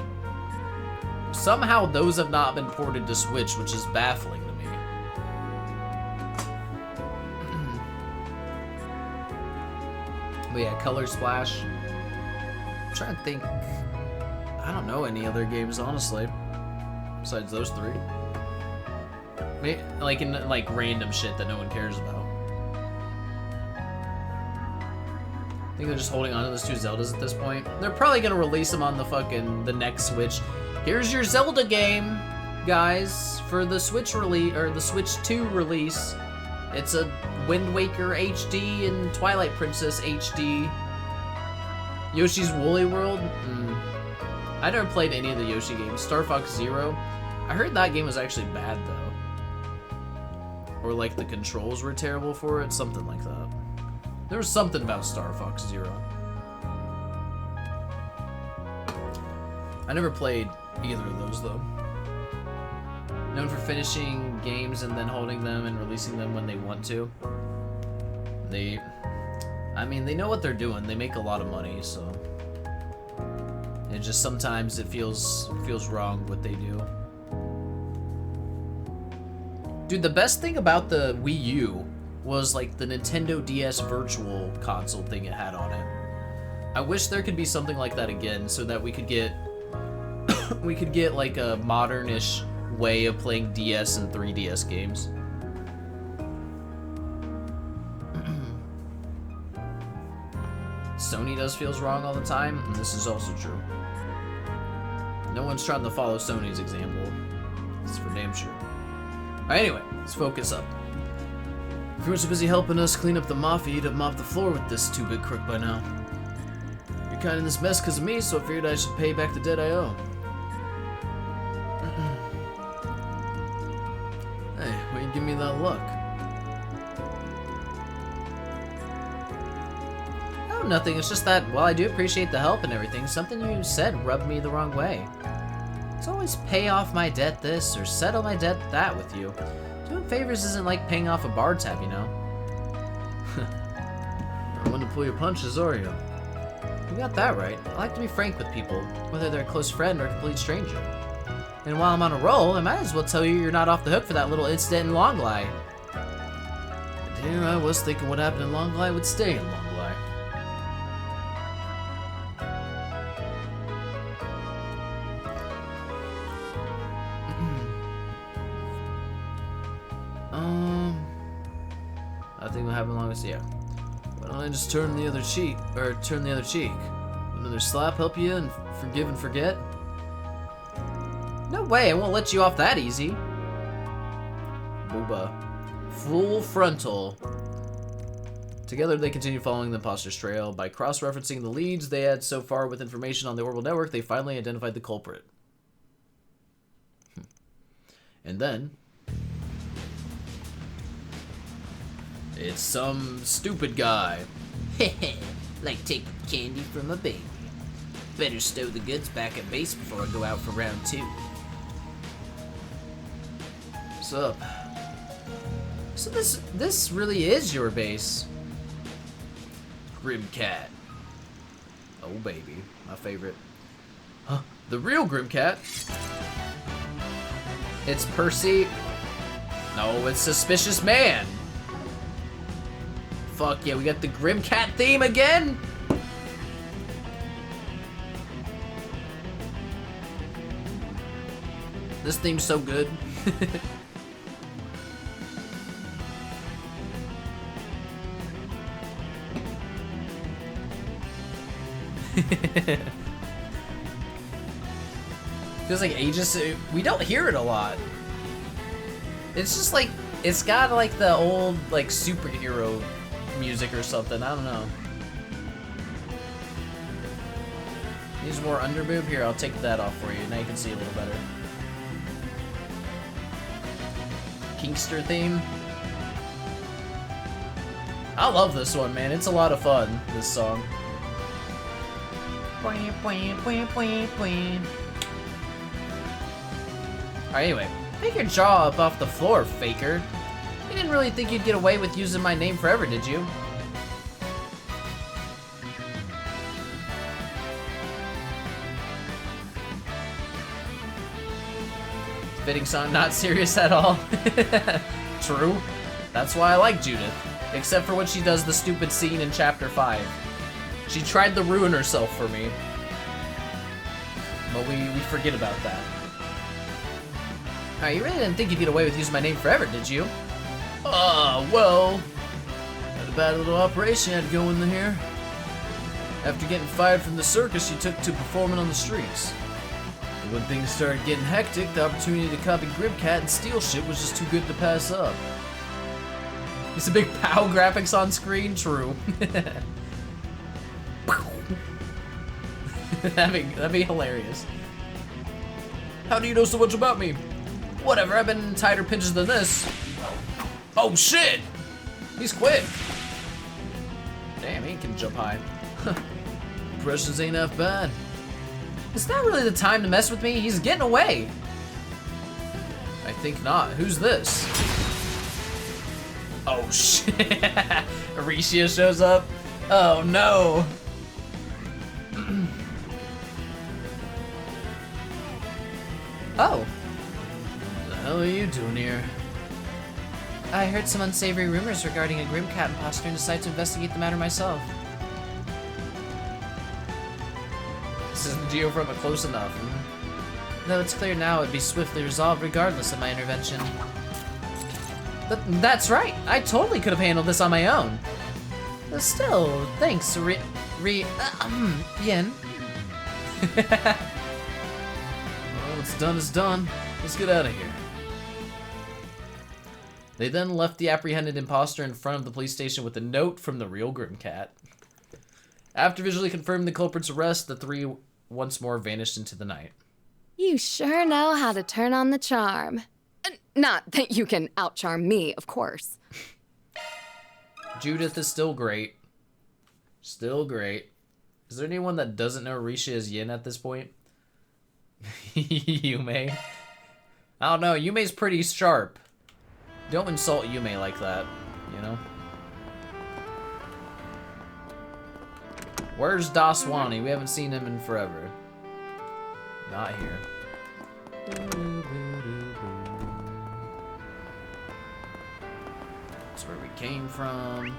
Somehow those have not been ported to Switch, which is baffling to me. But yeah, Color Splash. I'm trying to think. I don't know any other games, honestly, besides those three. Maybe, like in like random shit that no one cares about. I think they're just holding on to those two Zeldas at this point. They're probably gonna release them on the next Switch. Here's your Zelda game, guys, for the Switch release or the Switch 2 release. It's a Wind Waker HD and Twilight Princess HD. Yoshi's Woolly World. I never played any of the Yoshi games. Star Fox Zero. I heard that game was actually bad though, or like the controls were terrible for it, something like that. There was something about Star Fox Zero. I never played either of those though. Known for finishing games and then holding them and releasing them when they want to. They know what they're doing. They make a lot of money, so it just sometimes it feels wrong what they do. Dude, the best thing about the Wii U was like the Nintendo DS Virtual Console thing it had on it. I wish there could be something like that again, so that we could get like a modern-ish way of playing DS and 3DS games. Sony does feels wrong all the time, and this is also true. No one's trying to follow Sony's example. It's for damn sure. Alright, anyway, let's focus up. If you were so busy helping us clean up the mafia, you'd have mopped the floor with this two-bit crook by now. You're kind of in this mess because of me, so I figured I should pay back the debt I owe. Hey, why you give me that look? Oh, nothing. It's just that, while I do appreciate the help and everything, something you said rubbed me the wrong way. It's always pay off my debt this or settle my debt that with you. Doing favors isn't like paying off a bar tab, you know? Not one to pull your punches, are you? You got that right. I like to be frank with people, whether they're a close friend or a complete stranger. And while I'm on a roll, I might as well tell you you're not off the hook for that little incident in Longlie. But dear, I was thinking what happened in Longlie would stay in Longlie. I think what happened along with yeah. Why don't I just turn the other cheek, or turn the other cheek? Would another slap help you and forgive and forget? No way, I won't let you off that easy. Booba. Full frontal. Together they continue following the imposter's trail. By cross-referencing the leads they had so far with information on the orbital network, they finally identified the culprit. And then it's some stupid guy. Like taking candy from a baby. Better stow the goods back at base before I go out for round 2. What's up? So this really is your base. Grim Cat. Oh baby, my favorite. Huh? The real Grim Cat? It's Percy. No, it's Suspicious Man. Fuck yeah, we got the Grim Cat theme again? This theme's so good. Feels like ages. We don't hear it a lot. It's just like, it's got like the old like superhero music or something. I don't know. Needs more underboob? Here, I'll take that off for you. Now you can see a little better. Kingster theme. I love this one, man. It's a lot of fun, this song. Alright, anyway. Pick your jaw up off the floor, faker. You didn't really think you'd get away with using my name forever, did you? Fitting song, not serious at all. True. That's why I like Judith. Except for when she does the stupid scene in Chapter 5. She tried to ruin herself for me. But we forget about that. Alright, you really didn't think you'd get away with using my name forever, did you? Well... Had a bad little operation you had going here. After getting fired from the circus, you took to performing on the streets. And when things started getting hectic, the opportunity to copy Grimcat and steal shit was just too good to pass up. It's a big POW graphics on screen? True. that'd be hilarious. How do you know so much about me? Whatever, I've been in tighter pinches than this. Oh shit! He's quick. Damn, he can jump high. Impressions ain't half bad. It's not really the time to mess with me. He's getting away. I think not. Who's this? Oh shit. Aricia shows up. Oh no. Oh. What the hell are you doing here? I heard some unsavory rumors regarding a Grimcat imposter and decided to investigate the matter myself. This isn't Geo from a close enough. Though it's clear now it'd be swiftly resolved regardless of my intervention. But that's right. I totally could have handled this on my own. But still, thanks, Yin. Well, what's done is done. Let's get out of here. They then left the apprehended imposter in front of the police station with a note from the real Grimcat. After visually confirming the culprit's arrest, the three once more vanished into the night. You sure know how to turn on the charm. Not that you can outcharm me, of course. Judith is still great. Still great. Is there anyone that doesn't know Risha is Yin at this point? Yume. I don't know, Yume's pretty sharp. Don't insult Yume like that, you know? Where's Daswani? We haven't seen him in forever. Not here. That's where we came from.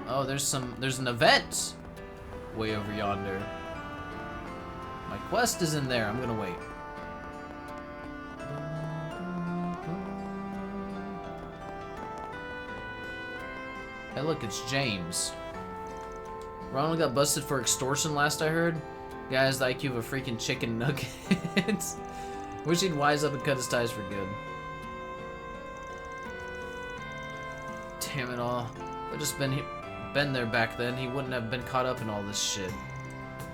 Oh, there's an event way over yonder. My quest is in there. I'm gonna wait. Hey, look, it's James. Ronald got busted for extortion last I heard. Guy has the IQ of a freaking chicken nugget. Wish he'd wise up and cut his ties for good. Damn it all. If I'd just been there back then, he wouldn't have been caught up in all this shit.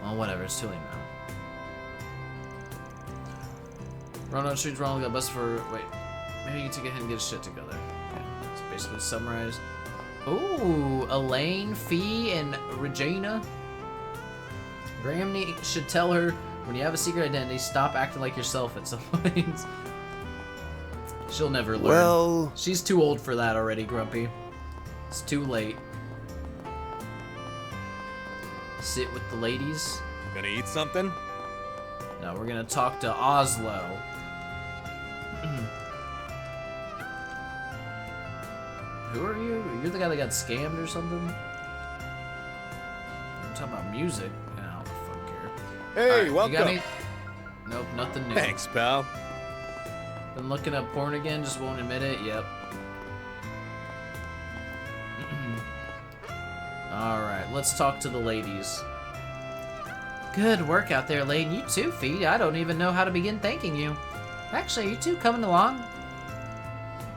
Well, whatever, it's too late now. Ronald Street's Ronald got busted for... Wait. Maybe you can take a hint and get his shit together. Okay, let's basically summarize. Ooh, Elaine, Fee, and Regina. Graham should tell her, when you have a secret identity, stop acting like yourself at some point. She'll never learn. Well... She's too old for that already, Grumpy. It's too late. Sit with the ladies. Gonna eat something? No, we're gonna talk to Oslo. Who are you? You're the guy that got scammed or something? I'm talking about music. I don't fucking care. Hey, right, welcome. You got any... Nope, nothing new. Thanks, pal. Been looking up porn again, just won't admit it. Yep. Alright, let's talk to the ladies. Good work out there, Lane. You too, Fee. I don't even know how to begin thanking you. Actually, are you two coming along?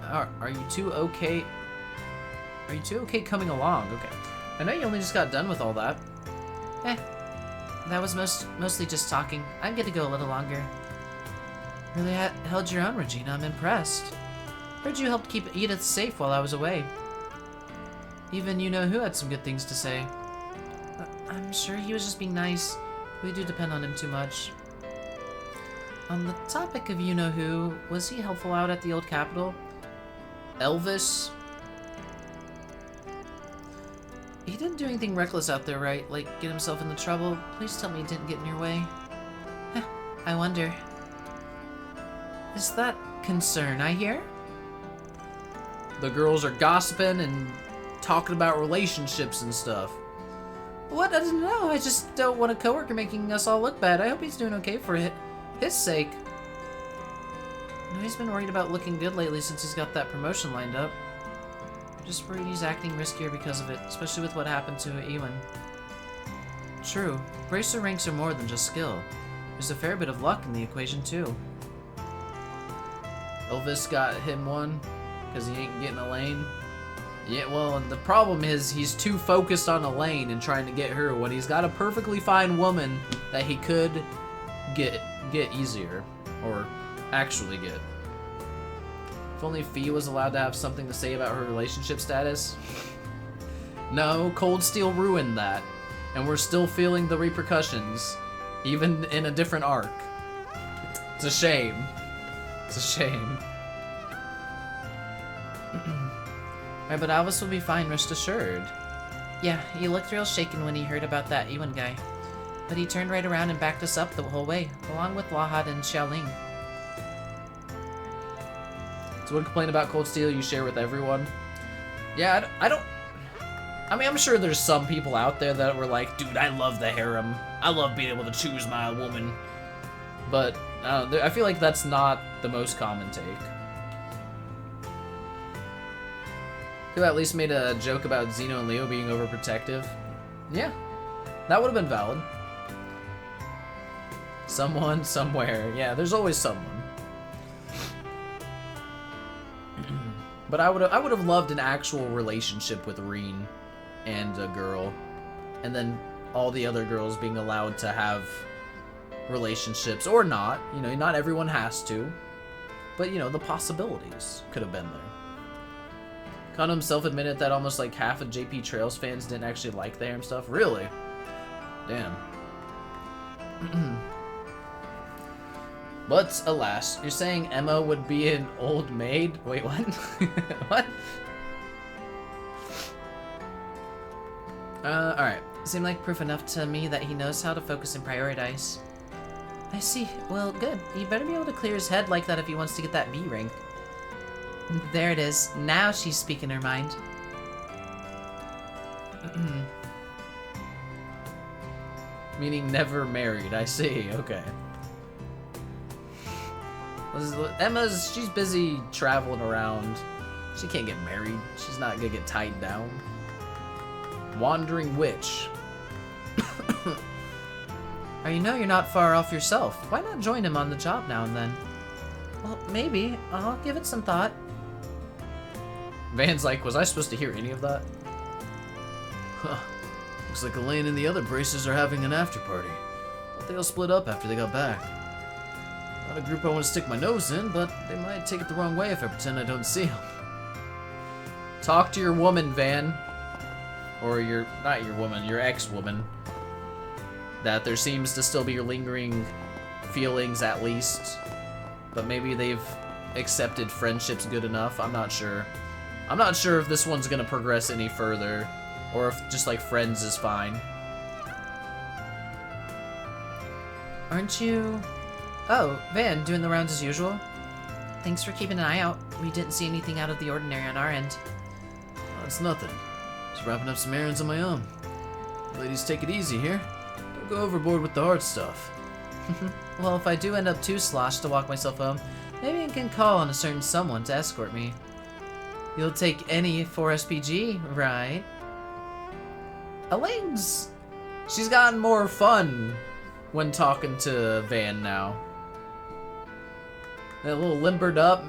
Are you two okay? Are you two okay coming along? Okay. I know you only just got done with all that. that was mostly just talking. I'm good to go a little longer. Really held your own, Regina. I'm impressed. Heard you helped keep Edith safe while I was away. Even you-know-who had some good things to say. I'm sure he was just being nice. We do depend on him too much. On the topic of you-know-who, was he helpful out at the old capital? Elvis? He didn't do anything reckless out there, right? Like, get himself into trouble? Please tell me he didn't get in your way. I wonder. Is that concern I hear? The girls are gossiping and talking about relationships and stuff. What? I don't know. I just don't want a coworker making us all look bad. I hope he's doing okay for his sake. No, he's been worried about looking good lately since he's got that promotion lined up. I'm just worried he's acting riskier because of it, especially with what happened to Ewan. True. Bracer ranks are more than just skill. There's a fair bit of luck in the equation, too. Elvis got him one because he ain't getting Elaine. Yeah, well, the problem is he's too focused on Elaine and trying to get her when he's got a perfectly fine woman that he could get easier, or actually get. If only Fee was allowed to have something to say about her relationship status. No, Cold Steel ruined that, and we're still feeling the repercussions, even in a different arc. It's a shame. It's a shame. Right, but Alvis will be fine, rest assured. Yeah, he looked real shaken when he heard about that Ewan guy. But he turned right around and backed us up the whole way, along with Lahad and Xiaoling. So one complaint about Cold Steel you share with everyone? Yeah, I don't... I mean, I'm sure there's some people out there that were like, dude, I love the harem. I love being able to choose my woman. But, I feel like that's not the most common take. Could have at least made a joke about Zeno and Leo being overprotective. Yeah, that would have been valid. Someone, somewhere. Yeah, there's always someone. But I would have loved an actual relationship with Reen and a girl, and then all the other girls being allowed to have relationships or not. You know, not everyone has to, but you know, the possibilities could have been there. Kano himself admitted that almost like half of JP Trails fans didn't actually like the harem stuff. Really? Damn. But alas, you're saying Emma would be an old maid? Wait, what? What? Alright. Seemed like proof enough to me that he knows how to focus and prioritize. I see. Well, good. He better be able to clear his head like that if he wants to get that B rank. There it is. Now she's speaking her mind. Meaning never married. I see. Okay. She's busy traveling around. She can't get married. She's not gonna get tied down. Wandering witch. You know you're not far off yourself. Why not join him on the job now and then? Well, maybe. I'll give it some thought. Van's like, was I supposed to hear any of that? Huh. Looks like Elaine and the other braces are having an after party. They all split up after they got back. Not a group I want to stick my nose in, but they might take it the wrong way if I pretend I don't see them. Talk to your woman, Van. Or not your woman, your ex-woman. That there seems to still be lingering feelings, at least. But maybe they've accepted friendships good enough. I'm not sure. I'm not sure if this one's gonna progress any further, or if just like friends is fine. Aren't you... Oh, Van, doing the rounds as usual? Thanks for keeping an eye out. We didn't see anything out of the ordinary on our end. Oh, it's nothing. Just wrapping up some errands on my own. Ladies, take it easy here. Don't go overboard with the hard stuff. Well, if I do end up too sloshed to walk myself home, maybe I can call on a certain someone to escort me. You'll take any for SPG, right? Elaine's... She's gotten more fun when talking to Van now. A little limbered up.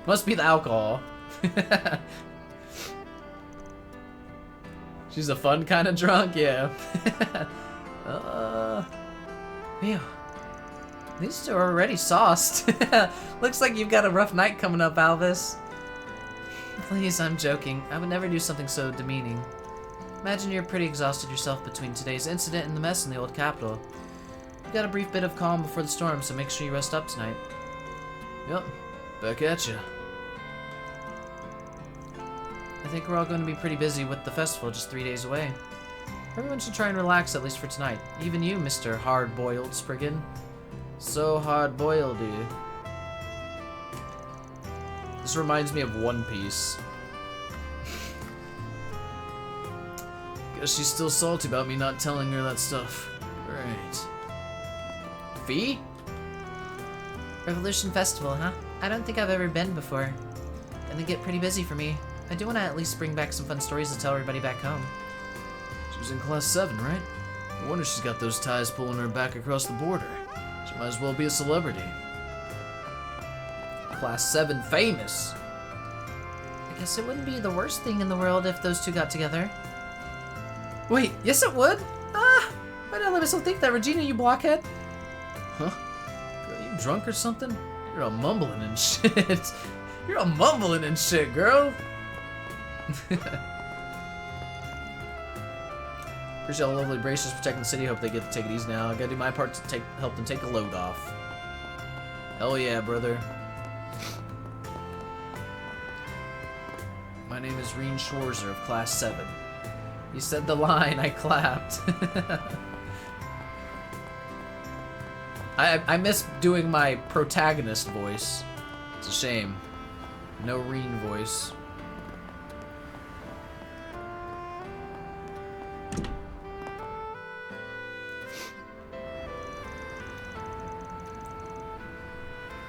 Must be the alcohol. She's a fun kind of drunk, yeah. Phew. These two are already sauced. Looks like you've got a rough night coming up, Alvis. Please, I'm joking. I would never do something so demeaning. Imagine you're pretty exhausted yourself between today's incident and the mess in the old capital. You've got a brief bit of calm before the storm, so make sure you rest up tonight. Yep, back at you. I think we're all going to be pretty busy with the festival just 3 days away. Everyone should try and relax at least for tonight. Even you, Mr. Hard-Boiled Spriggan. So hard-boiled, you. This reminds me of One Piece. Guess she's still salty about me not telling her that stuff. Right. Fee? Revolution Festival, huh? I don't think I've ever been before. Gonna get pretty busy for me. I do want to at least bring back some fun stories to tell everybody back home. She was in class 7, right? No wonder she's got those ties pulling her back across the border. She might as well be a celebrity. Class 7 famous. I guess it wouldn't be the worst thing in the world if those two got together. Wait, yes it would? Ah! Why did I let myself think that, Regina, you blockhead? Huh? Are you drunk or something? You're all mumbling and shit. You're all mumbling and shit, girl. Appreciate all the lovely braces protecting the city. Hope they get to take it easy now. I gotta do my part to help them take a load off. Hell yeah, brother. My name is Reen Schwarzer of Class 7. You said the line, I clapped. I miss doing my protagonist voice. It's a shame. No Reen voice.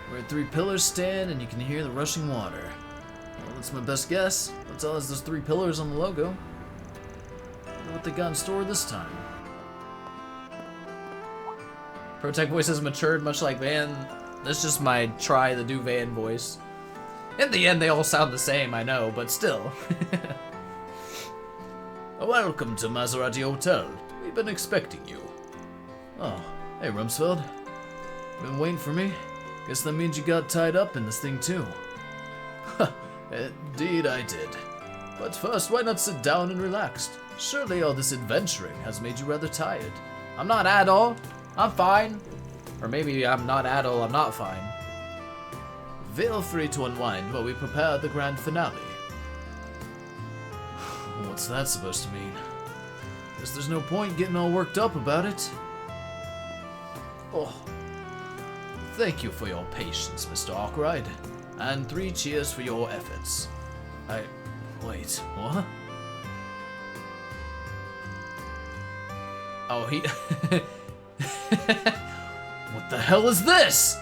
Where 3 pillars stand and you can hear the rushing water. Well, that's my best guess. That's all as those 3 pillars on the logo. I wonder what they got in store this time. Protect voice has matured much like Van. That's just my try to do Van voice. In the end, they all sound the same, I know, but still. Welcome to Maserati Hotel. We've been expecting you. Oh, hey Rumsfeld. Been waiting for me? Guess that means you got tied up in this thing too. Indeed I did. But first, why not sit down and relax? Surely all this adventuring has made you rather tired. I'm not at all. I'm fine. Or maybe I'm not at all, I'm not fine. Feel free to unwind while we prepare the grand finale. What's that supposed to mean? Guess there's no point getting all worked up about it. Oh. Thank you for your patience, Mr. Arkwright. And 3 cheers for your efforts. Wait, what? Oh, he... What the hell is this?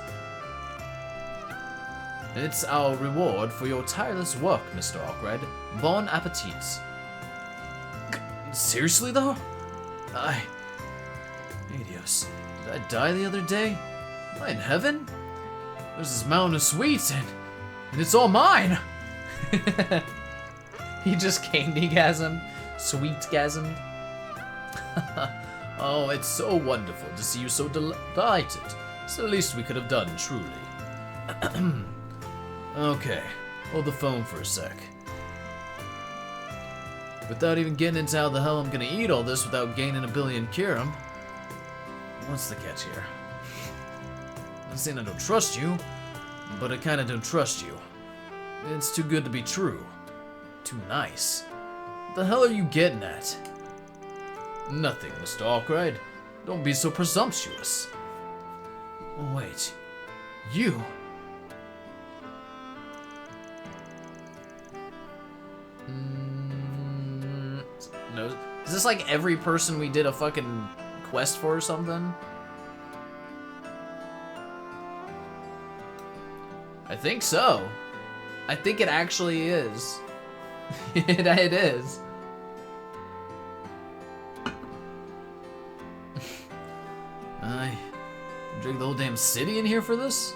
It's our reward for your tireless work, Mr. Arkwright. Bon appetit. Seriously, though? Adios. Did I die the other day? Am I in heaven? There's this mountain of sweets, and it's all mine! He just candy-gasmed. Sweet-gasmed. Oh, it's so wonderful to see you so delighted. It's the least we could have done, truly. Okay, hold the phone for a sec. Without even getting into how the hell I'm gonna eat all this without gaining a billion Kirim. What's the catch here? I'm saying I don't trust you, but I kinda don't trust you. It's too good to be true. Too nice. What the hell are you getting at? Nothing, Mr. Arkwright. Don't be so presumptuous. Oh, wait. You? No. Is this like every person we did a fucking quest for or something? I think so. I think it actually is. It is. I drag the whole damn city in here for this?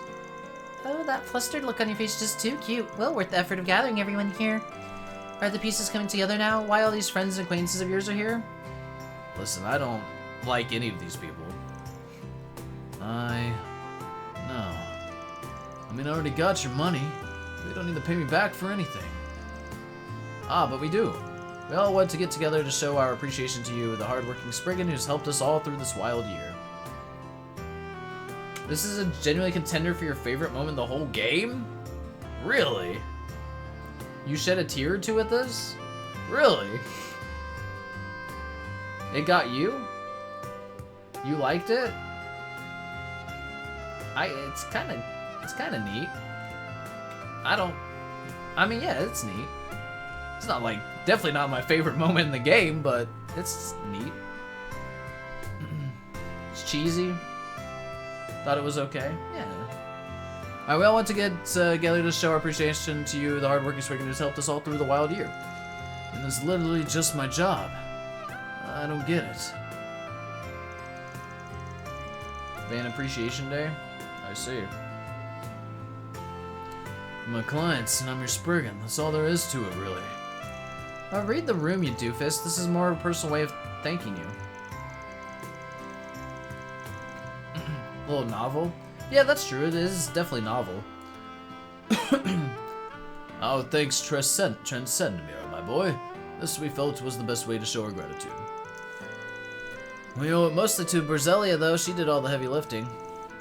Oh, that flustered look on your face is just too cute. Well worth the effort of gathering everyone here. Are the pieces coming together now? Why all these friends and acquaintances of yours are here? Listen, I don't like any of these people. No. I mean, I already got your money. You don't need to pay me back for anything. Ah, but we do. We all want to get together to show our appreciation to you, the hardworking Spriggan who's helped us all through this wild year. This is a genuinely contender for your favorite moment in the whole game? Really? You shed a tear or two at this? Really? It got you? You liked it? It's kind of neat. I mean, yeah, it's neat. It's not like, definitely not my favorite moment in the game, but it's neat. It's cheesy. Thought it was okay. Yeah. Alright, we all want to get together to show our appreciation to you, the hardworking Spriggan who's helped us all through the wild year. And it's literally just my job. I don't get it. Van Appreciation Day? I see. My clients, and I'm your Spriggan. That's all there is to it, really. Read the room, you doofus. This is more a personal way of thanking you. A little novel? Yeah, that's true. It is definitely novel. Oh, thanks, Transcendemir, my boy. This we felt was the best way to show our gratitude. We owe it mostly to Berzelia, though. She did all the heavy lifting.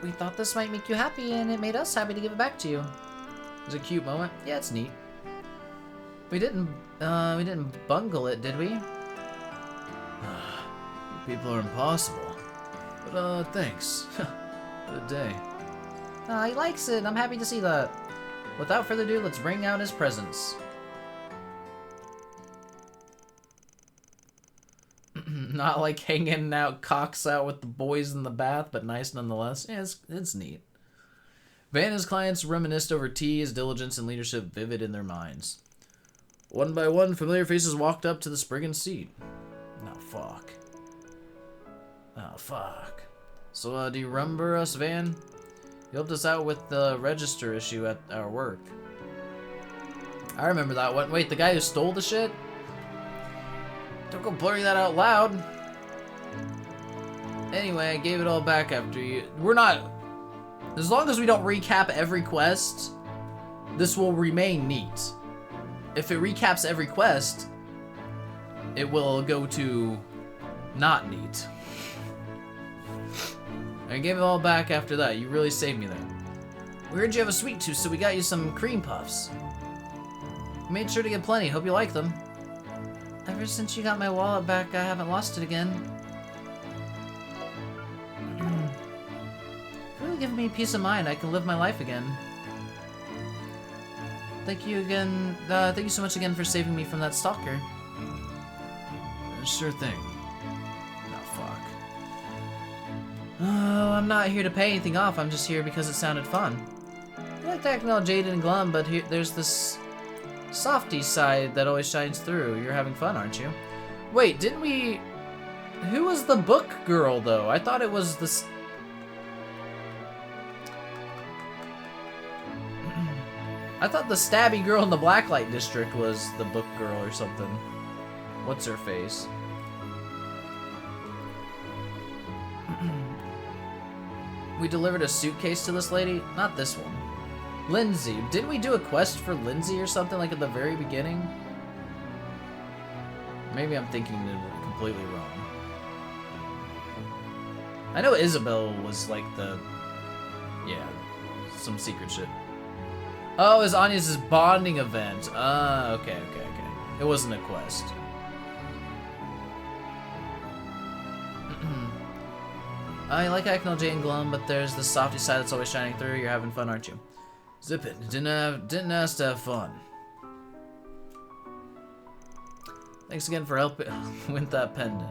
We thought this might make you happy, and it made us happy to give it back to you. It was a cute moment. Yeah, it's neat. We didn't bungle it, did we? You people are impossible. But, thanks. What a day. He likes it. I'm happy to see that. Without further ado, let's bring out his presents. Not like hanging out, cocks out with the boys in the bath, but nice nonetheless. Yeah, it's neat. Van and his clients reminisced over tea, his diligence and leadership vivid in their minds. One by one, familiar faces walked up to the Spriggan seat. Oh, fuck. Oh, fuck. So, do you remember us, Van? You helped us out with the register issue at our work. I remember that one. Wait, the guy who stole the shit? Don't go blurring that out loud. Anyway, I gave it all back after you. We're not... As long as we don't recap every quest, this will remain neat. If it recaps every quest, it will go to not neat. I gave it all back after that. You really saved me there. We heard you have a sweet tooth, so we got you some cream puffs. We made sure to get plenty. Hope you like them. Ever since you got my wallet back, I haven't lost it again. Really giving me peace of mind. I can live my life again. Thank you again. Thank you so much again for saving me from that stalker. Sure thing. Oh, fuck. Oh, I'm not here to pay anything off. I'm just here because it sounded fun. You like to act all jaded and glum, but here, there's this softy side that always shines through. You're having fun, aren't you? Wait, didn't we... Who was the book girl, though? I thought it was this... I thought the stabby girl in the Blacklight District was the book girl or something. What's her face? We delivered a suitcase to this lady? Not this one. Lindsay. Didn't we do a quest for Lindsay or something like at the very beginning? Maybe I'm thinking it completely wrong. I know Isabel was like the... Yeah, some secret shit. Oh, it was Anya's bonding event. Okay. It wasn't a quest. I like acting all jaded and glum, but there's the softy side that's always shining through. You're having fun, aren't you? Zip it. Didn't ask to have fun. Thanks again for helping with that pendant.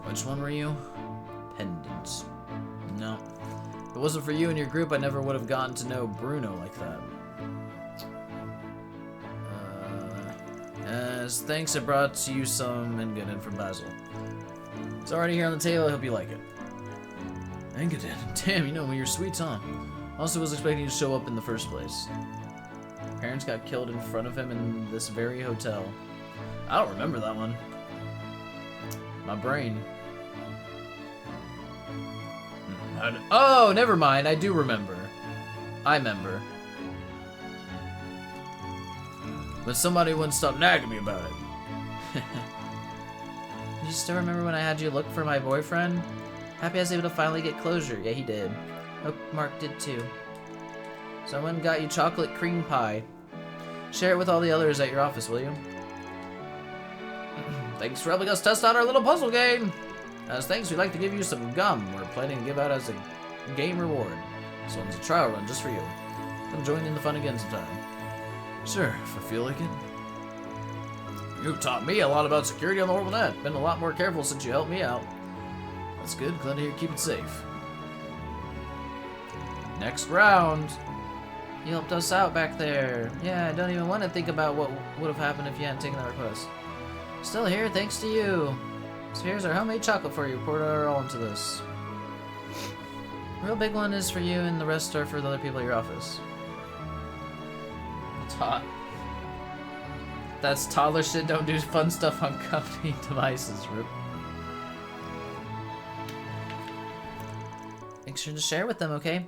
Which one were you? Pendants. No. If it wasn't for you and your group, I never would have gotten to know Bruno like that. As thanks, I brought you some Engadin from Basil. It's already here on the table. I hope you like it. Engadin. Damn, you know me. You're sweet, huh? Also was expecting you to show up in the first place. Parents got killed in front of him in this very hotel. I don't remember that one. My brain. Oh, never mind. I do remember. I remember. But somebody wouldn't stop nagging me about it. You still remember when I had you look for my boyfriend? Happy I was able to finally get closure. Yeah, he did. Hope Mark did too. Someone got you chocolate cream pie. Share it with all the others at your office, will you? Thanks for helping us test out our little puzzle game. As thanks, we'd like to give you some gum we're planning to give out as a game reward. This one's a trial run just for you. Come join in the fun again sometime. Sure, if I feel like it. You've taught me a lot about security on the Orbital Net. Been a lot more careful since you helped me out. That's good. Glad to hear you keep it safe. Next round. You helped us out back there. Yeah, I don't even want to think about what would have happened if you hadn't taken that request. Still here, thanks to you. So here's our homemade chocolate for you. Poured our all into this. The real big one is for you, and the rest are for the other people at your office. That's toddler shit. Don't do fun stuff on company devices, Rip. Make sure to share with them, okay?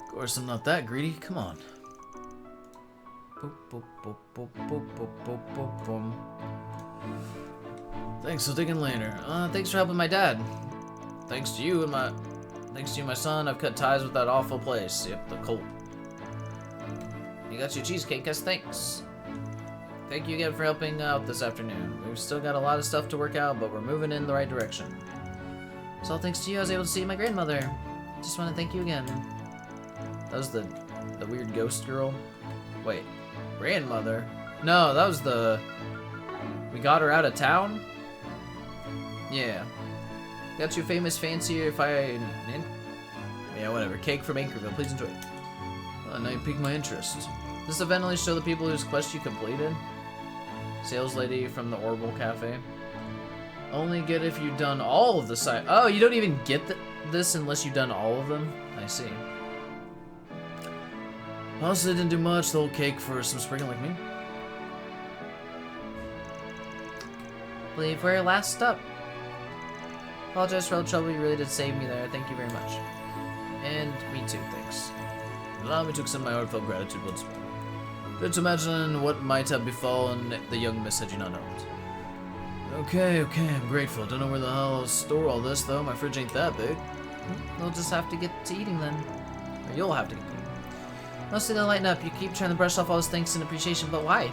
Of course, I'm not that greedy. Come on. Boop, boop, boop, boop, boop, boop, boop, boop, boom. Thanks for digging later. Thanks for helping my dad. Thanks to you, my son, I've cut ties with that awful place. Yep, the cult. You got your cheesecake as thanks. Thank you again for helping out this afternoon. We've still got a lot of stuff to work out, but we're moving in the right direction. So all thanks to you, I was able to see my grandmother. Just want to thank you again. That was the weird ghost girl. Wait, grandmother? No, that was the... We got her out of town? Yeah. Got you famous fancier fire... Yeah, whatever. Cake from Anchorville. Please enjoy it. Now you piqued my interest. This event only show the people whose quest you completed. Sales lady from the Orbital Cafe. Only get if you've done all of the side. Oh, you don't even get this unless you've done all of them? I see. Honestly, didn't do much. The whole cake for some sprinkling like me. Believe we're last up. Apologize for all the trouble. You really did save me there. Thank you very much. And me too, thanks. Allow me to extend my heartfelt gratitude once more. Good to imagine what might have befallen the young miss had you not known. Okay, I'm grateful. Don't know where the hell I'll store all this, though. My fridge ain't that big. We'll just have to get to eating then. Or you'll have to get to eating. Mostly to lighten up. You keep trying to brush off all this thanks and appreciation, but why?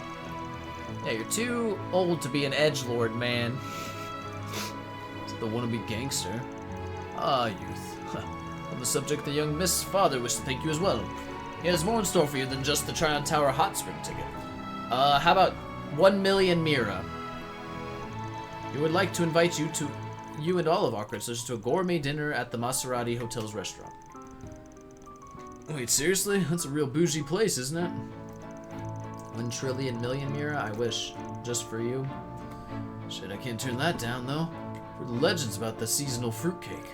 Yeah, you're too old to be an edgelord, man. The wannabe gangster. Ah, youth. On the subject, the young Miss Father wishes to thank you as well. He has more in store for you than just the Tryon Tower hot spring ticket. How about 1 million Mira? We would like to invite you and all of our creditors to a gourmet dinner at the Maserati Hotel's restaurant. Wait, seriously? That's a real bougie place, isn't it? 1 trillion million Mira? I wish. Just for you. Shit, I can't turn that down, though. Heard legends about the seasonal fruitcake.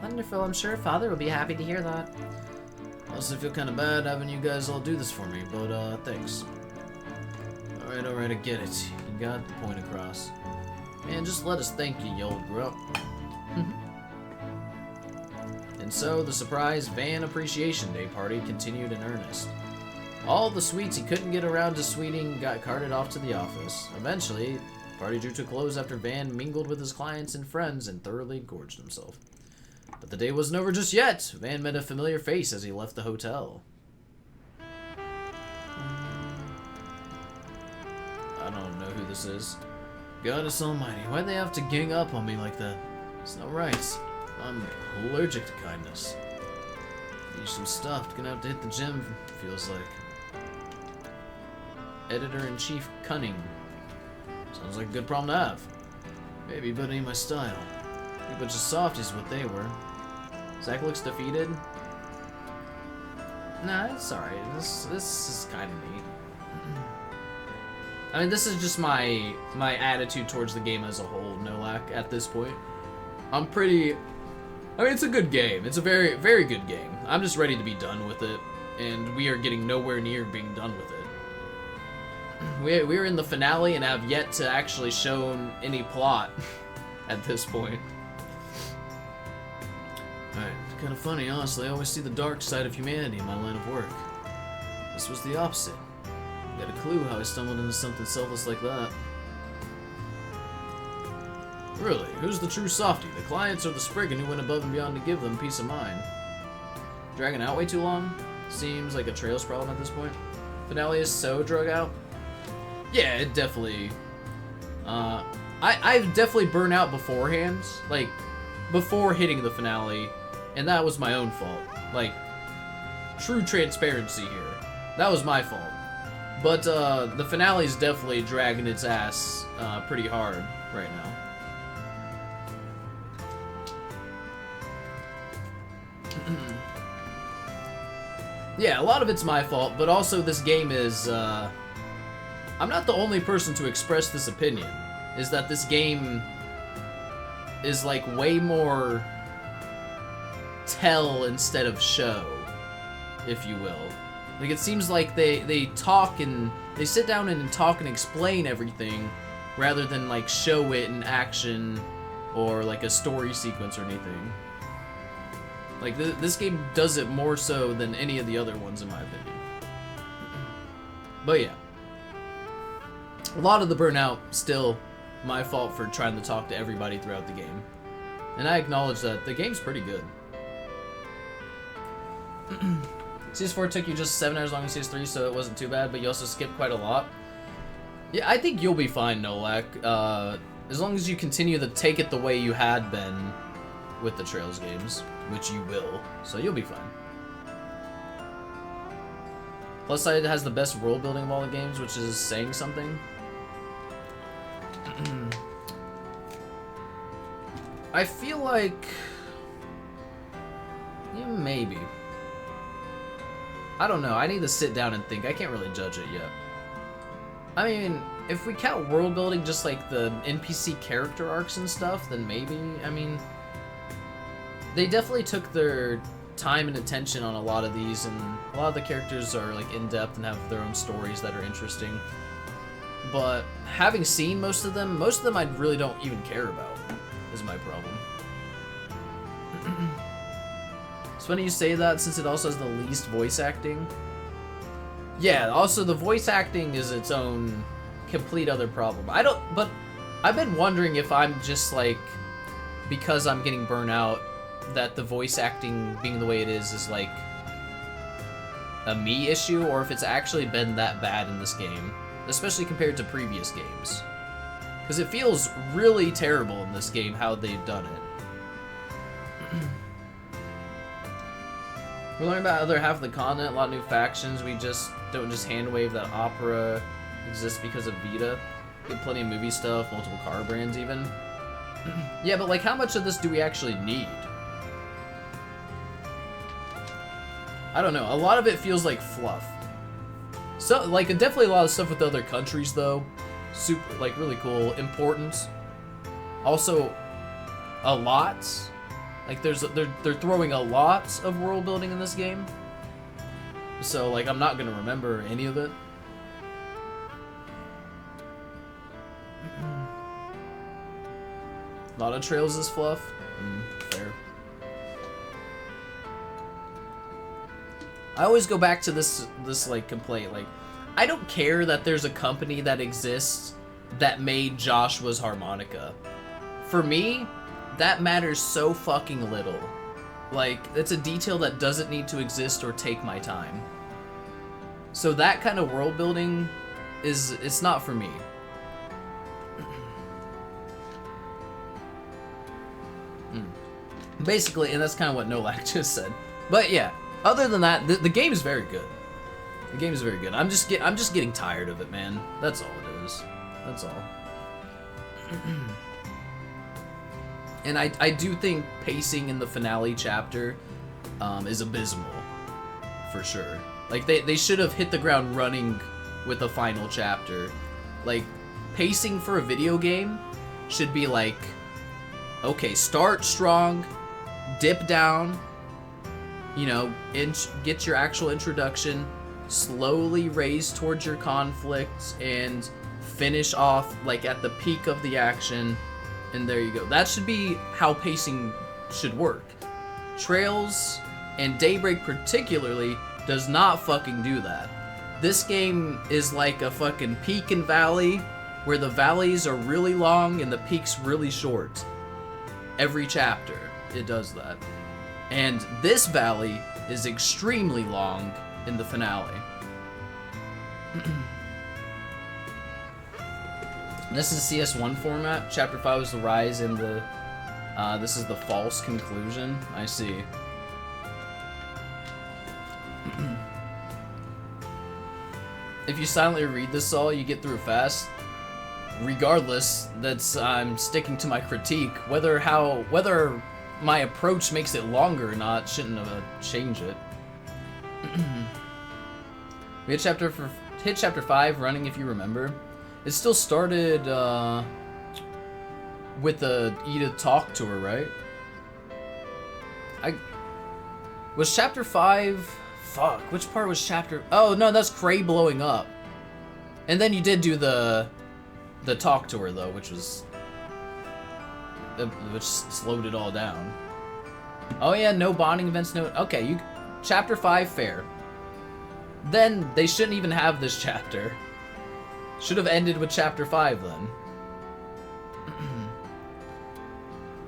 Wonderful, I'm sure Father will be happy to hear that. Also, I feel kind of bad having you guys all do this for me, but, thanks. Alright, I get it. You got the point across. Man, just let us thank you, you old grunt. And so, the surprise Van Appreciation Day party continued in earnest. All the sweets he couldn't get around to sweeting got carted off to the office. Eventually, the party drew to a close after Van mingled with his clients and friends and thoroughly gorged himself. But the day wasn't over just yet. Van met a familiar face as he left the hotel. I don't know who this is. Goddess almighty, why'd they have to gang up on me like that? It's not right. I'm allergic to kindness. Need some stuff. Gonna have to hit the gym, feels like. Editor-in-Chief Cunning. Sounds like a good problem to have. Maybe, but ain't my style. A bunch of softies what they were. Zach looks defeated. Nah, it's alright. This is kind of neat. I mean, this is just my attitude towards the game as a whole, Nolak, at this point. I mean, it's a good game. It's a very, very good game. I'm just ready to be done with it, and we are getting nowhere near being done with it. We're in the finale and have yet to actually shown any plot at this point. Alright, kind of funny, honestly. I always see the dark side of humanity in my line of work. This was the opposite. Got a clue how I stumbled into something selfless like that. Really, who's the true softie? The clients or the Spriggan who went above and beyond to give them peace of mind? Dragging out way too long? Seems like a Trails problem at this point. Finale is so drug out? Yeah, it definitely... I've definitely burnt out beforehand, like, before hitting the finale, and that was my own fault. Like, true transparency here. That was my fault. But, the finale is definitely dragging its ass, pretty hard right now. Yeah, a lot of it's my fault, but also this game is, I'm not the only person to express this opinion, is that this game is, like, way more tell instead of show, if you will. Like, it seems like they talk and, they sit down and talk and explain everything, rather than, like, show it in action, or, like, a story sequence or anything. Like, this game does it more so than any of the other ones, in my opinion. But yeah. A lot of the burnout, still my fault for trying to talk to everybody throughout the game. And I acknowledge that the game's pretty good. CS4 took you just 7 hours long in CS3, so it wasn't too bad, but you also skipped quite a lot. Yeah, I think you'll be fine, Nolak. As long as you continue to take it the way you had been with the Trails games, which you will, so you'll be fine. Plus side, it has the best world building of all the games, which is saying something. I feel like... yeah, maybe. I don't know, I need to sit down and think. I can't really judge it yet. I mean, if we count world building just like the NPC character arcs and stuff, then maybe, I mean... they definitely took their time and attention on a lot of these, and a lot of the characters are like in-depth and have their own stories that are interesting. But having seen most of them I really don't even care about, is my problem. It's funny you say that, since it also has the least voice acting. Yeah, also the voice acting is its own complete other problem. But I've been wondering if I'm just like, because I'm getting burnt out, that the voice acting being the way it is like a me issue, or if it's actually been that bad in this game, especially compared to previous games. Because it feels really terrible in this game how they've done it. We're learning about the other half of the continent, a lot of new factions. We just don't just hand wave that Opera exists because of Vita. Get plenty of movie stuff, multiple car brands even. Yeah, but like, how much of this do we actually need? I don't know, a lot of it feels like fluff. So, like, definitely a lot of stuff with other countries, though. Super, like, really cool. Important. Also, a lot. Like, they're throwing a lot of world building in this game. So, like, I'm not gonna remember any of it. A lot of Trails is fluff. Fair. I always go back to this like complaint, like, I don't care that there's a company that exists that made Joshua's harmonica. For me, that matters so fucking little. Like, it's a detail that doesn't need to exist or take my time. So that kind of world building it's not for me. Basically, and that's kind of what Nolak just said. But yeah. Other than that, the game is very good. The game is very good. I'm just getting tired of it, man. That's all it is. That's all. And I do think pacing in the finale chapter is abysmal, for sure. Like, they should have hit the ground running with the final chapter. Like, pacing for a video game should be like, okay, start strong, dip down, you know, get your actual introduction, slowly raise towards your conflict, and finish off like at the peak of the action, and there you go. That should be how pacing should work. Trails, and Daybreak particularly, does not fucking do that. This game is like a fucking peak and valley, where the valleys are really long and the peaks really short. Every chapter, it does that. And this valley is extremely long in the finale. This is CS1 format. Chapter 5 is the rise and the... this is the false conclusion. I see. If you silently read this all, you get through fast. Regardless, I'm sticking to my critique. Whether my approach makes it longer or not shouldn't change it. We hit chapter 5 running, if you remember. It still started with the Edith talk to her, right? Was chapter 5... Fuck, which part was chapter... Oh, no, that's Cray blowing up. And then you did do the talk to her, though, which slowed it all down. Oh, yeah, no bonding events, no... Okay, chapter 5, fair. Then, they shouldn't even have this chapter. Should have ended with chapter 5, then.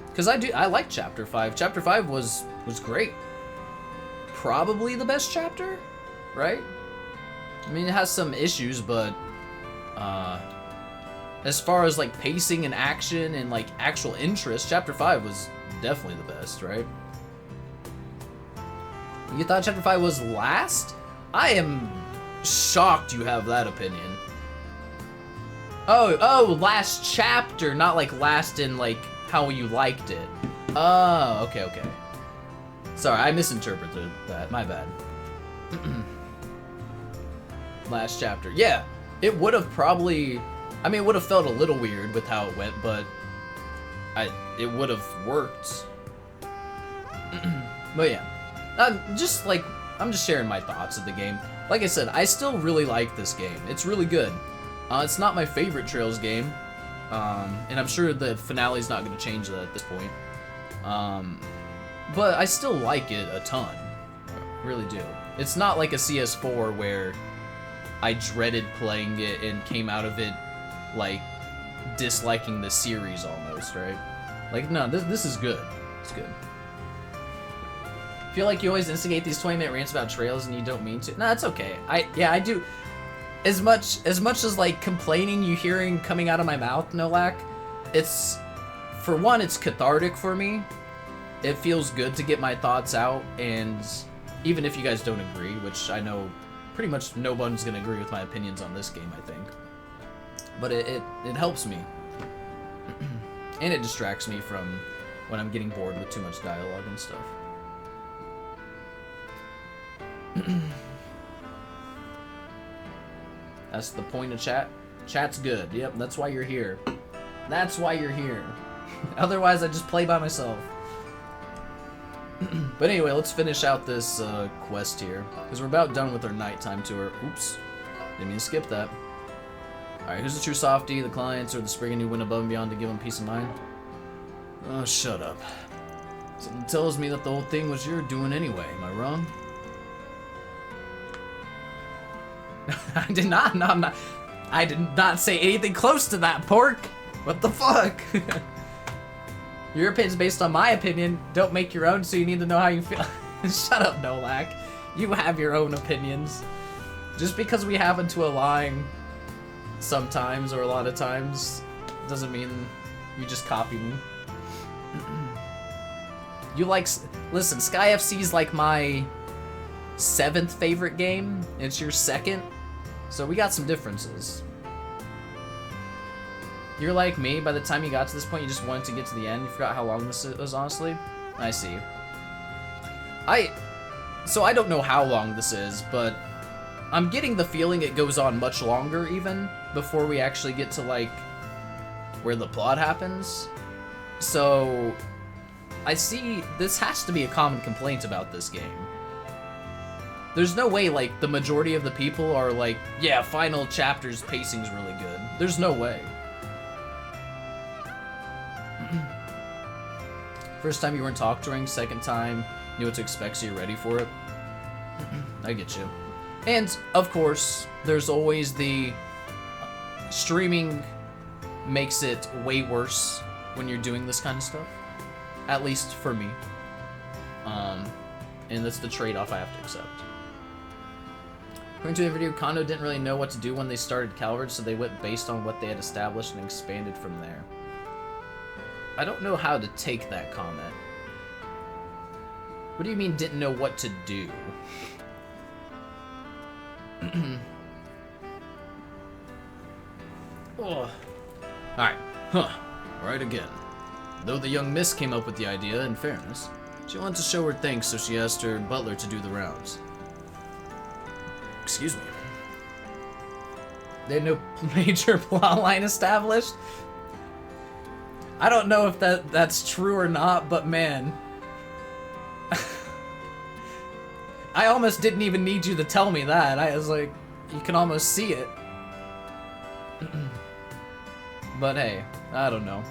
Because I like chapter 5. Chapter 5 was great. Probably the best chapter, right? I mean, it has some issues, but as far as like pacing and action and like actual interest, chapter 5 was definitely the best, right? You thought chapter 5 was last? I am shocked you have that opinion. Oh, last chapter, not like last in like how you liked it. Oh, okay. Sorry, I misinterpreted that. My bad. Last chapter. Yeah, it would have probably... I mean, it would have felt a little weird with how it went, but... it would have worked. But yeah. I'm just sharing my thoughts of the game. Like I said, I still really like this game. It's really good. It's not my favorite Trails game. And I'm sure the finale's not going to change that at this point. But I still like it a ton. I really do. It's not like a CS4 where I dreaded playing it and came out of it, like, disliking the series almost, right? Like, no, this is good. It's good. I feel like you always instigate these 20-minute rants about Trails and you don't mean to. No, it's okay. I do. As much as, like, complaining you hearing coming out of my mouth, Nolak, it's... For one, it's cathartic for me. It feels good to get my thoughts out, and even if you guys don't agree, which I know pretty much no one's gonna agree with my opinions on this game, I think. But it helps me. And it distracts me from when I'm getting bored with too much dialogue and stuff. That's the point of chat. Chat's good. Yep, that's why you're here. That's why you're here. Otherwise, I just play by myself. But anyway, let's finish out this quest here, because we're about done with our nighttime tour. Oops, didn't mean to skip that. Alright, who's the true softie, the clients, or the Spriggan who went above and beyond to give them peace of mind? Oh, shut up. Something tells me that the whole thing was your doing anyway, am I wrong? I did not, no, I'm not. I did not say anything close to that, Pork! What the fuck? Your opinion's based on my opinion. Don't make your own, so you need to know how you feel. Shut up, Nolak. You have your own opinions. Just because we happen to align sometimes or a lot of times doesn't mean you just copy me. You like... Listen, Sky FC's like my 7th favorite game. It's your 2nd. So we got some differences. You're like me, by the time you got to this point, you just wanted to get to the end. You forgot how long this was, honestly. I see. So I don't know how long this is, but I'm getting the feeling it goes on much longer, even, before we actually get to, like, where the plot happens. So, I see this has to be a common complaint about this game. There's no way, like, the majority of the people are like, yeah, final chapter's pacing's really good. There's no way. First time you weren't talk during, second time know what to expect, so you're ready for it. I get you. And, of course, there's always the streaming makes it way worse when you're doing this kind of stuff. At least for me. And that's the trade-off I have to accept. According to the video, Kondo didn't really know what to do when they started Calvard, so they went based on what they had established and expanded from there. I don't know how to take that comment. What do you mean didn't know what to do? Oh. Alright. Huh. Right again. Though the young miss came up with the idea, in fairness, she wanted to show her thanks, so she asked her butler to do the rounds. Excuse me. They had no major plot line established? I don't know if that's true or not, but man. I almost didn't even need you to tell me that. I was like, you can almost see it. But hey, I don't know.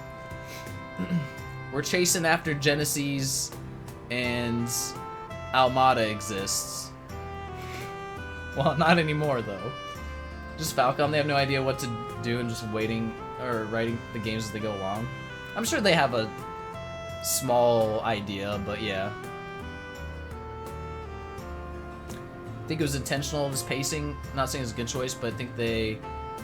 We're chasing after Genesis, and Almada exists. Well, not anymore, though. Just Falcom, they have no idea what to do and just waiting, or writing the games as they go along. I'm sure they have a small idea, but yeah. I think it was intentional, this pacing. I'm not saying it's a good choice, but I think they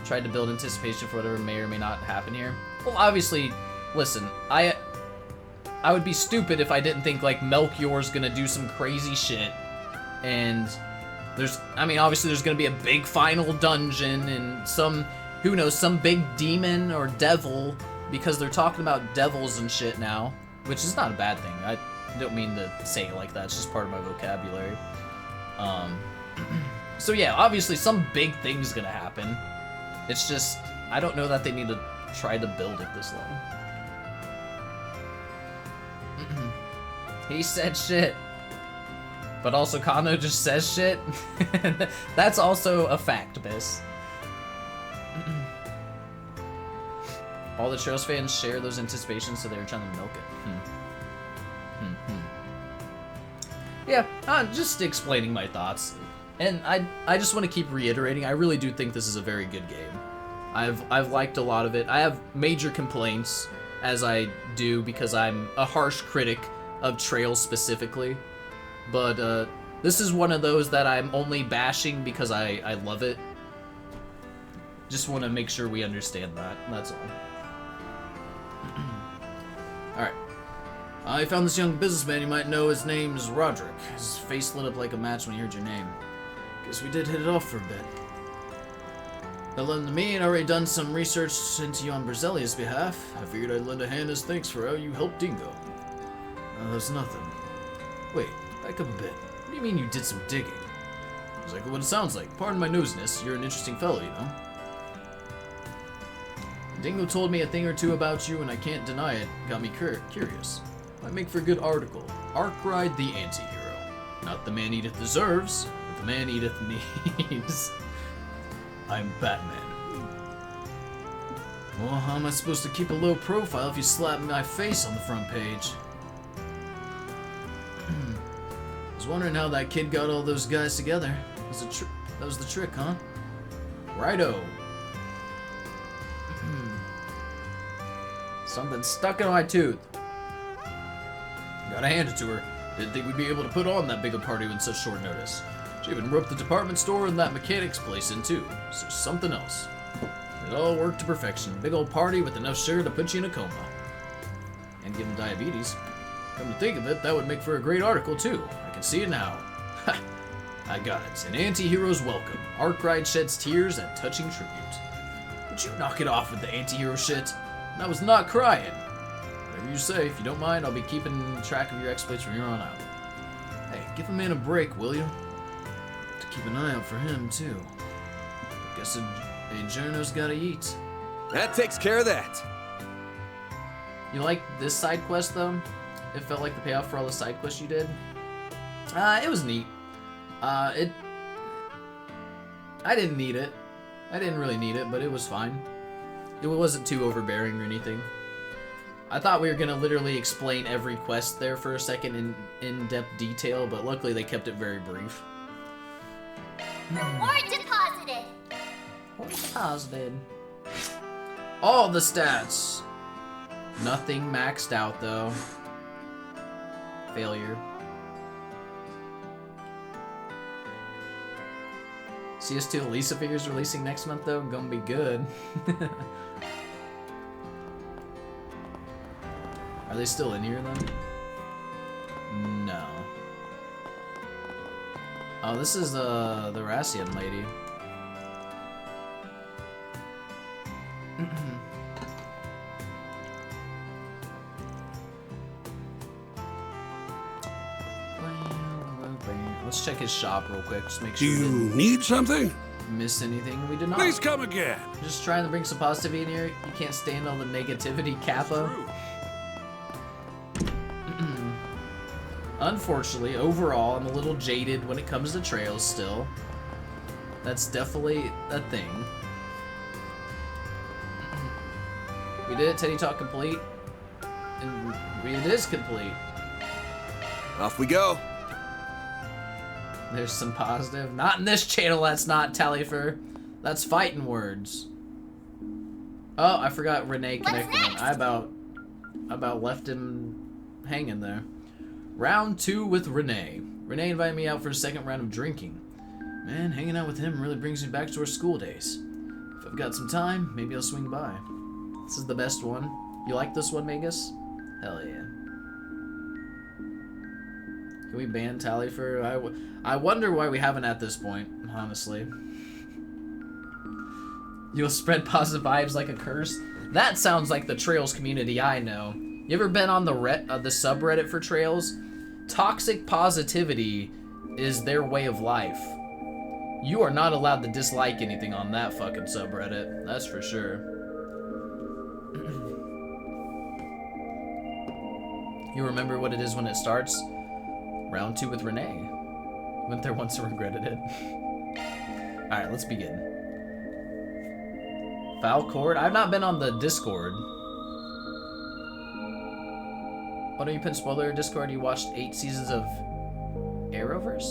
tried to build anticipation for whatever may or may not happen here. Well, obviously, listen, I would be stupid if I didn't think, like, Melchior's gonna do some crazy shit, and obviously there's gonna be a big final dungeon, and some, who knows, some big demon or devil, because they're talking about devils and shit now, which is not a bad thing. I don't mean to say it like that, it's just part of my vocabulary. So yeah, obviously some big thing's gonna happen. It's just, I don't know that they need to try to build it this long. He said shit. But also Kano just says shit. That's also a fact, Biss. All the Trails fans share those anticipations, so they were trying to milk it. Yeah, just explaining my thoughts. And I just want to keep reiterating, I really do think this is a very good game. I've liked a lot of it. I have major complaints, as I do, because I'm a harsh critic of Trails specifically. But this is one of those that I'm only bashing because I love it. Just want to make sure we understand that, that's all. Alright. I found this young businessman. You might know his name's Roderick. His face lit up like a match when he heard your name. Guess we did hit it off for a bit. That lend to me, and already done some research into you on Brazilia's behalf. I figured I'd lend a hand as thanks for how you helped Dingo. That's nothing. Wait, back up a bit. What do you mean you did some digging? Exactly what it sounds like. Pardon my noseness. You're an interesting fellow, you know. Dingo told me a thing or two about you, and I can't deny it. Got me curious. Might make for a good article. Arkwright the anti-hero. Not the man Edith deserves, but the man Edith needs. I'm Batman. Well, how am I supposed to keep a low profile if you slap my face on the front page? I was wondering how that kid got all those guys together. That was the trick, huh? Righto. Something stuck in my tooth. Gotta hand it to her. Didn't think we'd be able to put on that big a party in such short notice. She even roped the department store and that mechanic's place in too. So there's something else. It all worked to perfection. Big old party with enough sugar to put you in a coma. And give him diabetes. Come to think of it, that would make for a great article too. I can see it now. Ha! I got it. An anti-hero's welcome. Arkwright sheds tears at touching tribute. Would you knock it off with the anti-hero shit? And I was not crying. Whatever you say, if you don't mind, I'll be keeping track of your exploits from here on out. Hey, give a man a break, will you? To keep an eye out for him, too. Guess a journo's gotta eat. That takes care of that. You like this side quest, though? It felt like the payoff for all the side quests you did. It was neat. I didn't need it. I didn't really need it, but it was fine. It wasn't too overbearing or anything. I thought we were gonna literally explain every quest there for a second in in-depth detail, but luckily they kept it very brief. Reward deposited. Deposited. All the stats. Nothing maxed out though. Failure. CS2 Elisa figures releasing next month though, gonna be good. Are they still in here then? No. Oh, this is the Rassian lady. Let's check his shop real quick, just make sure. Do you need something? Miss anything? We did not. Please come again. Just trying to bring some positivity in here. You can't stand all the negativity, Kappa. Unfortunately, overall, I'm a little jaded when it comes to trails still. That's definitely a thing. We did it, Teddy Talk complete. And it is complete. Off we go. There's some positive. Not in this channel, that's not Talifer. That's fighting words. Oh, I forgot Renee connected him. I about left him hanging there. Round 2 with Renee. Renee invited me out for a second round of drinking. Man, hanging out with him really brings me back to our school days. If I've got some time, maybe I'll swing by. This is the best one. You like this one, Magus? Hell yeah. Can we ban Talifer? I wonder why we haven't at this point, honestly. You'll spread positive vibes like a curse? That sounds like the Trails community I know. You ever been on the subreddit for Trails? Toxic positivity is their way of life. You are not allowed to dislike anything on that fucking subreddit. That's for sure. You remember what it is when it starts? Round 2 with Renee. Went there once and regretted it. Alright, let's begin. Falcord? I've not been on the Discord. Why don't you put spoiler Discord? You watched 8 seasons of Arrowverse?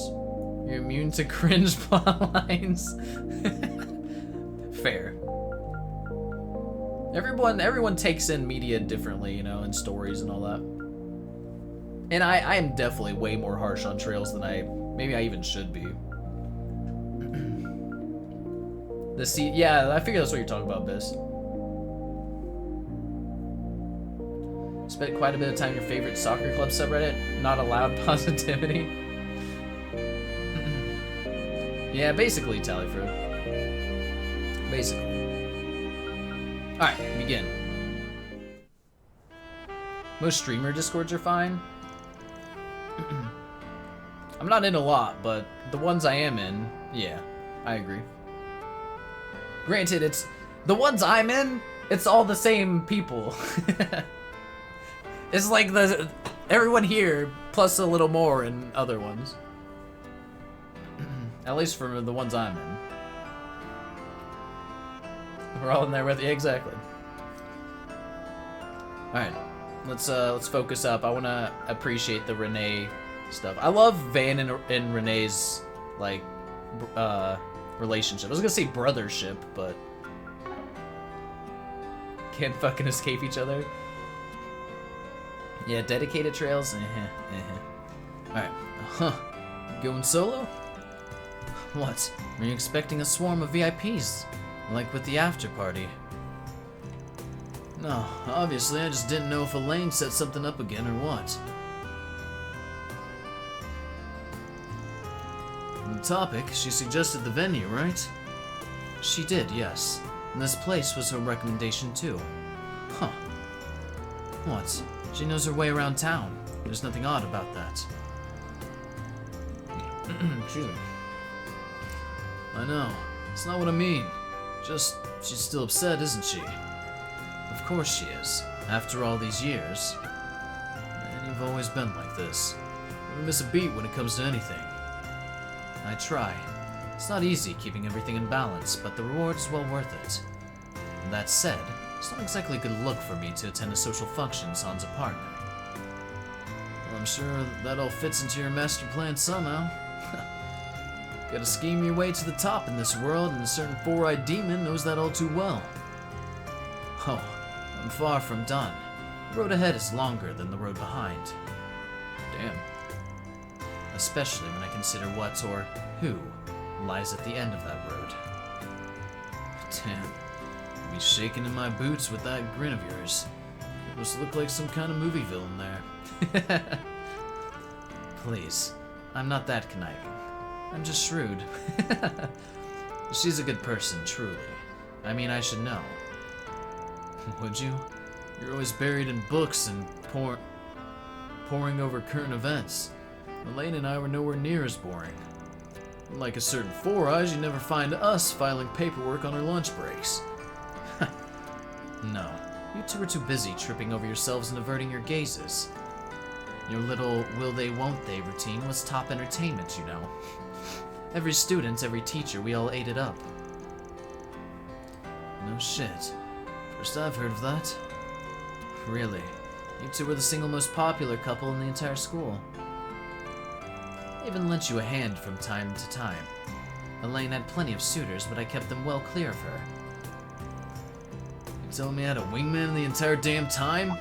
You're immune to cringe plot lines. Fair. Everyone takes in media differently, you know, and stories and all that. And I am definitely way more harsh on Trails than maybe I even should be. Yeah, I figure that's what you're talking about, Biss. Spent quite a bit of time in your favorite soccer club subreddit. Not allowed positivity. Yeah, basically, Tallyfruit. Basically. Alright, begin. Most streamer Discords are fine. I'm not in a lot, but the ones I am in, yeah, I agree. Granted, it's the ones I'm in, it's all the same people. It's like everyone here plus a little more in other ones. At least for the ones I'm in. We're all in there with you, exactly. Alright, let's focus up. I wanna appreciate the Renee stuff. I love Van and Renee's like relationship. I was gonna say brothership, but can't fucking escape each other. Yeah, dedicated trails. Alright. Going solo? What? Are you expecting a swarm of VIPs? Like with the after party? No, obviously I just didn't know if Elaine set something up again or what. On the topic, she suggested the venue, right? She did, yes. And this place was her recommendation too. Huh. What? She knows her way around town. There's nothing odd about that. Excuse me. I know. It's not what I mean. Just, she's still upset, isn't she? Of course she is. After all these years. And you've always been like this. You miss a beat when it comes to anything. I try. It's not easy keeping everything in balance, but the reward is well worth it. And that said, It's not exactly a good look for me to attend a social function sans a partner. Well, I'm sure that all fits into your master plan somehow. Gotta scheme your way to the top in this world, and a certain four-eyed demon knows that all too well. Oh, I'm far from done. The road ahead is longer than the road behind. Damn. Especially when I consider what or who lies at the end of that road. Damn. I'll be shaking in my boots with that grin of yours. You must look like some kind of movie villain there. Please, I'm not that conniving. I'm just shrewd. She's a good person, truly. I mean, I should know. Would you? You're always buried in books and poring over current events. Elaine and I were nowhere near as boring. Like a certain Four Eyes, you never find us filing paperwork on our lunch breaks. No, you two are too busy tripping over yourselves and averting your gazes. Your little will they won't they routine was top entertainment, you know. Every student, every teacher, we all ate it up. No shit. First I've heard of that. Really? You two were the single most popular couple in the entire school. I even lent you a hand from time to time. Elaine had plenty of suitors, but I kept them well clear of her. You telling me I had a wingman the entire damn time?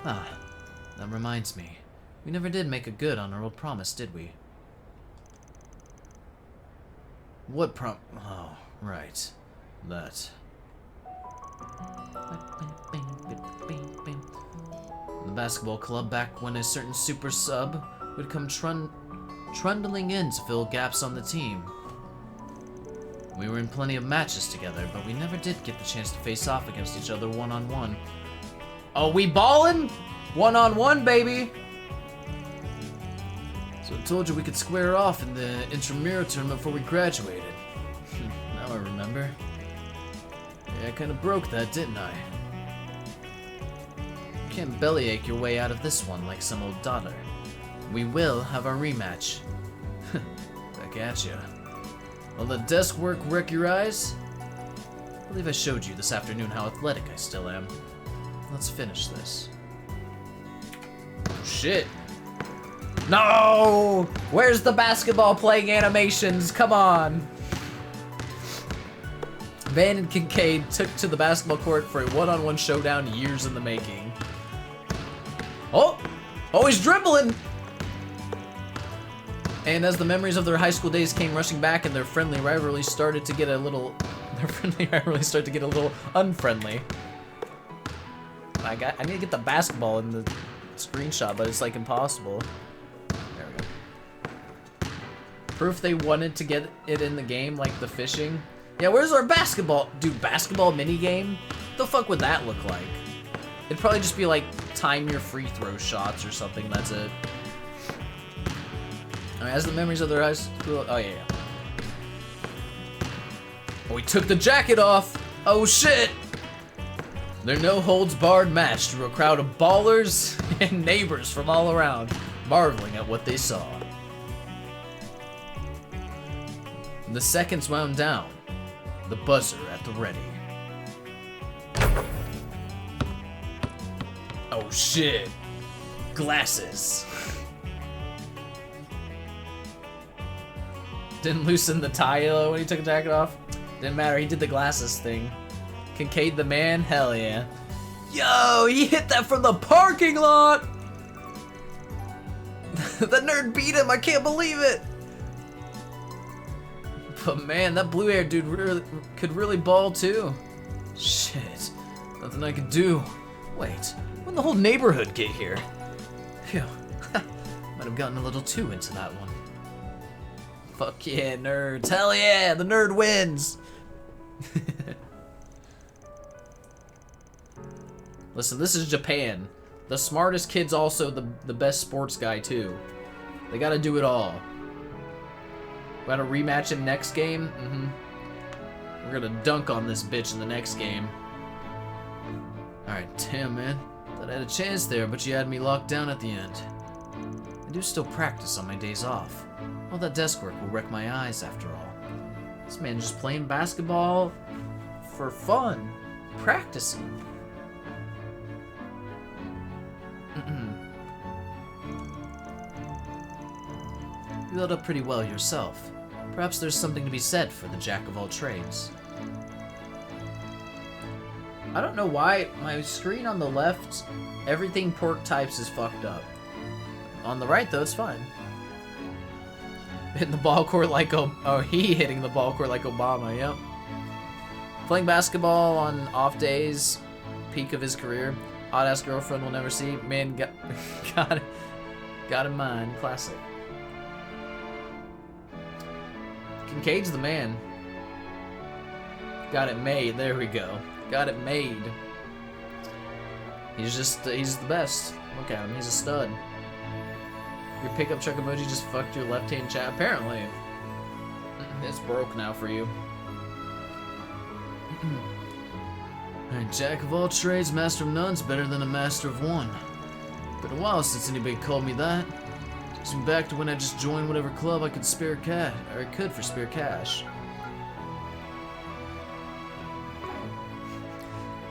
Ah, that reminds me. We never did make a good on our old promise, did we? What Oh, right. That. The basketball club, back when a certain super sub would come trundling in to fill gaps on the team. We were in plenty of matches together, but we never did get the chance to face off against each other one-on-one. Oh, we ballin'? One-on-one, baby! So I told you we could square off in the intramural tournament before we graduated. Now I remember. Yeah, I kinda broke that, didn't I? You can't bellyache your way out of this one like some old daughter. We will have our rematch. Back at ya. Will the desk work wreck your eyes? I believe I showed you this afternoon how athletic I still am. Let's finish this. Shit. No! Where's the basketball playing animations? Come on! Van and Kincaid took to the basketball court for a one-on-one showdown years in the making. Oh! Oh, he's dribbling! And as the memories of their high school days came rushing back and their friendly rivalry started to get a little... unfriendly. I need to get the basketball in the screenshot, but it's like impossible. There we go. Proof they wanted to get it in the game, like the fishing. Yeah, where's our basketball? Dude, basketball minigame? What the fuck would that look like? It'd probably just be like, time your free throw shots or something, that's it. Alright, as the memories of their high school... Oh, yeah. Oh, he took the jacket off! Oh, shit! Their no-holds-barred match drew a crowd of ballers and neighbors from all around, marveling at what they saw. The seconds wound down, the buzzer at the ready. Oh shit! Glasses! Didn't loosen the tie when he took the jacket off? Didn't matter, he did the glasses thing. Kincaid the man? Hell yeah. Yo, he hit that from the parking lot! The nerd beat him, I can't believe it! But man, that blue-haired dude could really ball too. Shit, nothing I could do. Wait, when the whole neighborhood get here? Phew, might have gotten a little too into that one. Fuck yeah, nerds. Hell yeah, the nerd wins! Listen, this is Japan. The smartest kid's also the best sports guy too. They gotta do it all. We gotta rematch him next game? We're gonna dunk on this bitch in the next game. Alright, damn man. Thought I had a chance there, but you had me locked down at the end. I do still practice on my days off. All that desk work will wreck my eyes after all. This man just playing basketball for fun. practicing. You held up pretty well yourself. Perhaps there's something to be said for the jack of all trades. I don't know why my screen on the left, everything pork types is fucked up. On the right though, it's fine. Hitting the ball court like he hitting the ball court like Obama, yep. Playing basketball on off days, peak of his career. Hot ass girlfriend we'll never see. Man, got in mind, classic. Kincaid's the man. Got it made. There we go. Got it made. He's the best. Look at him. He's a stud. Your pickup truck emoji just fucked your left-hand chat. Apparently. It's broke now for you. Alright, jack of all trades, master of none's better than a master of one. Been a while since anybody called me that. Takes me back to when I just joined whatever club I could spare cash, or I could for spare cash.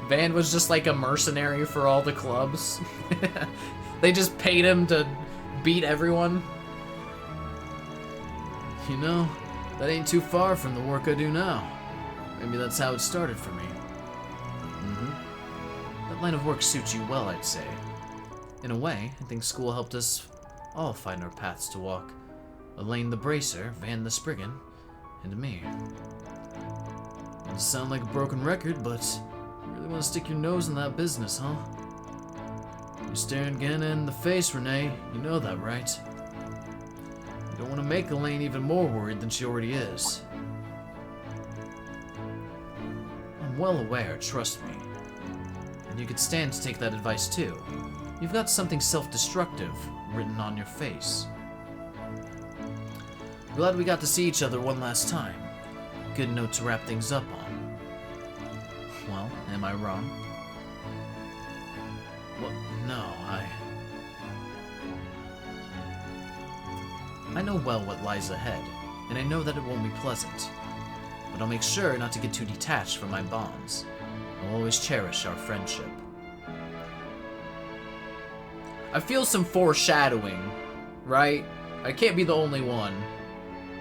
Van was just like a mercenary for all the clubs. They just paid him to beat everyone. You know, that ain't too far from the work I do now. Maybe that's how it started for me. That line of work suits you well, I'd say. In a way, I think school helped us all find our paths to walk. Elaine the Bracer, Van the Spriggan, and me. Doesn't sound like a broken record, but you really want to stick your nose in that business, huh? You're staring Ganna in the face, Renee. You know that, right? You don't want to make Elaine even more worried than she already is. I'm well aware, trust me. And you could stand to take that advice too. You've got something self-destructive written on your face. Glad we got to see each other one last time. Good note to wrap things up on. Well, am I wrong? Well, no, I know well what lies ahead, and I know that it won't be pleasant. But I'll make sure not to get too detached from my bonds. I'll always cherish our friendship. I feel some foreshadowing, right? I can't be the only one.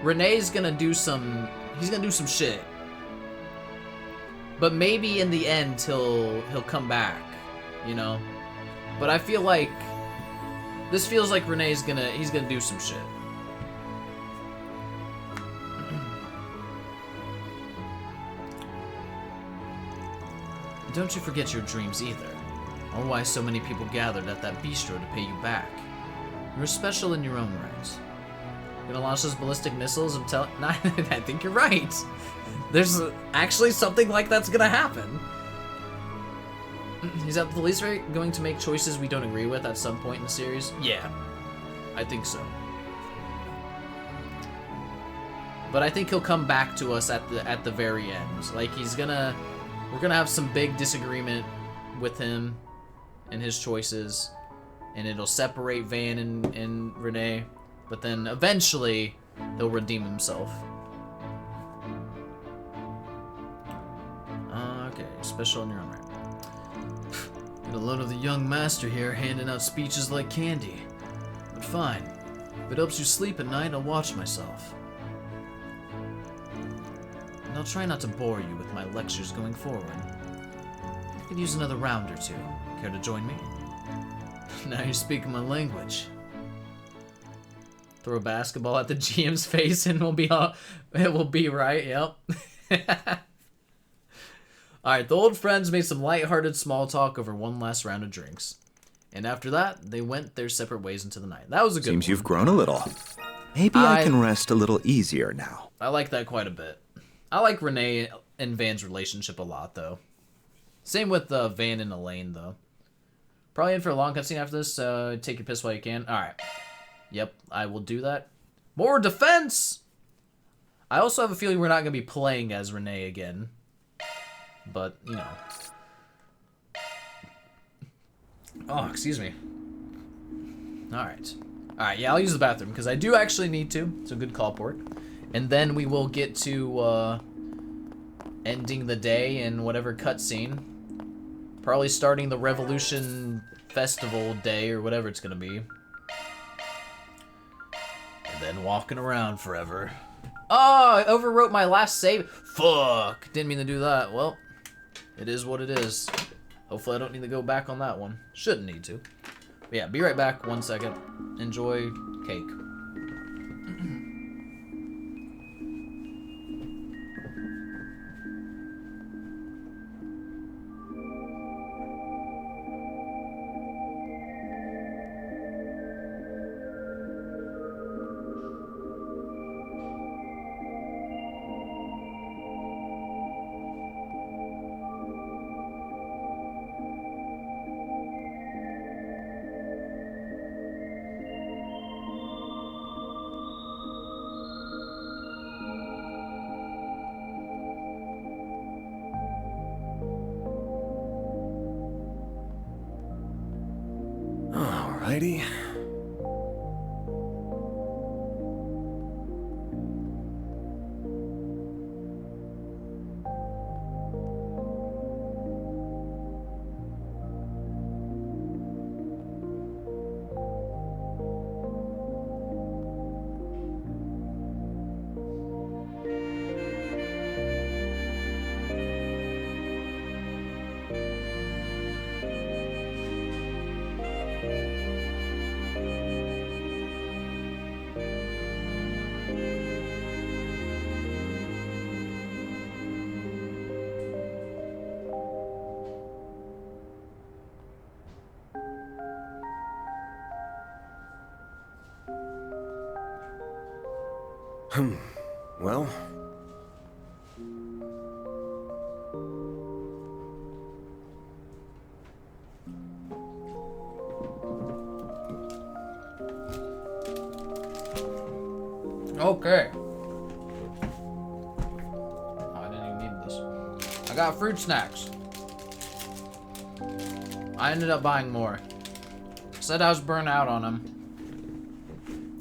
Renee's gonna do some... he's gonna do some shit. But maybe in the end he'll come back, you know? But I feel like... this feels like he's gonna do some shit. Don't you forget your dreams either, or why so many people gathered at that bistro to pay you back. You're special in your own right. Gonna launch those ballistic missiles and tell... Nah, I think you're right. There's actually something like that's gonna happen. Is that the least rate going to make choices we don't agree with at some point in the series? Yeah, I think so. But I think he'll come back to us at the very end. Like we're gonna have some big disagreement with him and his choices, and it'll separate Van and Renee. But then eventually he'll redeem himself. Okay, special in your own right. Get a load of the young master here handing out speeches like candy. But fine. If it helps you sleep at night, I'll watch myself. And I'll try not to bore you with my lectures going forward. I could use another round or two. Care to join me? Now you're speaking my language. Throw a basketball at the GM's face and it will be right, yep. Alright, the old friends made some lighthearted small talk over one last round of drinks. And after that, they went their separate ways into the night. That was a good one. Seems you've grown a little. Maybe I can rest a little easier now. I like that quite a bit. I like Renee and Van's relationship a lot, though. Same with Van and Elaine, though. Probably in for a long cutscene after this, so take your piss while you can. Alright. Yep, I will do that. More defense! I also have a feeling we're not going to be playing as Renee again. But, you know. Oh, excuse me. Alright. Alright, yeah, I'll use the bathroom, because I do actually need to. So good call, Pork. And then we will get to ending the day in whatever cutscene. Probably starting the Revolution Festival day or whatever it's gonna be. And then walking around forever. Oh, I overwrote my last save. Fuck! Didn't mean to do that. Well, it is what it is. Hopefully I don't need to go back on that one. Shouldn't need to. But yeah, be right back. 1 second. Enjoy cake. Alrighty. Well. Okay. Oh, I didn't even need this. I got fruit snacks. I ended up buying more. Said I was burnt out on them.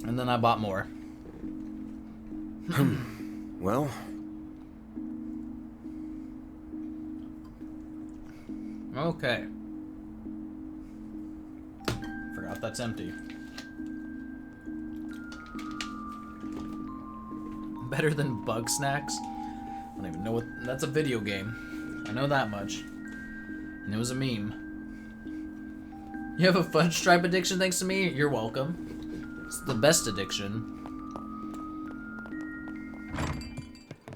And then I bought more. Well. Okay. Forgot that's empty. Better than bug snacks? I don't even know what... That's a video game. I know that much. And it was a meme. You have a fudge stripe addiction thanks to me? You're welcome. It's the best addiction.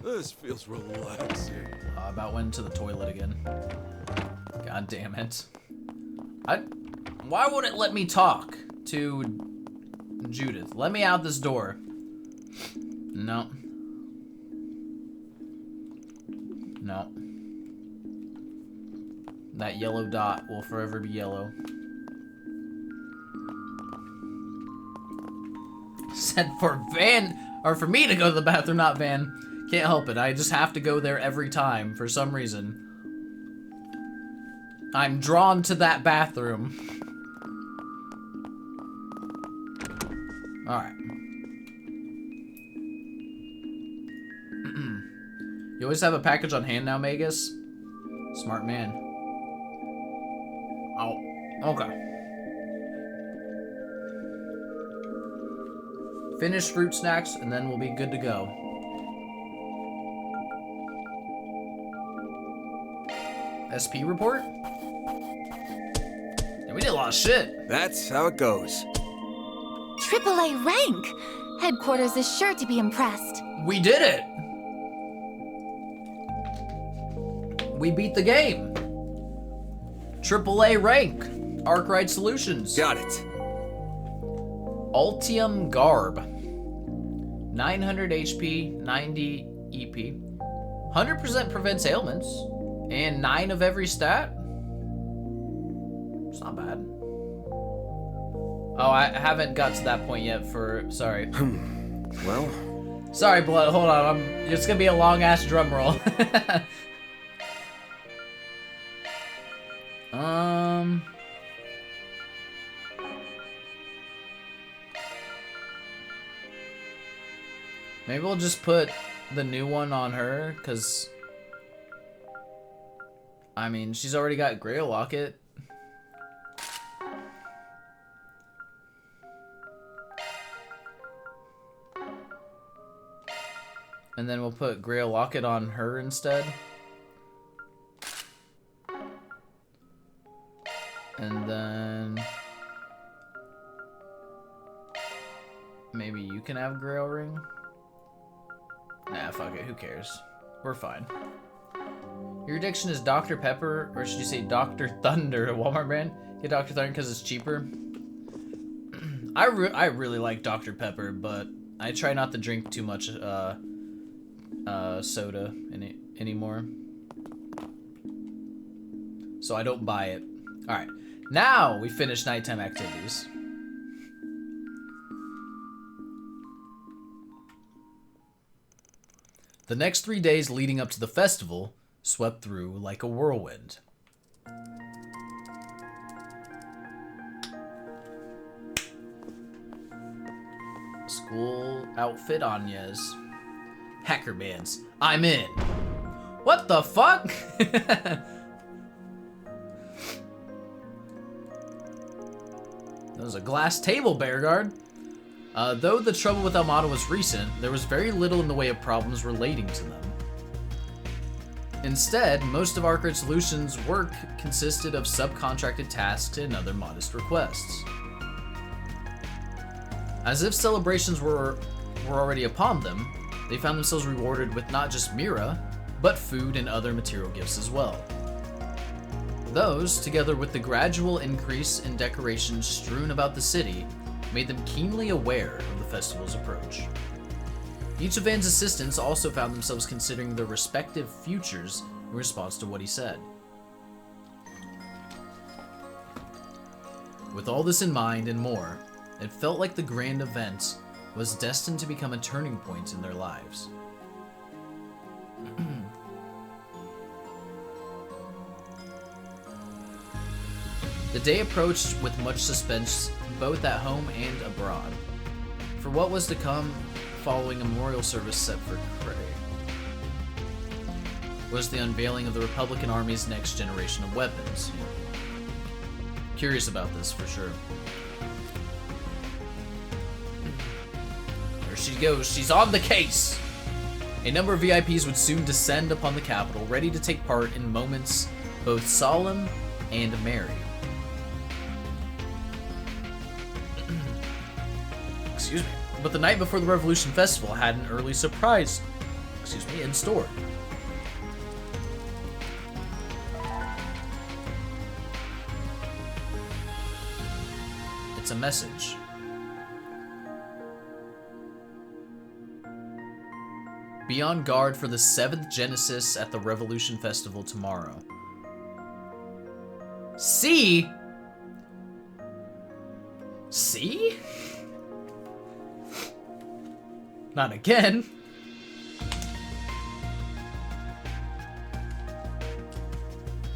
This feels relaxing. I about went to the toilet again. God damn it. Why won't it let me talk to Judith? Let me out this door. No. No. That yellow dot will forever be yellow. Said for Van, or for me to go to the bathroom, not Van. Can't help it. I just have to go there every time for some reason. I'm drawn to that bathroom. Alright. You always have a package on hand now, Magus? Smart man. Oh, okay. Finish fruit snacks, and then we'll be good to go. SP report? Yeah, we did a lot of shit. That's how it goes. AAA rank! Headquarters is sure to be impressed. We did it! We beat the game. AAA rank. Arkwright Solutions. Got it. Altium Garb. 900 HP, 90 EP. 100% prevents ailments. And 9 of every stat. It's not bad. Oh, I haven't got to that point yet for... Sorry. Well... Sorry, Blood. Hold on. It's gonna be a long-ass drum roll. Maybe we'll just put the new one on her, because I mean, she's already got Grail Locket. And then we'll put Grail Locket on her instead. And then maybe you can have Grail Ring. Nah, fuck it. Who cares? We're fine. Your addiction is Dr. Pepper, or should you say Dr. Thunder, a Walmart brand? Get Dr. Thunder because it's cheaper. I really like Dr. Pepper, but I try not to drink too much soda anymore. So I don't buy it. Alright, now we finish nighttime activities. The next 3 days leading up to the festival swept through like a whirlwind. School outfit Anya's. Hacker bands. I'm in. What the fuck? That was a glass table, Bearguard. Though the trouble with Almada was recent, there was very little in the way of problems relating to them. Instead, most of Arcade Solutions' work consisted of subcontracted tasks and other modest requests. As if celebrations were already upon them, they found themselves rewarded with not just Mira, but food and other material gifts as well. Those, together with the gradual increase in decorations strewn about the city, made them keenly aware of the festival's approach. Each of Van's assistants also found themselves considering their respective futures in response to what he said. With all this in mind and more, it felt like the grand event was destined to become a turning point in their lives. The day approached with much suspense, both at home and abroad, for what was to come following a memorial service set for Cray. Was the unveiling of the Republican Army's next generation of weapons. Curious about this, for sure. There she goes, she's on the case! A number of VIPs would soon descend upon the capital, ready to take part in moments both solemn and merry. Excuse me. But the night before the Revolution Festival had an early surprise, in store. It's a message. Be on guard for the 7th Genesis at the Revolution Festival tomorrow. See? See? Not again.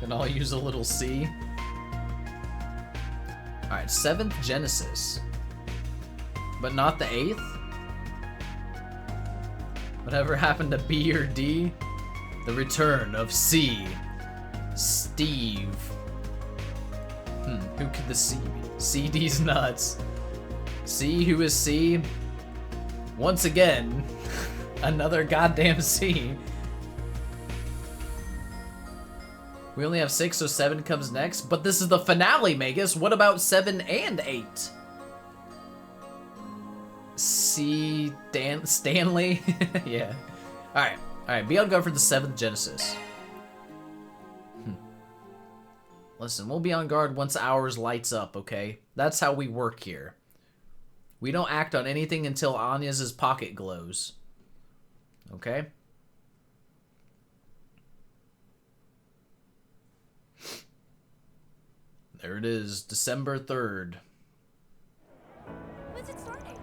Can all use a little C. Alright, 7th Genesis. But not the 8th? Whatever happened to B or D? The return of C. Steve. Who could the C be? CD's nuts. C, who is C? Once again, another goddamn C. We only have 6, so 7 comes next. But this is the finale, Magus. What about 7 and 8? C. Stanley? Yeah. Alright. Be on guard for the 7th Genesis. Listen, we'll be on guard once ours lights up, okay? That's how we work here. We don't act on anything until Anya's pocket glows. Okay? There it is, December 3rd. When's it starting?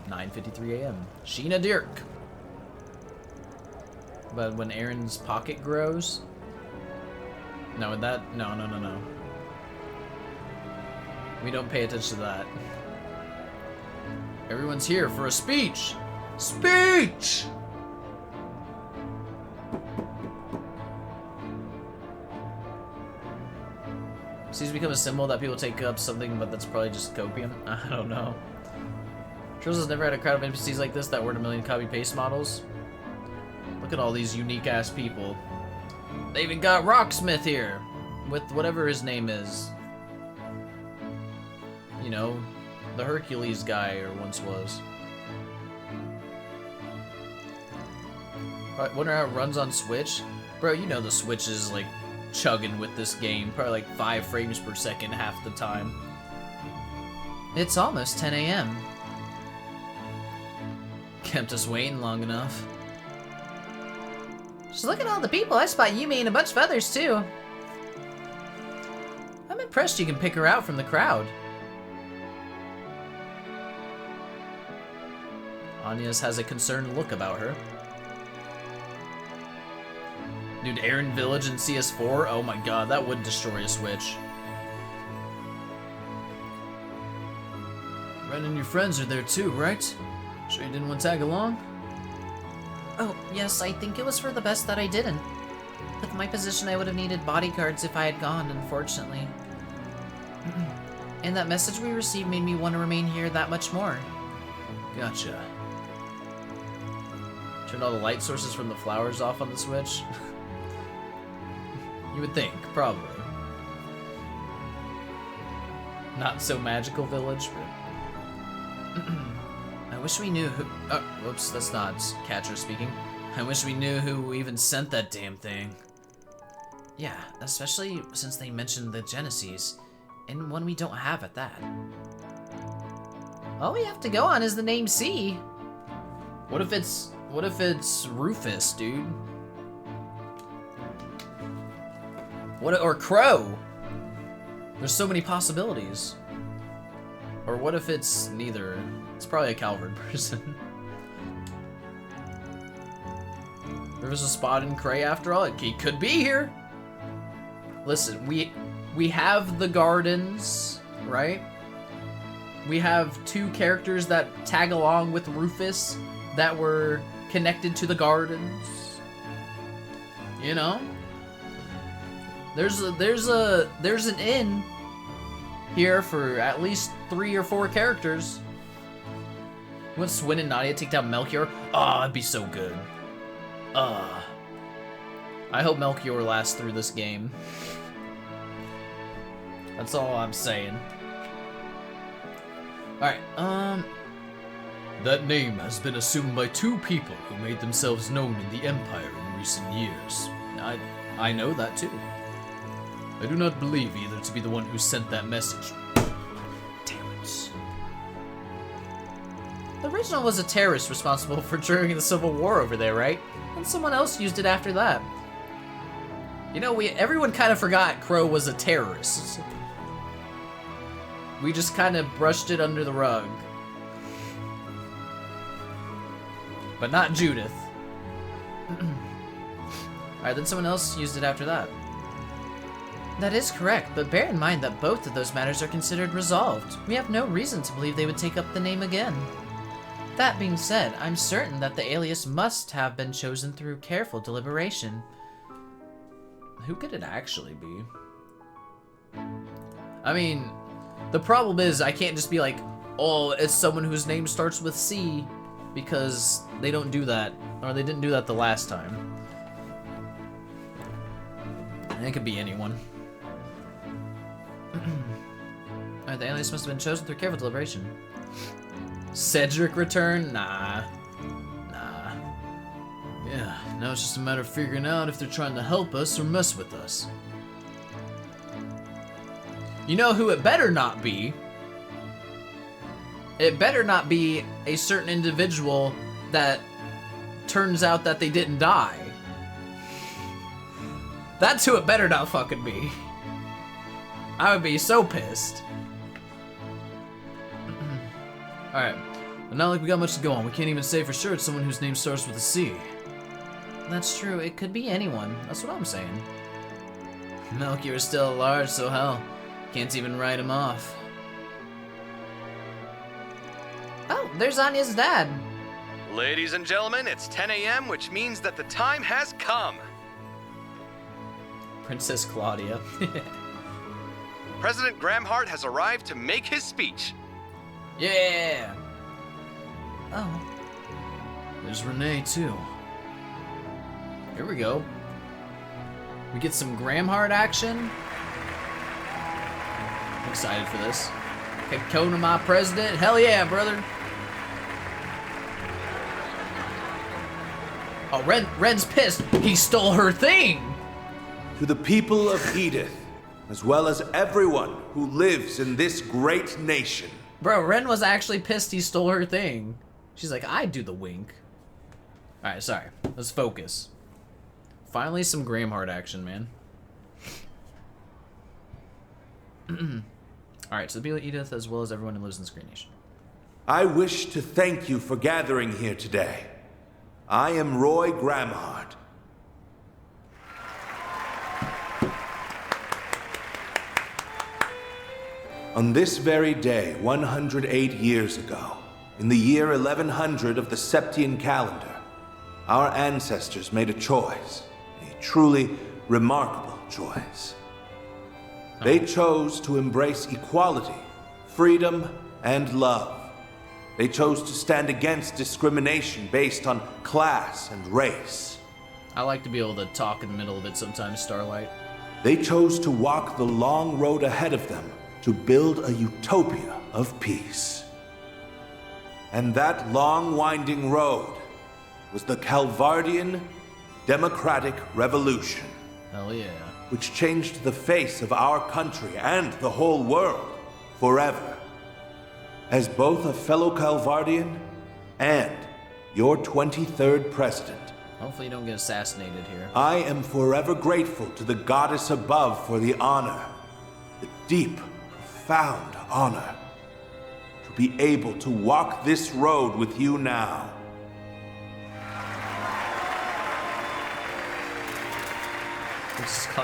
9:53 a.m. Sheena Dirk. But when Aaron's pocket grows? No, no. We don't pay attention to that. Everyone's here for a speech! Speech! So he's become a symbol that people take up something, but that's probably just copium. I don't know. Trails has never had a crowd of NPCs like this that weren't a million copy-paste models. Look at all these unique-ass people. They even got Rocksmith here, with whatever his name is. You know, the Hercules guy, or once was. Wonder how it runs on Switch? Bro, you know the Switch is, like, chugging with this game. Probably like 5 frames per second half the time. It's almost 10 a.m. Kept us waiting long enough. Just look at all the people. I spot Yumi and a bunch of others, too. I'm impressed you can pick her out from the crowd. Anya's has a concerned look about her. Dude, Aaron Village in CS4? Oh my god, that would destroy a Switch. Ren and your friends are there too, right? Sure you didn't want to tag along? Oh, yes, I think it was for the best that I didn't. With my position, I would have needed bodyguards if I had gone, unfortunately. And that message we received made me want to remain here that much more. Gotcha. Turned all the light sources from the flowers off on the Switch. You would think, probably. Not so magical village, but... I wish we knew who... Oh, whoops, that's not Catcher speaking. I wish we knew who even sent that damn thing. Yeah, especially since they mentioned the Genesis, and one we don't have at that. All we have to go on is the name C. What if it's Rufus, dude? Or Crow? There's so many possibilities. Or what if it's neither? It's probably a Calvard person. There was a spot in Cray after all. He could be here. Listen, we have the gardens, right? We have 2 characters that tag along with Rufus that were connected to the gardens. You know? There's an inn here for at least 3 or 4 characters. Would Swin and Nadia take down Melchior? Oh, it'd be so good. I hope Melchior lasts through this game. That's all I'm saying. Alright, That name has been assumed by 2 people who made themselves known in the Empire in recent years. I know that too. I do not believe either to be the one who sent that message. Damn it. The original was a terrorist responsible for during the Civil War over there, right? And someone else used it after that. You know, everyone kind of forgot Crow was a terrorist. We just kind of brushed it under the rug. But not Judith. Alright, then someone else used it after that. That is correct, but bear in mind that both of those matters are considered resolved. We have no reason to believe they would take up the name again. That being said, I'm certain that the alias must have been chosen through careful deliberation. Who could it actually be? I mean, the problem is I can't just be like, oh, it's someone whose name starts with C, because they don't do that, or they didn't do that the last time. It could be anyone. Alright, the alias must have been chosen through careful deliberation. Cedric return? Nah. Yeah, now it's just a matter of figuring out if they're trying to help us or mess with us. You know who it better not be? It better not be a certain individual that turns out that they didn't die. That's who it better not fucking be. I would be so pissed. Alright, but not like we got much to go on. We can't even say for sure it's someone whose name starts with a C. That's true, it could be anyone. That's what I'm saying. Melchior is still at large, so hell, can't even write him off. Oh, there's Anya's dad. Ladies and gentlemen, it's 10 a.m., which means that the time has come. Princess Claudia. President Gramheart has arrived to make his speech. Yeah. Oh. There's Renee, too. Here we go. We get some Gramheart action. I'm excited for this. Kona, my president. Hell yeah, brother. Oh, Ren's pissed. He stole her thing. To the people of Edith, as well as everyone who lives in this great nation. Bro, Ren was actually pissed he stole her thing. She's like, I do the wink. Alright, sorry. Let's focus. Finally, some Gramheart action, man. Alright, so the people of Edith, as well as everyone who lives in this great nation. I wish to thank you for gathering here today. I am Roy Gramheart. On this very day, 108 years ago, in the year 1100 of the Septian calendar, our ancestors made a choice, a truly remarkable choice. They chose to embrace equality, freedom, and love. They chose to stand against discrimination based on class and race. I like to be able to talk in the middle of it sometimes, Starlight. They chose to walk the long road ahead of them to build a utopia of peace. And that long winding road was the Calvardian Democratic Revolution. Hell yeah. Which changed the face of our country and the whole world forever. As both a fellow Calvardian and your 23rd president, hopefully you don't get assassinated here. I am forever grateful to the goddess above for the honor, the deep, profound honor, to be able to walk this road with you now.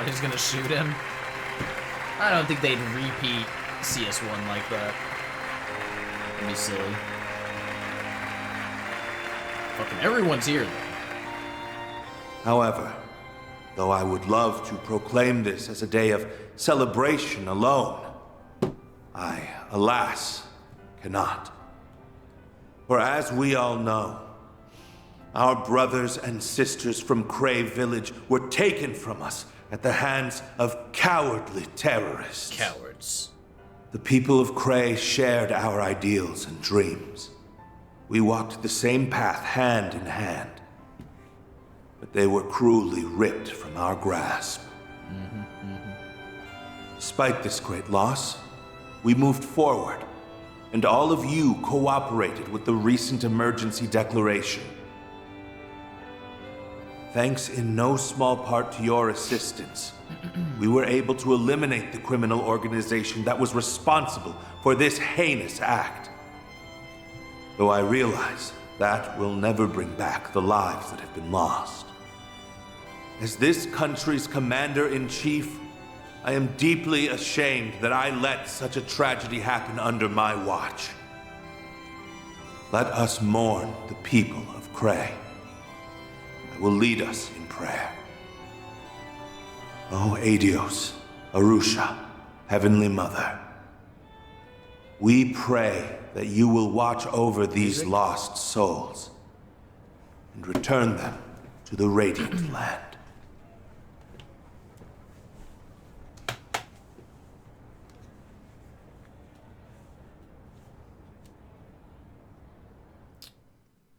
He's gonna shoot him. I don't think they'd repeat CS1 like that. It'd be silly. Fucking everyone's here, though. However, though I would love to proclaim this as a day of celebration alone, I, alas, cannot. For as we all know, our brothers and sisters from Cray Village were taken from us at the hands of cowardly terrorists. Cowards. The people of Cray shared our ideals and dreams. We walked the same path hand in hand. But they were cruelly ripped from our grasp. Despite this great loss, we moved forward, and all of you cooperated with the recent emergency declaration. Thanks in no small part to your assistance, we were able to eliminate the criminal organization that was responsible for this heinous act. Though I realize that will never bring back the lives that have been lost. As this country's commander-in-chief, I am deeply ashamed that I let such a tragedy happen under my watch. Let us mourn the people of Cray. Will lead us in prayer. O Adios, Arusha, Heavenly Mother, we pray that you will watch over these lost souls and return them to the Radiant Land.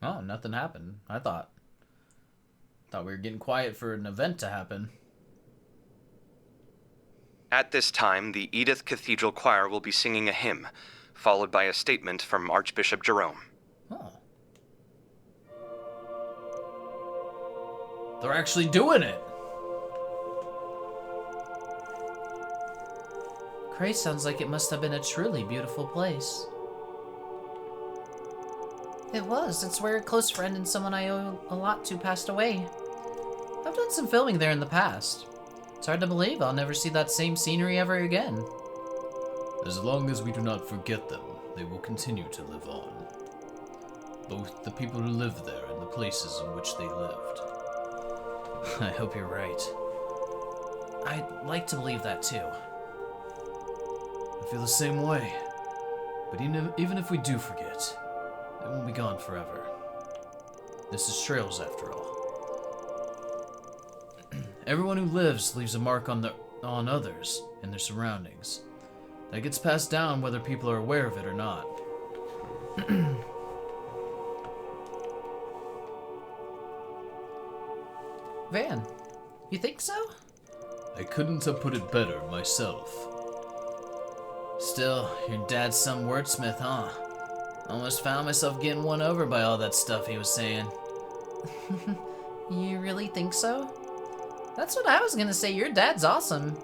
Oh, nothing happened. I thought we were getting quiet for an event to happen. At this time, the Edith Cathedral Choir will be singing a hymn, followed by a statement from Archbishop Jerome. Oh. They're actually doing it! Cray sounds like it must have been a truly beautiful place. It was. It's where a close friend and someone I owe a lot to passed away. I've done some filming there in the past. It's hard to believe I'll never see that same scenery ever again. As long as we do not forget them, they will continue to live on. Both the people who lived there and the places in which they lived. I hope you're right. I'd like to believe that too. feel the same way. But even if we do forget, it won't be gone forever. This is Trails, after all. Everyone who lives leaves a mark on others and their surroundings. That gets passed down whether people are aware of it or not. Van, you think so? I couldn't have put it better myself. Still, your dad's some wordsmith, huh? Almost found myself getting won over by all that stuff he was saying. You really think so? That's what I was gonna say. Your dad's awesome.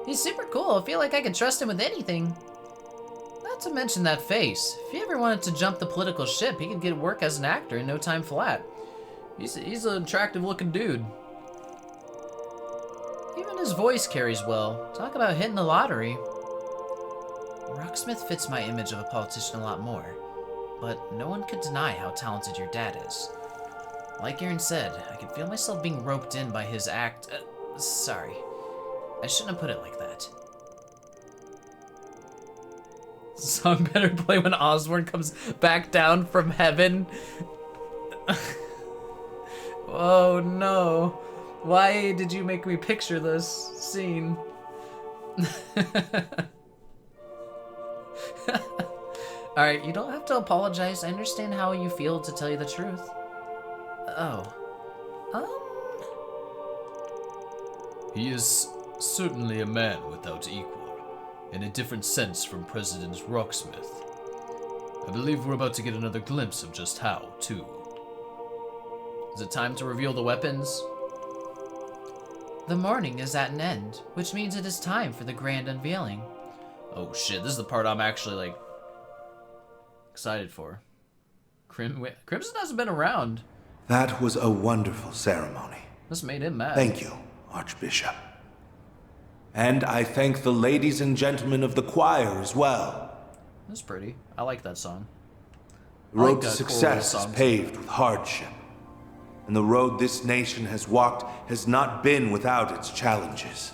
He's super cool. I feel like I could trust him with anything. Not to mention that face. If he ever wanted to jump the political ship, he could get work as an actor in no time flat. He's an attractive looking dude. Even his voice carries well. Talk about hitting the lottery. Rocksmith fits my image of a politician a lot more, but no one could deny how talented your dad is. Like Aaron said, I could feel myself being roped in by his act. Sorry. I shouldn't have put it like that. The song better play when Osborn comes back down from heaven. Oh no. Why did you make me picture this scene? Alright, you don't have to apologize. I understand how you feel, to tell you the truth. Oh. He is certainly a man without equal, in a different sense from President Rocksmith. I believe we're about to get another glimpse of just how, too. Is it time to reveal the weapons? The morning is at an end, which means it is time for the grand unveiling. Oh shit, this is the part I'm actually, like, excited for. Crimson hasn't been around. That was a wonderful ceremony. This made him mad. Thank you, Archbishop. And I thank the ladies and gentlemen of the choir as well. That's pretty. I like that song. The road to success is paved with hardship. And the road this nation has walked has not been without its challenges.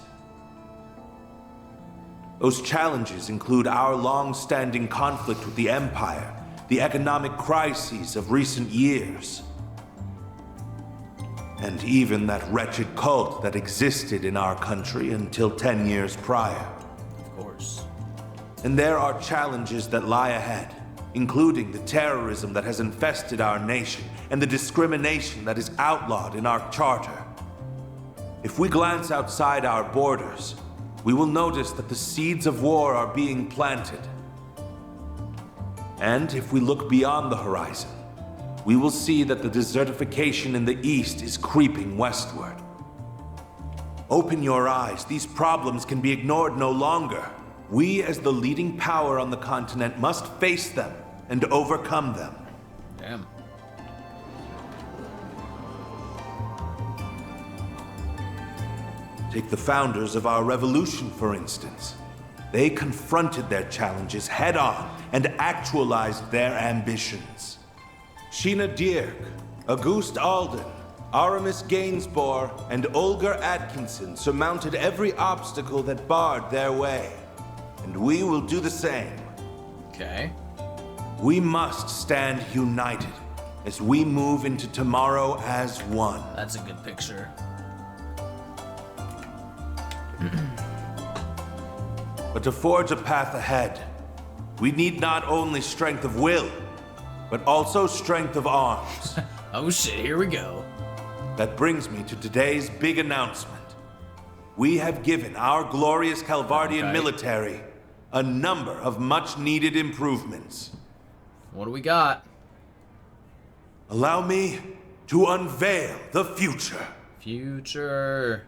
Those challenges include our long-standing conflict with the Empire, the economic crises of recent years, and even that wretched cult that existed in our country until 10 years prior. Of course. And there are challenges that lie ahead, including the terrorism that has infested our nation and the discrimination that is outlawed in our charter. If we glance outside our borders, we will notice that the seeds of war are being planted. And if we look beyond the horizon, we will see that the desertification in the east is creeping westward. Open your eyes. These problems can be ignored no longer. We, as the leading power on the continent, must face them and overcome them. Damn. Take the founders of our revolution, for instance. They confronted their challenges head-on and actualized their ambitions. Sheena Dierk, Auguste Alden, Aramis Gainsborough, and Olga Atkinson surmounted every obstacle that barred their way. And we will do the same. Okay. We must stand united as we move into tomorrow as one. That's a good picture. But to forge a path ahead, we need not only strength of will, but also strength of arms. Oh shit, here we go. That brings me to today's big announcement. We have given our glorious Calvardian military a number of much-needed improvements. What do we got? Allow me to unveil the future. Future.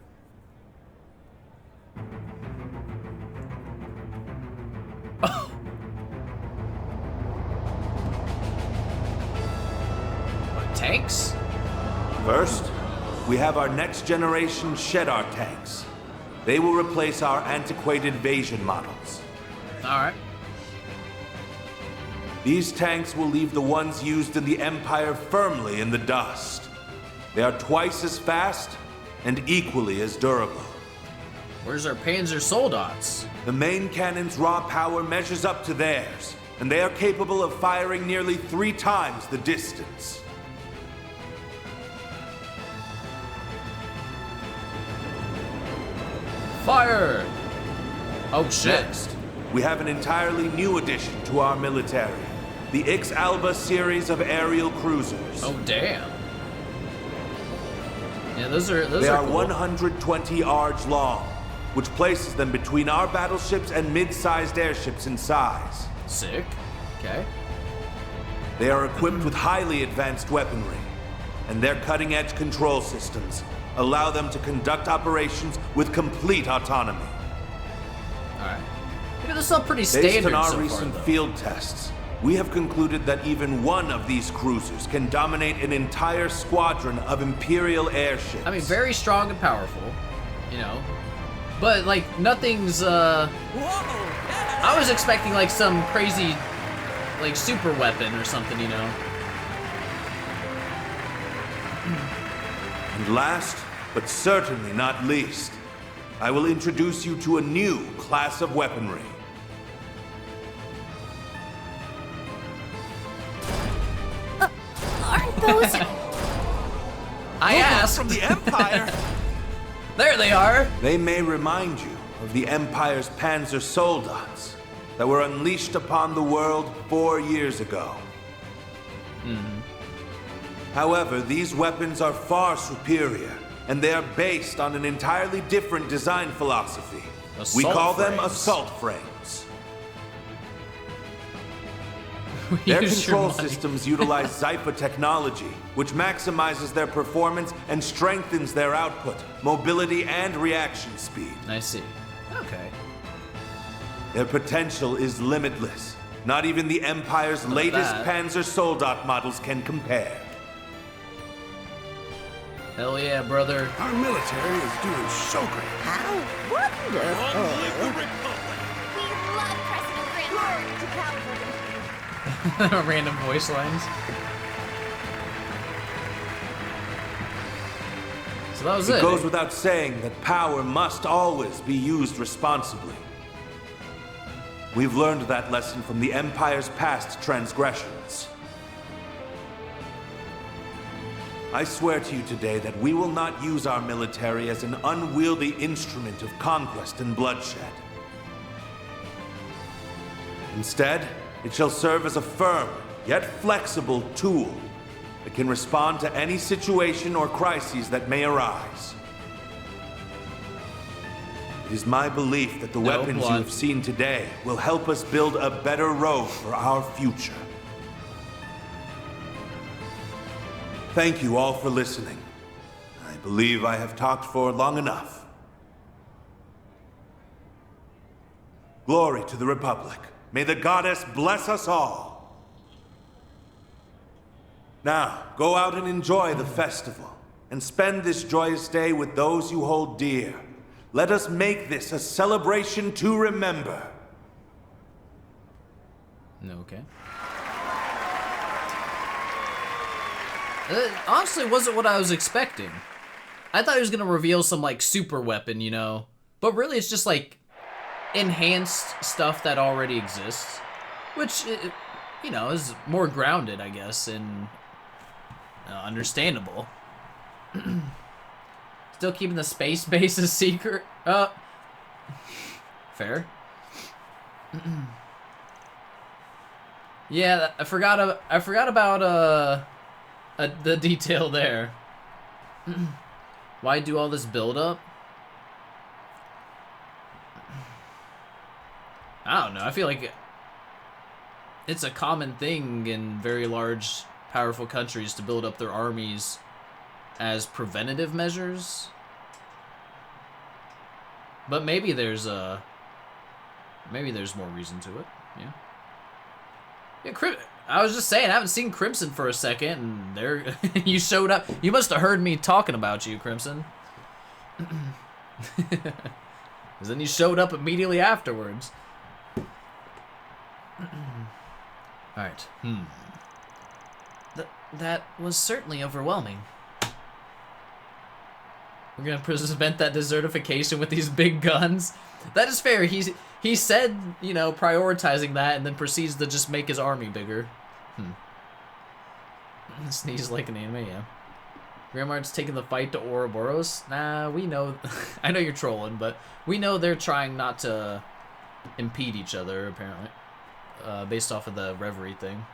Tanks? First, we have our next-generation Shedar tanks. They will replace our antiquated Vasion models. Alright. These tanks will leave the ones used in the Empire firmly in the dust. They are twice as fast and equally as durable. Where's our Panzer Soldats? The main cannon's raw power measures up to theirs, and they are capable of firing nearly 3 times the distance. Fire! Oh shit. Next, we have an entirely new addition to our military. The Ix Alba series of aerial cruisers. Oh damn. Yeah, those are cool. 120 ards long, which places them between our battleships and mid-sized airships in size. Sick. Okay. They are equipped with highly advanced weaponry, and their cutting-edge control systems allow them to conduct operations with complete autonomy. Alright. Yeah, this is all pretty standard Based on our so recent far, field tests, we have concluded that even one of these cruisers can dominate an entire squadron of Imperial airships. I mean, very strong and powerful, you know. But, like, nothing's, I was expecting, like, some crazy, like, super weapon or something, you know. And last, but certainly not least, I will introduce you to a new class of weaponry. Aren't those... I asked. From the Empire! There they are! They may remind you of the Empire's Panzer Soldats that were unleashed upon the world 4 years ago. However, these weapons are far superior, and they are based on an entirely different design philosophy. We call them assault frames. Their control systems utilize Zypha technology, which maximizes their performance and strengthens their output, mobility, and reaction speed. I see. Okay. Their potential is limitless. Not even the Empire's latest Panzer Soldat models can compare. Hell yeah, brother. Our military is doing so great. How wonderful. We love President Gramheart to Calvary. Random voice lines. So that was it. It goes without saying that power must always be used responsibly. We've learned that lesson from the Empire's past transgressions. I swear to you today that we will not use our military as an unwieldy instrument of conquest and bloodshed. Instead, it shall serve as a firm, yet flexible tool that can respond to any situation or crises that may arise. It is my belief that the weapons you have seen today will help us build a better road for our future. Thank you all for listening. I believe I have talked for long enough. Glory to the Republic. May the goddess bless us all. Now, go out and enjoy the festival, and spend this joyous day with those you hold dear. Let us make this a celebration to remember. Okay. Honestly, wasn't what I was expecting. I thought he was gonna reveal some, like, super weapon, you know? But really, it's just, like, enhanced stuff that already exists. Which, you know, is more grounded, I guess, and understandable. Still keeping the space base a secret? Fair. Yeah, I forgot about, the detail there. Why do all this build up? I don't know. I feel like it's a common thing in very large, powerful countries to build up their armies as preventative measures. But maybe there's more reason to it. Yeah. Yeah, I was just saying, I haven't seen Crimson for a second, and there you showed up. You must have heard me talking about you, Crimson. Because then you showed up immediately afterwards. Alright. That was certainly overwhelming. We're gonna prevent that desertification with these big guns. That is fair. He said, you know, prioritizing that, and then proceeds to just make his army bigger. Sneeze like an anime, yeah. Gramheart's taking the fight to Ouroboros. Nah, we know. I know you're trolling, but we know they're trying not to impede each other, apparently. Based off of the Reverie thing.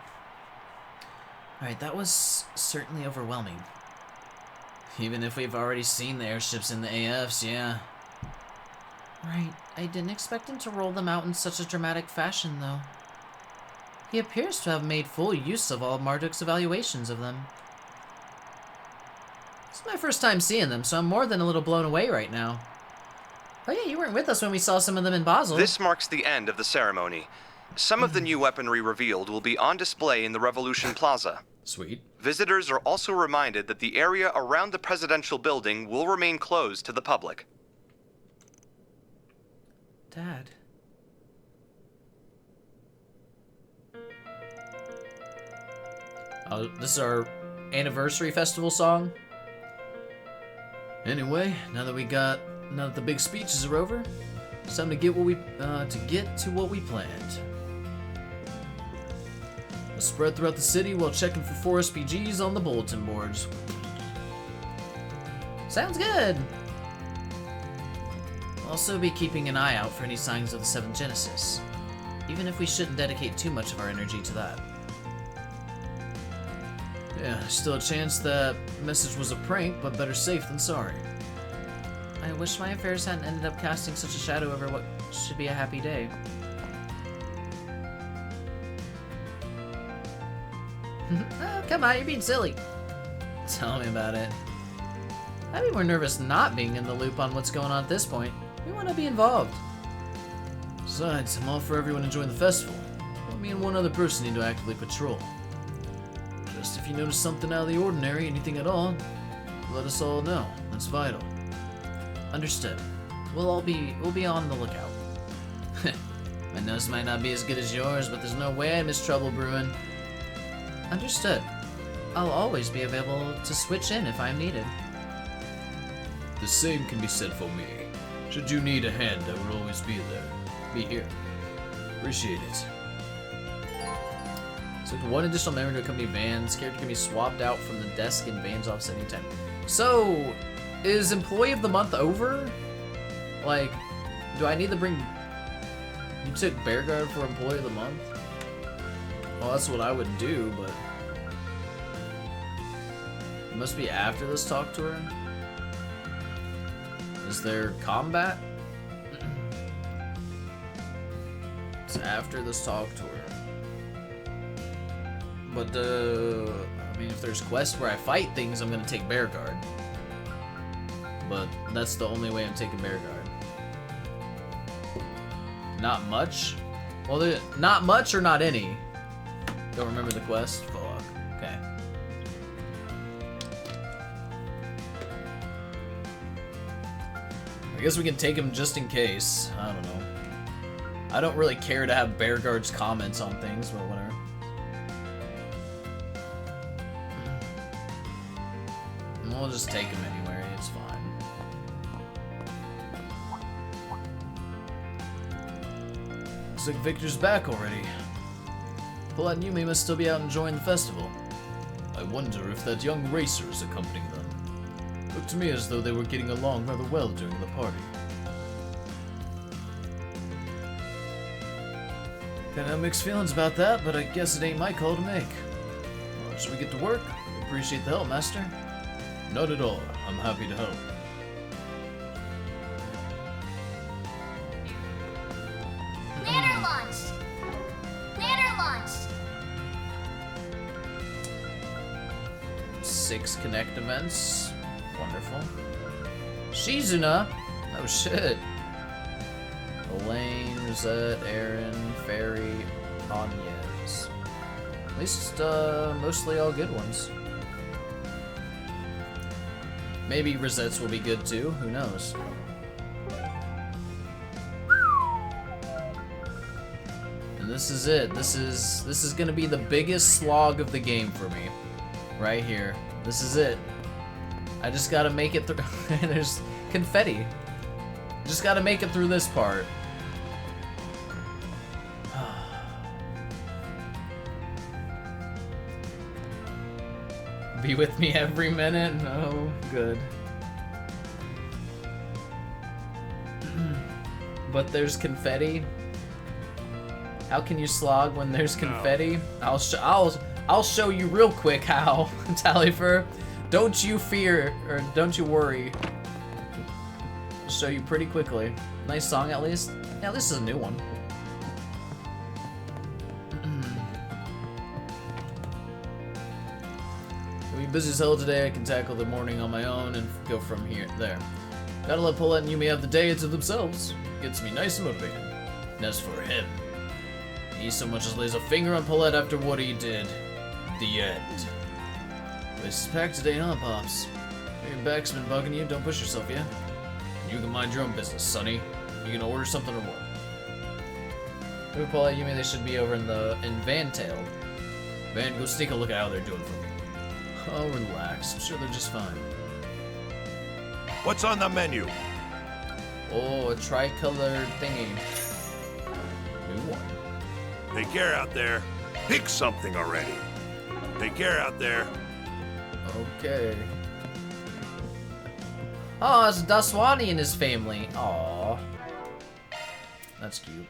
Alright, that was certainly overwhelming. Even if we've already seen the airships in the AFs, yeah. Right, I didn't expect him to roll them out in such a dramatic fashion, though. He appears to have made full use of all of Marduk's evaluations of them. This is my first time seeing them, so I'm more than a little blown away right now. Oh yeah, you weren't with us when we saw some of them in Basel. This marks the end of the ceremony. Some of the new weaponry revealed will be on display in the Revolution Plaza. Sweet. Visitors are also reminded that the area around the presidential building will remain closed to the public. Dad. Oh, this is our anniversary festival song. Anyway, now that the big speeches are over, it's time to get to what we planned. We'll spread throughout the city while checking for 4 SPGs on the bulletin boards. Sounds good. We'll also be keeping an eye out for any signs of the 7th Genesis, even if we shouldn't dedicate too much of our energy to that. Yeah, still a chance that message was a prank, but better safe than sorry. I wish my affairs hadn't ended up casting such a shadow over what should be a happy day. Oh, come on, you're being silly. Tell me about it. I'd be more nervous not being in the loop on what's going on at this point. We want to be involved. Besides, I'm all for everyone enjoying the festival. But me and one other person need to actively patrol. Just if you notice something out of the ordinary, anything at all, let us all know. That's vital. Understood. We'll be on the lookout. My nose might not be as good as yours, but there's no way I miss trouble brewing. Understood. I'll always be available to switch in if I'm needed. The same can be said for me. Should you need a hand, I will always be here. Appreciate it. So 1 additional member to accompany Van's character can be swapped out from the desk in Van's office anytime. So, is Employee of the Month over? Like, do I need to bring... You took Bearguard for Employee of the Month? Well, that's what I would do, but... It must be after this talk tour? Is there combat? It's after this talk tour. But, I mean, if there's quests where I fight things, I'm gonna take Bearguard. But that's the only way I'm taking Bearguard. Not much? Well, not much or not any? Don't remember the quest? Fuck. Okay. I guess we can take him just in case. I don't know. I don't really care to have Bearguard's comments on things, but whatever. We'll just take him anywhere, it's fine. Looks like Victor's back already. Paul and Yumi must still be out enjoying the festival. I wonder if that young racer is accompanying them. Looked to me as though they were getting along rather well during the party. Kinda have mixed feelings about that, but I guess it ain't my call to make. Well, should we get to work? Appreciate the help, Master. Not at all. I'm happy to help. Planner launched! Planner launched! 6 Connect events. Wonderful. Shizuna! Oh shit. Elaine, Rosette, Aaron, Fairy, Anyez. At least, mostly all good ones. Maybe Rosette's will be good too, who knows? And this is it. This is gonna be the biggest slog of the game for me. Right here. This is it. I just gotta make it through. There's confetti. Just gotta make it through this part. Be with me every minute? No, good. But there's confetti. How can you slog when there's confetti? I'll show you real quick how, Tallyfur. Don't you fear, or don't you worry. I'll show you pretty quickly. Nice song at least. Yeah, this is a new one. I'll be busy as hell today. I can tackle the morning on my own and go from here there. Gotta let Paulette and Yumi have the day to themselves. Gets me nice and motivated. And as for him, he so much as lays a finger on Paulette after what he did. The end. Place is packed today, huh, Pops? Your back's been bugging you. Don't push yourself, yeah? You can mind your own business, Sonny. You gonna order something or what? Maybe Paulette, Yumi, they should be over in Vantail. Van, go take a look at how they're doing for me. Oh, relax. I'm sure they're just fine. What's on the menu? Oh, a tricolor thingy. New one. Take care out there. Pick something already. Take care out there. Okay. Oh, it's Daswani and his family. Aww. That's cute.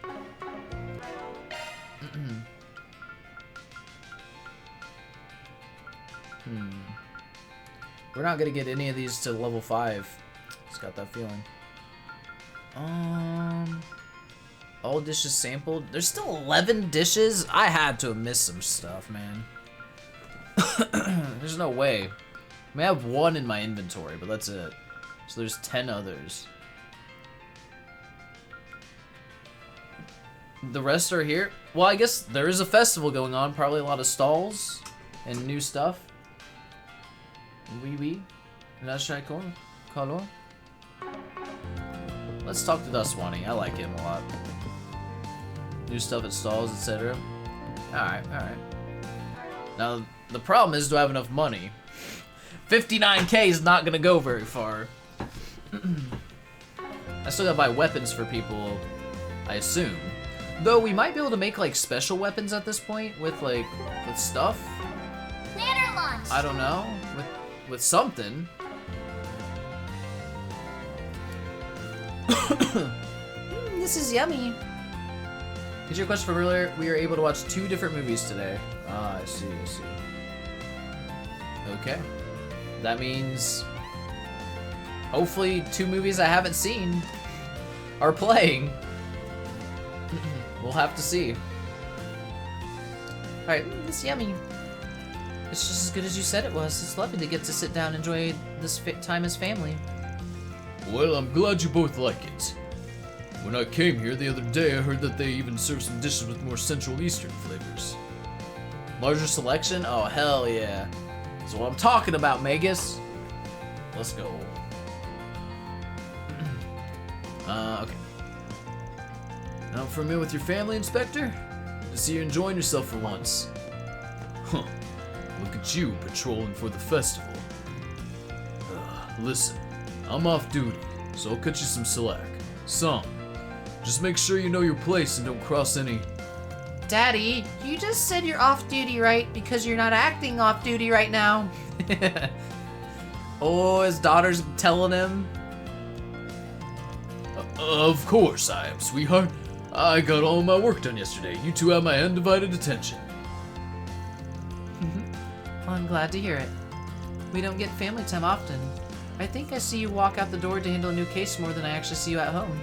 We're not gonna get any of these to level 5. Just got that feeling. All dishes sampled. There's still 11 dishes? I had to have missed some stuff, man. There's no way. I mean, I have 1 in my inventory, but that's it. So there's 10 others. The rest are here. Well, I guess there is a festival going on. Probably a lot of stalls and new stuff. Oui. Let's talk to Daswani. I like him a lot. New stuff at stalls, etc. Alright. Now, the problem is, do I have enough money? 59k is not gonna go very far. I still gotta buy weapons for people, I assume. Though we might be able to make like special weapons at this point with stuff. Planner launch. I don't know. With something. This is yummy. To your question from earlier, we were able to watch 2 different movies today. Ah, I see. Okay. That means hopefully 2 movies I haven't seen are playing. We'll have to see. Alright, this is yummy. It's just as good as you said it was. It's lovely to get to sit down and enjoy this time as family. Well, I'm glad you both like it. When I came here the other day, I heard that they even serve some dishes with more Central Eastern flavors. Larger selection? Oh, hell yeah. That's what I'm talking about, Magus. Let's go. Okay. Now from me with your family, Inspector? Good to see you enjoying yourself for once. Huh. Look at you, patrolling for the festival. Listen, I'm off duty, so I'll cut you some slack. Some. Just make sure you know your place and don't cross any... Daddy, you just said you're off duty, right? Because you're not acting off duty right now. Oh, his daughter's telling him. Of course I am, sweetheart. I got all my work done yesterday. You two have my undivided attention. Well, I'm glad to hear it. We don't get family time often. I think I see you walk out the door to handle a new case more than I actually see you at home.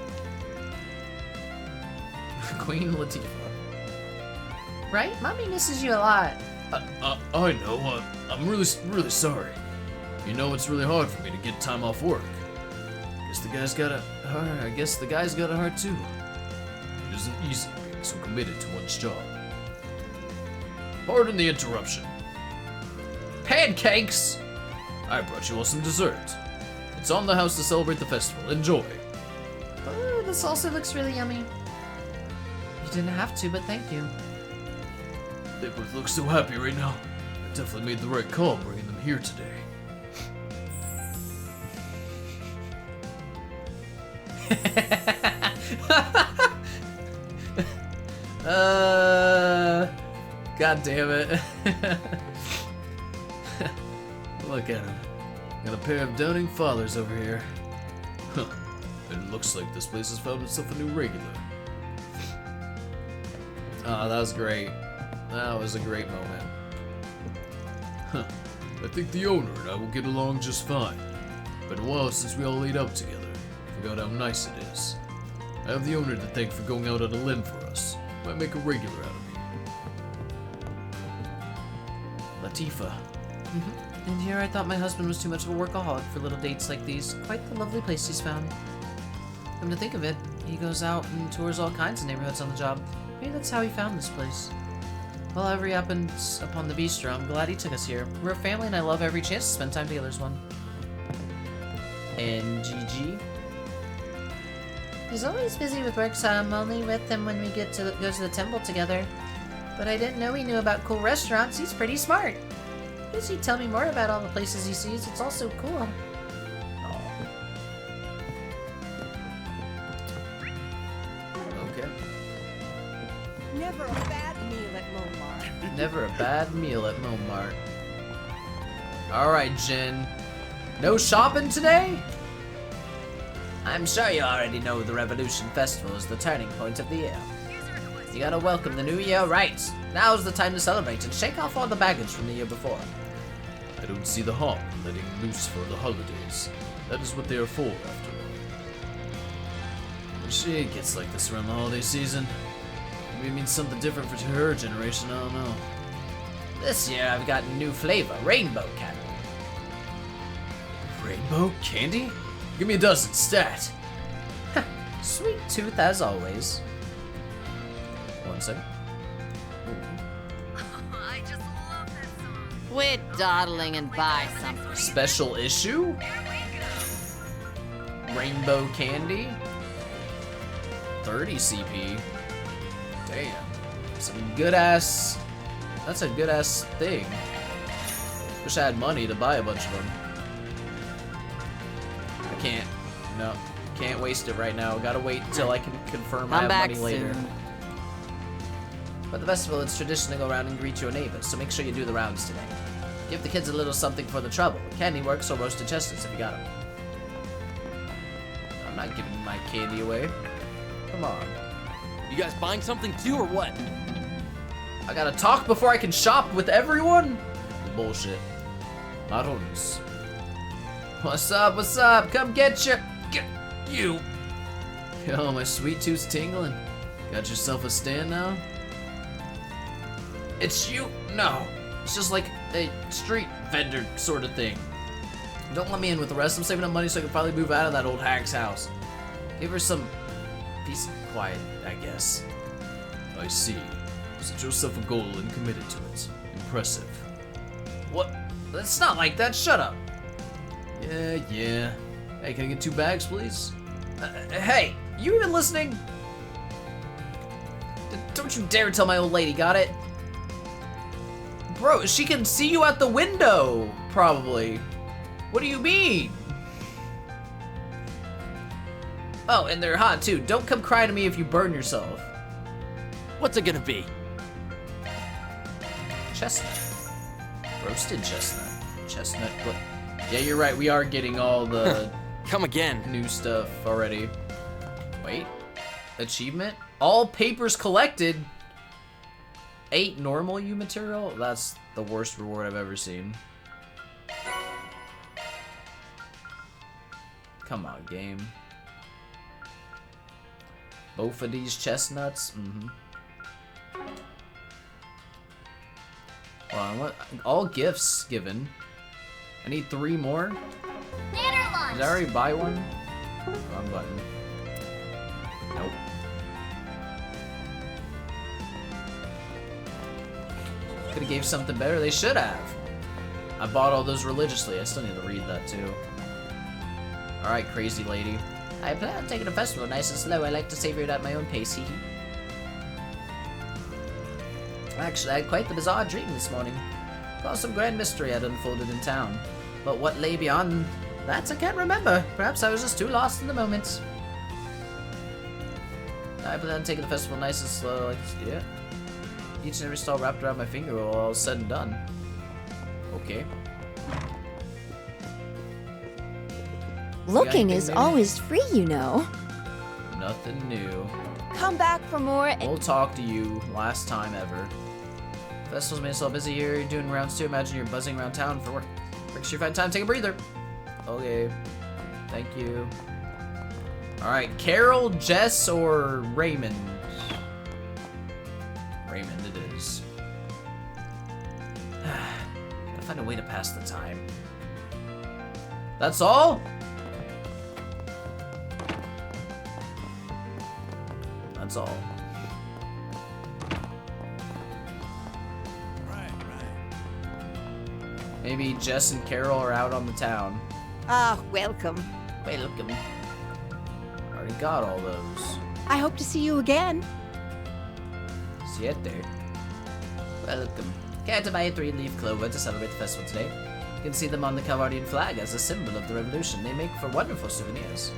Queen Latifah. Right? Mommy misses you a lot. I know. I'm really sorry. You know, it's really hard for me to get time off work. I guess the guy's got a heart too. It isn't easy being so committed to one's job. Pardon the interruption. Pancakes! I brought you all some dessert. It's on the house to celebrate the festival. Enjoy. Oh, this also looks really yummy. You didn't have to, but thank you. They both look so happy right now. I definitely made the right call bringing them here today. God damn it. Look at him. Got a pair of doting fathers over here. Huh. It looks like this place has found itself a new regular. Oh, that was great. That was a great moment. Huh. I think the owner and I will get along just fine. Been a while since we all ate up together. Forgot how nice it is. I have the owner to thank for going out on a limb for us. Might make a regular out of me. Latifah. And here I thought my husband was too much of a workaholic for little dates like these. Quite the lovely place he's found. Come to think of it, he goes out and tours all kinds of neighborhoods on the job. Maybe that's how he found this place. Well, however he happens upon the bistro, I'm glad he took us here. We're a family and I love every chance to spend time together as one. And GG. He's always busy with work, so I'm only with him when we go to the temple together. But I didn't know he knew about cool restaurants. He's pretty smart. Guess he'd tell me more about all the places he sees. It's all so cool. Okay. Never a bad meal at Momart. Never a bad meal at Momart. Alright, Jen. No shopping today? I'm sure you already know the Revolution Festival is the turning point of the year. You gotta welcome the new year right. Now's the time to celebrate and shake off all the baggage from the year before. I don't see the harm in letting loose for the holidays. That is what they are for, after all. She gets like this around the holiday season. Maybe it means something different for her generation, I don't know. This year I've got a new flavor, rainbow candy. Rainbow candy? Give me a dozen, stat! Sweet tooth as always. One second. I just love that song. Quit dawdling and buy something. Special issue? Rainbow candy? 30 CP. Damn. Some good ass. That's a good ass thing. Wish I had money to buy a bunch of them. I can't. No. Can't waste it right now. Gotta wait until I can confirm I have money later. For the festival, it's tradition to go around and greet your neighbors, so make sure you do the rounds today. Give the kids a little something for the trouble. Candy works or roasted chestnuts if you got them. I'm not giving my candy away. Come on. You guys buying something too, or what? I gotta talk before I can shop with everyone? Bullshit. Marons. What's up? What's up? Come get you. Yo, my sweet tooth's tingling. Got yourself a stand now? It's you? No. It's just like a street vendor sort of thing. Don't let me in with the rest. I'm saving up money so I can finally move out of that old hag's house. Give her some peace and quiet, I guess. I see. Set yourself a goal and committed to it. Impressive. What? It's not like that. Shut up. Yeah. Hey, can I get 2 bags, please? Hey, you even listening? Don't you dare tell my old lady, got it? Bro, she can see you out the window, probably. What do you mean? Oh, and they're hot too. Don't come cry to me if you burn yourself. What's it gonna be? Chestnut. Roasted chestnut. Chestnut. What? Yeah, you're right. We are getting all the come again new stuff already. Wait. Achievement? All papers collected. 8 normal U material? That's the worst reward I've ever seen. Come on, game. Both of these chestnuts? Hold on, what? All gifts given. I need 3 more? Did I already buy one? Wrong button. Nope. Could've gave something better. They should have. I bought all those religiously. I still need to read that too. Alright, crazy lady. I plan on taking the festival nice and slow. I like to savor it at my own pace, hee hee. Actually, I had quite the bizarre dream this morning. Caused some grand mystery had unfolded in town. But what lay beyond that I can't remember. Perhaps I was just too lost in the moment. I plan on taking the festival nice and slow, like, yeah. Each and every stall wrapped around my finger while all is said and done. Okay. Looking is always free, you know. Nothing new. Come back for more. We'll talk to you last time ever. Festival's made us all busy here. You're doing rounds too. Imagine you're buzzing around town for work. Make sure you find time to take a breather. Okay. Thank you. Alright, Carol, Jess, or Raymond? Raymond it is. Gotta find a way to pass the time. That's all? That's all. Maybe Jess and Carol are out on the town. Ah, welcome. Welcome. Already got all those. I hope to see you again. Siete. Welcome. Care to buy a 3-leaf clover to celebrate the festival today? You can see them on the Gramheartian flag as a symbol of the revolution. They make for wonderful souvenirs.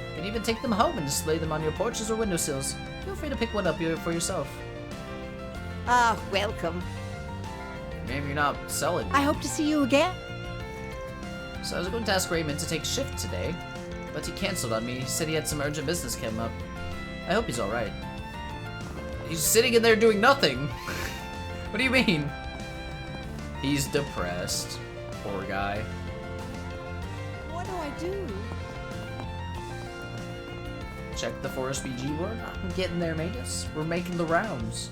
You can even take them home and display them on your porches or windowsills. Feel free to pick one up here for yourself. Ah, welcome. Maybe you're not selling them. I hope to see you again. So I was going to ask Raymond to take shift today, but he canceled on me. He said he had some urgent business come up. I hope he's alright. He's sitting in there doing nothing. What do you mean? He's depressed. Poor guy. What do I do? Check the 4SPG board. I'm getting there, Magus. We're making the rounds.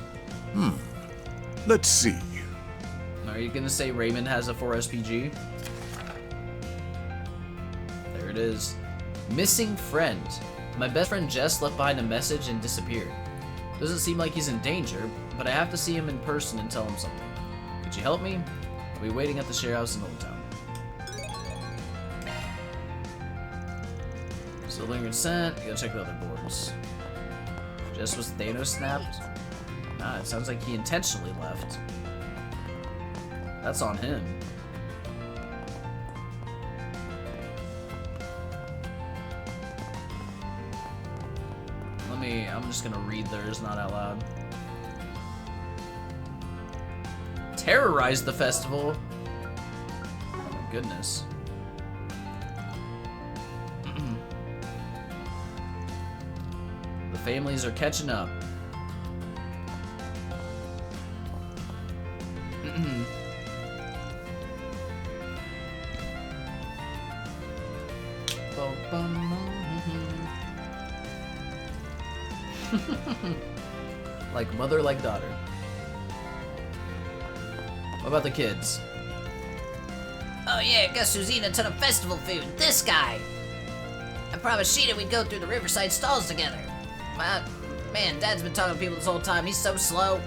Let's see. Are you gonna say Raymond has a 4SPG? There it is. Missing friend. My best friend Jess left behind a message and disappeared. Doesn't seem like he's in danger, but I have to see him in person and tell him something. Could you help me? I'll be waiting at the share house in Old Town. Still lingering scent. Gotta check the other boards. Jess was Thanos snapped? Nah, it sounds like he intentionally left. That's on him. I'm just gonna read theirs, not out loud. Terrorize the festival. Oh my goodness. The families are catching up. Like mother, like daughter. What about the kids? Oh yeah, guess who's eating a ton of festival food? This guy! I promised Sheeta we'd go through the Riverside stalls together. Man, Dad's been talking to people this whole time. He's so slow.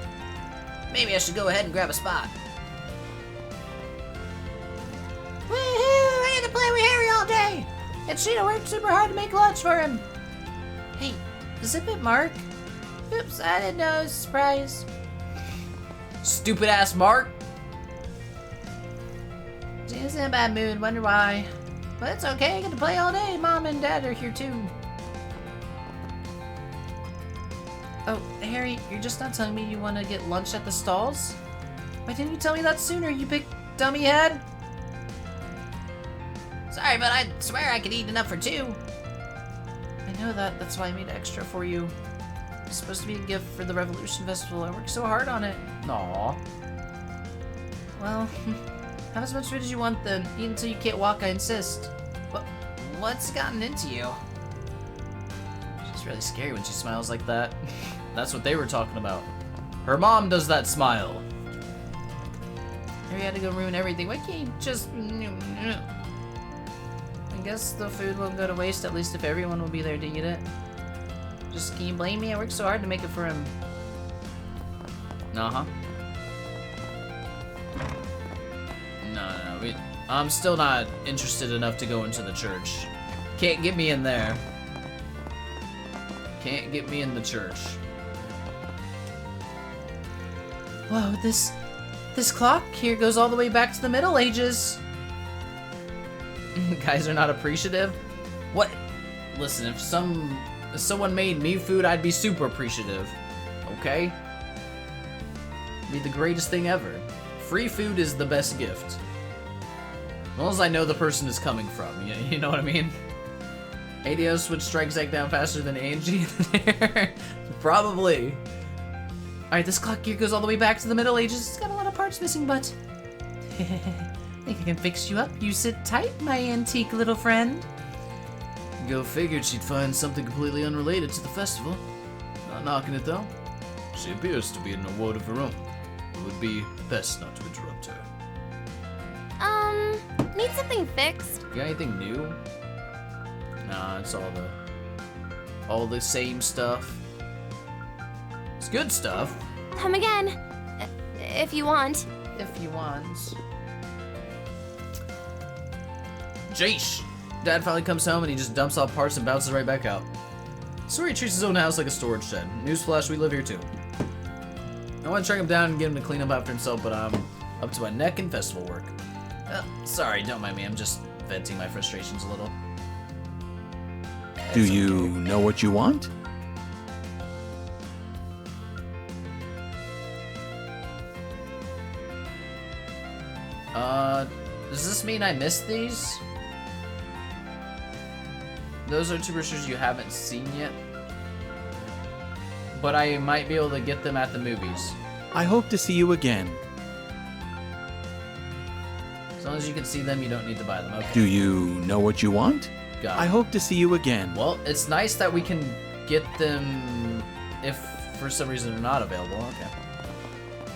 Maybe I should go ahead and grab a spot. Woohoo! I get to play with Harry all day! And Sheeta worked super hard to make lunch for him. Hey, zip it, Mark. Oops, I didn't know. It was a surprise. Stupid ass Mark. She's in a bad mood. Wonder why. But it's okay. I get to play all day. Mom and Dad are here too. Oh, Harry, you're just not telling me you want to get lunch at the stalls? Why didn't you tell me that sooner, you big dummy head? Sorry, but I swear I could eat enough for 2. I know that. That's why I made extra for you. It's supposed to be a gift for the Revolution Festival. I worked so hard on it. Aww. Well, have as much food as you want then. Eat until you can't walk, I insist. What's gotten into you? She's really scary when she smiles like that. That's what they were talking about. Her mom does that smile. Harry had to go ruin everything. Why can't you just... I guess the food won't go to waste, at least if everyone will be there to eat it. Just, can you blame me? I worked so hard to make it for him. Uh-huh. No. I'm still not interested enough to go into the church. Can't get me in there. Can't get me in the church. Whoa, this clock here goes all the way back to the Middle Ages. Guys are not appreciative? What? Listen, if some someone made me food, I'd be super appreciative. Okay? Be the greatest thing ever. Free food is the best gift. As long as I know the person is coming from, you know what I mean? ADOS would strike Zack down faster than Angie. Probably. Alright, this clock gear goes all the way back to the Middle Ages. It's got a lot of parts missing, but... think I can fix you up. You sit tight, my antique little friend. Go figured she'd find something completely unrelated to the festival. Not knocking it, though. She appears to be in a world of her own. It would be best not to interrupt her. Need something fixed? You got anything new? Nah, it's all the same stuff. It's good stuff. Come again. If you want. If you want. Jeesh! Dad finally comes home and he just dumps off parts and bounces right back out. So he treats his own house like a storage shed. Newsflash, we live here too. I want to track him down and get him to clean up after himself, but I'm up to my neck in festival work. Sorry, don't mind me. I'm just venting my frustrations a little. Do you know what you want? Does this mean I missed these? Those are two brochures you haven't seen yet. But I might be able to get them at the movies. I hope to see you again. As long as you can see them, you don't need to buy them. Okay. Do you know what you want? Got it. I hope to see you again. Well, it's nice that we can get them if for some reason they're not available. Okay.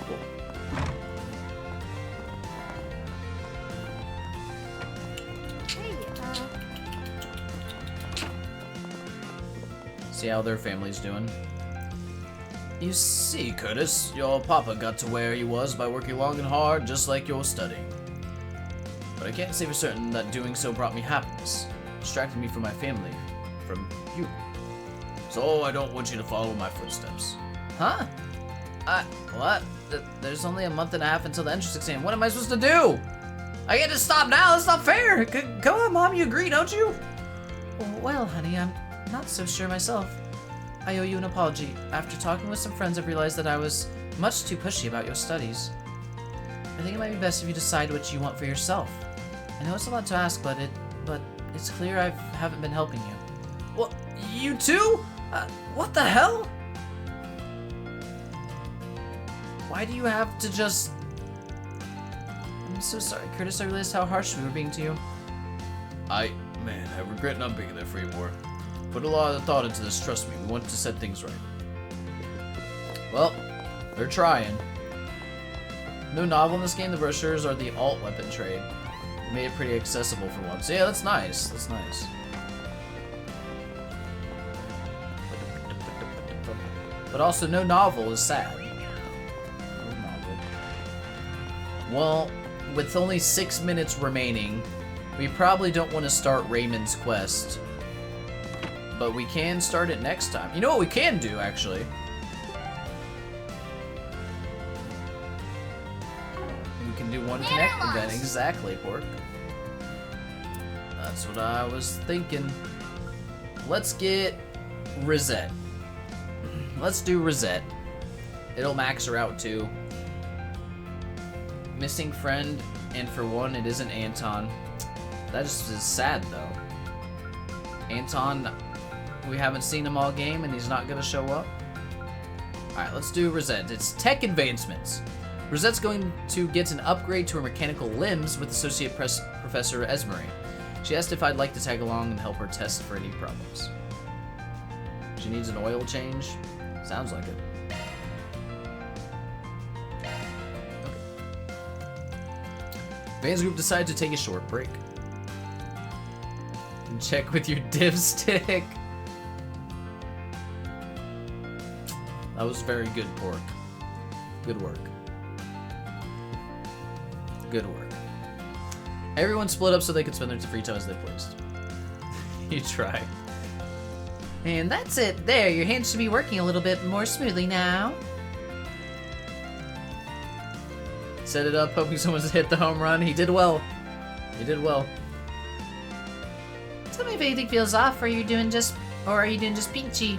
Cool. See how their family's doing. You see, Curtis, your papa got to where he was by working long and hard, just like you're studying. But I can't say for certain that doing so brought me happiness, distracting me from my family, from you. So I don't want you to follow my footsteps. Huh? What? There's only a month and a half until the entrance exam. What am I supposed to do? I get to stop now. That's not fair. Come on, Mom. You agree, don't you? Well, honey, I'm not so sure myself. I owe you an apology. After talking with some friends, I've realized that I was much too pushy about your studies. I think it might be best if you decide what you want for yourself. I know it's a lot to ask, but it's clear I haven't been helping you. What? You too? What the hell? Why do you have to just... I'm so sorry, Curtis. I realized how harsh we were being to you. Man, I regret not being there for you more. Put a lot of thought into this, trust me. We want to set things right. Well, they're trying. No novel in this game. The brochures are the alt weapon trade. They made it pretty accessible for once. Yeah, that's nice. That's nice. But also, no novel is sad. No novel. Well, with only 6 minutes remaining, we probably don't want to start Raymond's quest. But we can start it next time. You know what we can do, actually? We can do one connect event. Exactly, Pork. That's what I was thinking. Let's get Rosette. Let's do Rosette. It'll max her out too. Missing friend, and for one, it isn't Anton. That just is sad though. Anton, we haven't seen him all game and he's not gonna show up. Alright, let's do Rosette. It's tech advancements. Rosette's going to get an upgrade to her mechanical limbs with Associate Professor Esmery. She asked if I'd like to tag along and help her test for any problems. She needs an oil change. Sounds like it. Okay. Vans group decided to take a short break. And check with your div stick. That was very good, Pork. Good work. Good work. Everyone split up so they could spend their free time as they pleased. You try. And that's it. There, your hands should be working a little bit more smoothly now. Set it up, hoping someone's hit the home run. He did well. He did well. Tell me if anything feels off or you're doing just Or are you doing just peachy?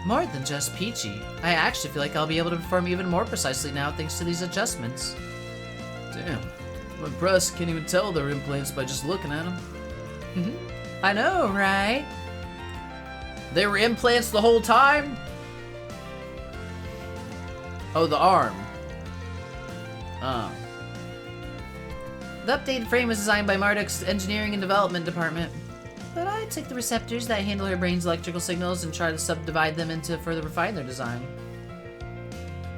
More than just peachy. I actually feel like I'll be able to perform even more precisely now thanks to these adjustments. Damn. I'm impressed. Can't even tell they're implants by just looking at them. I know, right? They were implants the whole time? Oh, the arm. Oh. The updated frame was designed by Marduk's Engineering and Development Department. But I took the receptors that handle her brain's electrical signals and try to subdivide them into further refine their design.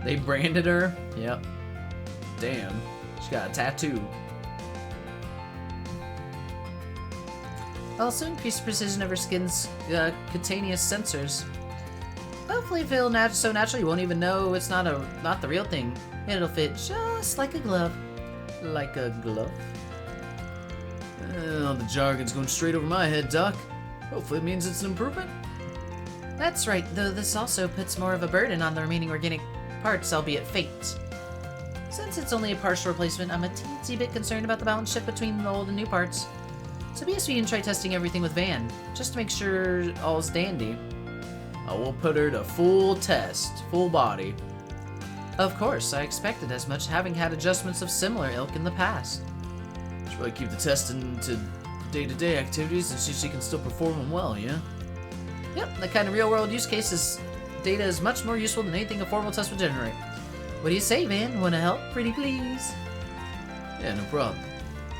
They branded her? Yep. Damn. She got a tattoo. I'll also increase the precision of her skin's cutaneous sensors. Hopefully if it'll so natural you won't even know it's not the real thing. It'll fit just like a glove. Like a glove? Oh, the jargon's going straight over my head, Doc. Hopefully it means it's an improvement. That's right, though this also puts more of a burden on the remaining organic parts, albeit faked. Since it's only a partial replacement, I'm a teensy bit concerned about the balance shift between the old and new parts. So BSV can try testing everything with Van, just to make sure all's dandy. I will put her to full test, full body. Of course, I expected as much, having had adjustments of similar ilk in the past. Should probably keep the testing to day-to-day activities and see if she can still perform them well, yeah? Yep, that kind of real-world use cases data is much more useful than anything a formal test would generate. What do you say, Van? Wanna help? Pretty please? Yeah, no problem.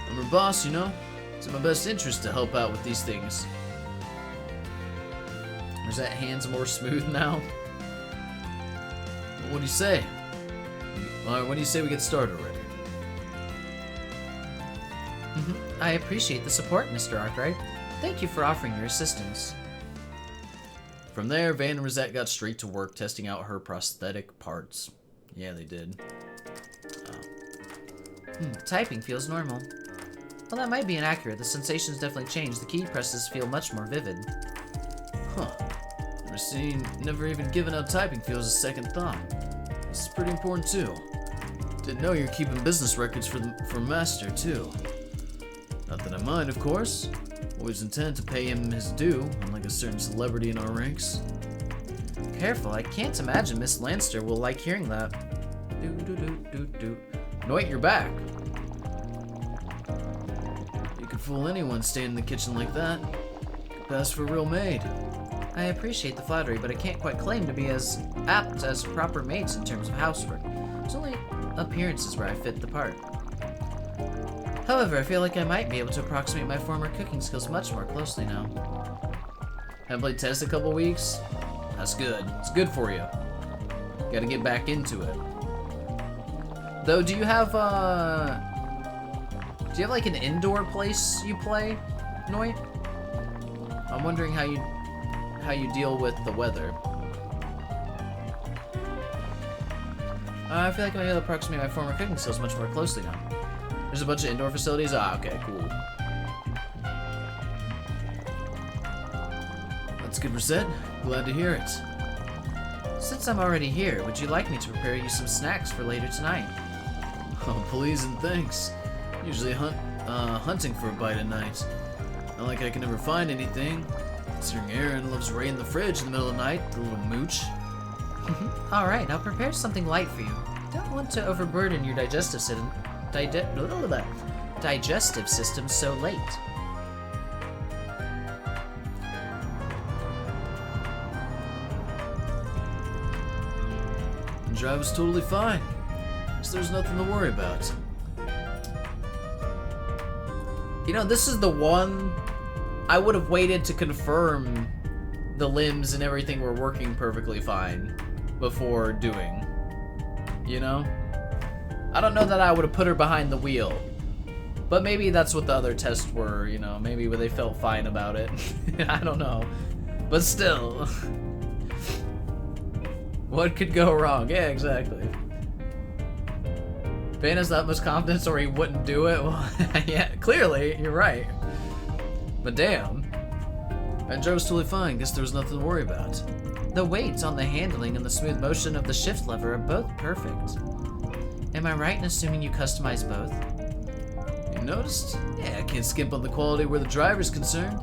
I'm her boss, you know? It's in my best interest to help out with these things. Is that hands more smooth now? What do you say? Alright, when do you say we get started already? I appreciate the support, Mr. Arkwright. Thank you for offering your assistance. From there, Van and Rosette got straight to work testing out her prosthetic parts. Yeah, they did. Typing feels normal. Well, that might be inaccurate. The sensations definitely changed. The key presses feel much more vivid. Huh. Never even given out typing feels a second thought. This is pretty important too. Didn't know you're keeping business records for Master too. Not that I mind, of course. Always intend to pay him his due, unlike a certain celebrity in our ranks. Careful, I can't imagine Miss Lanster will like hearing that. Noit, you're back. You could fool anyone staying in the kitchen like that. Could pass for a real maid. I appreciate the flattery, but I can't quite claim to be as apt as proper maids in terms of housework. It's only appearances where I fit the part. However, I feel like I might be able to approximate my former cooking skills much more closely now. Haven't played test a couple weeks? That's good. It's good for you. Gotta get back into it. Though, do you have like an indoor place you play, Noit? I'm wondering how you deal with the weather. I feel like I might be able to approximate my former cooking skills much more closely now. There's a bunch of indoor facilities? Ah, okay, cool. That's good, Rosette. Glad to hear it. Since I'm already here, would you like me to prepare you some snacks for later tonight? Oh, please and thanks. Usually hunting for a bite at night. Not like I can ever find anything. Considering Aaron loves Ray in the fridge in the middle of the night, the little mooch. Alright, I'll prepare something light for you. Don't want to overburden your digestive system so late. The drive was totally fine. So there's nothing to worry about. You know, this is the one I would have waited to confirm the limbs and everything were working perfectly fine before doing. You know? I don't know that I would have put her behind the wheel. But maybe that's what the other tests were, you know? Maybe they felt fine about it. I don't know. But still. What could go wrong? Yeah, exactly. Van has that much confidence or he wouldn't do it? Well, yeah, clearly, you're right. But damn. And Joe's totally fine. Guess there was nothing to worry about. The weight on the handling and the smooth motion of the shift lever are both perfect. Am I right in assuming you customize both? You noticed? Yeah, I can't skimp on the quality where the driver's concerned.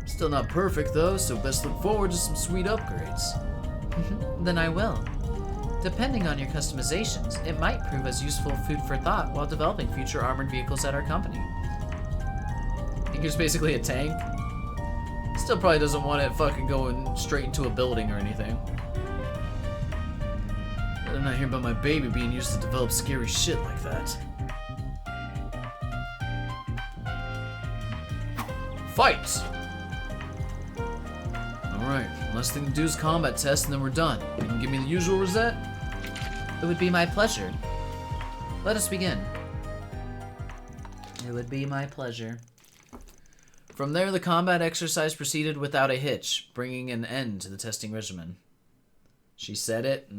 Just Still not perfect though, so best look forward to some sweet upgrades. Then I will. Depending on your customizations, it might prove as useful food for thought while developing future armored vehicles at our company. I think it's basically a tank. Still probably doesn't want it fucking going straight into a building or anything. I'm not hearing about my baby being used to develop scary shit like that. Fight! Alright, last thing to do is combat test and then we're done. You can give me the usual reset? It would be my pleasure. Let us begin. It would be my pleasure. From there, the combat exercise proceeded without a hitch, bringing an end to the testing regimen. She said it.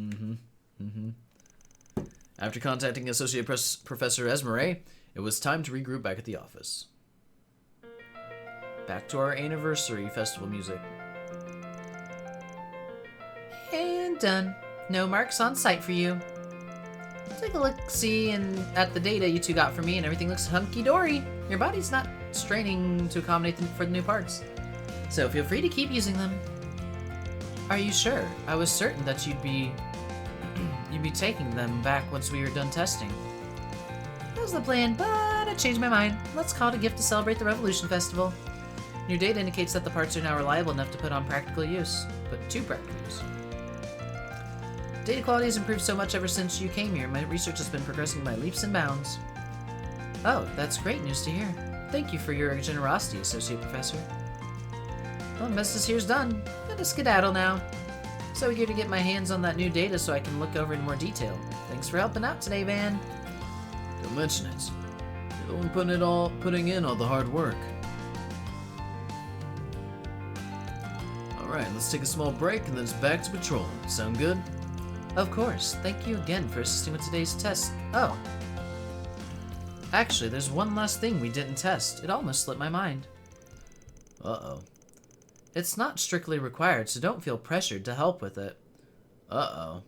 After contacting Associate Professor Esmeré, it was time to regroup back at the office. Back to our anniversary festival music. And done. No marks on sight for you. Take a look-see at the data you two got for me, and everything looks hunky-dory. Your body's not straining to accommodate them for the new parts, so feel free to keep using them. Are you sure? I was certain that you'd be taking them back once we were done testing. That was the plan, but I changed my mind. Let's call it a gift to celebrate the Revolution Festival. Your data indicates that the parts are now reliable enough to put to practical use. Data quality has improved so much ever since you came here. My research has been progressing by leaps and bounds. Oh, that's great news to hear. Thank you for your generosity, Associate Professor. Well, business here's done. Gotta skedaddle now. So eager to get my hands on that new data so I can look over in more detail. Thanks for helping out today, Van. Don't mention it. You're the one putting in all the hard work. Alright, let's take a small break and then it's back to patrolling. Sound good? Of course. Thank you again for assisting with today's test. Oh. Actually, there's one last thing we didn't test. It almost slipped my mind. Uh-oh. It's not strictly required, so don't feel pressured to help with it. Uh-oh.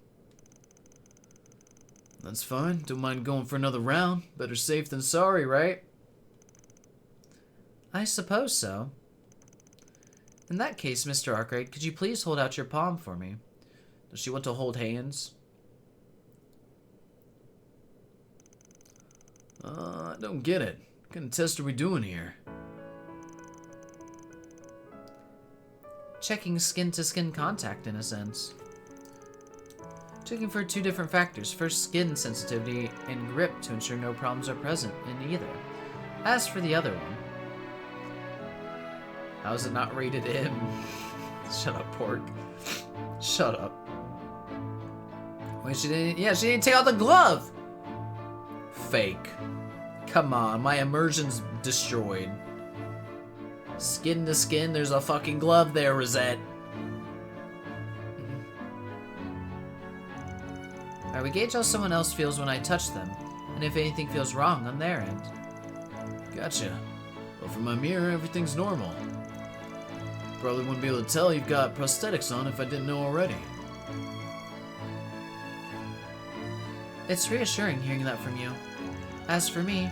That's fine. Don't mind going for another round. Better safe than sorry, right? I suppose so. In that case, Mr. Arkwright, could you please hold out your palm for me? Does she want to hold hands? I don't get it. What kind of test are we doing here? Checking skin-to-skin contact, in a sense. Checking for two different factors. First, skin sensitivity and grip to ensure no problems are present in either. As for the other one... How is it not rated M? Shut up, Pork. Shut up. Wait, she didn't take out the glove! Fake. Come on, my immersion's destroyed. Skin to skin, there's a fucking glove there, Rosette. We gauge how someone else feels when I touch them, and if anything feels wrong on their end. Gotcha. Well, from my mirror, everything's normal. Probably wouldn't be able to tell you've got prosthetics on if I didn't know already. It's reassuring hearing that from you. As for me,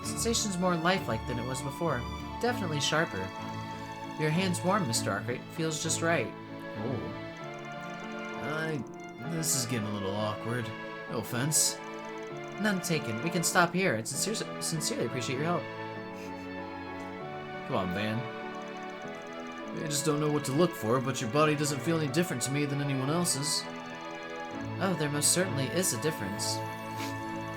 sensation's more lifelike than it was before. Definitely sharper. Your hand's warm, Mr. Arkwright. Feels just right. Oh. This is getting a little awkward. No offense. None taken. We can stop here and sincerely appreciate your help. Come on, Van. I just don't know what to look for, but your body doesn't feel any different to me than anyone else's. Oh, there most certainly is a difference.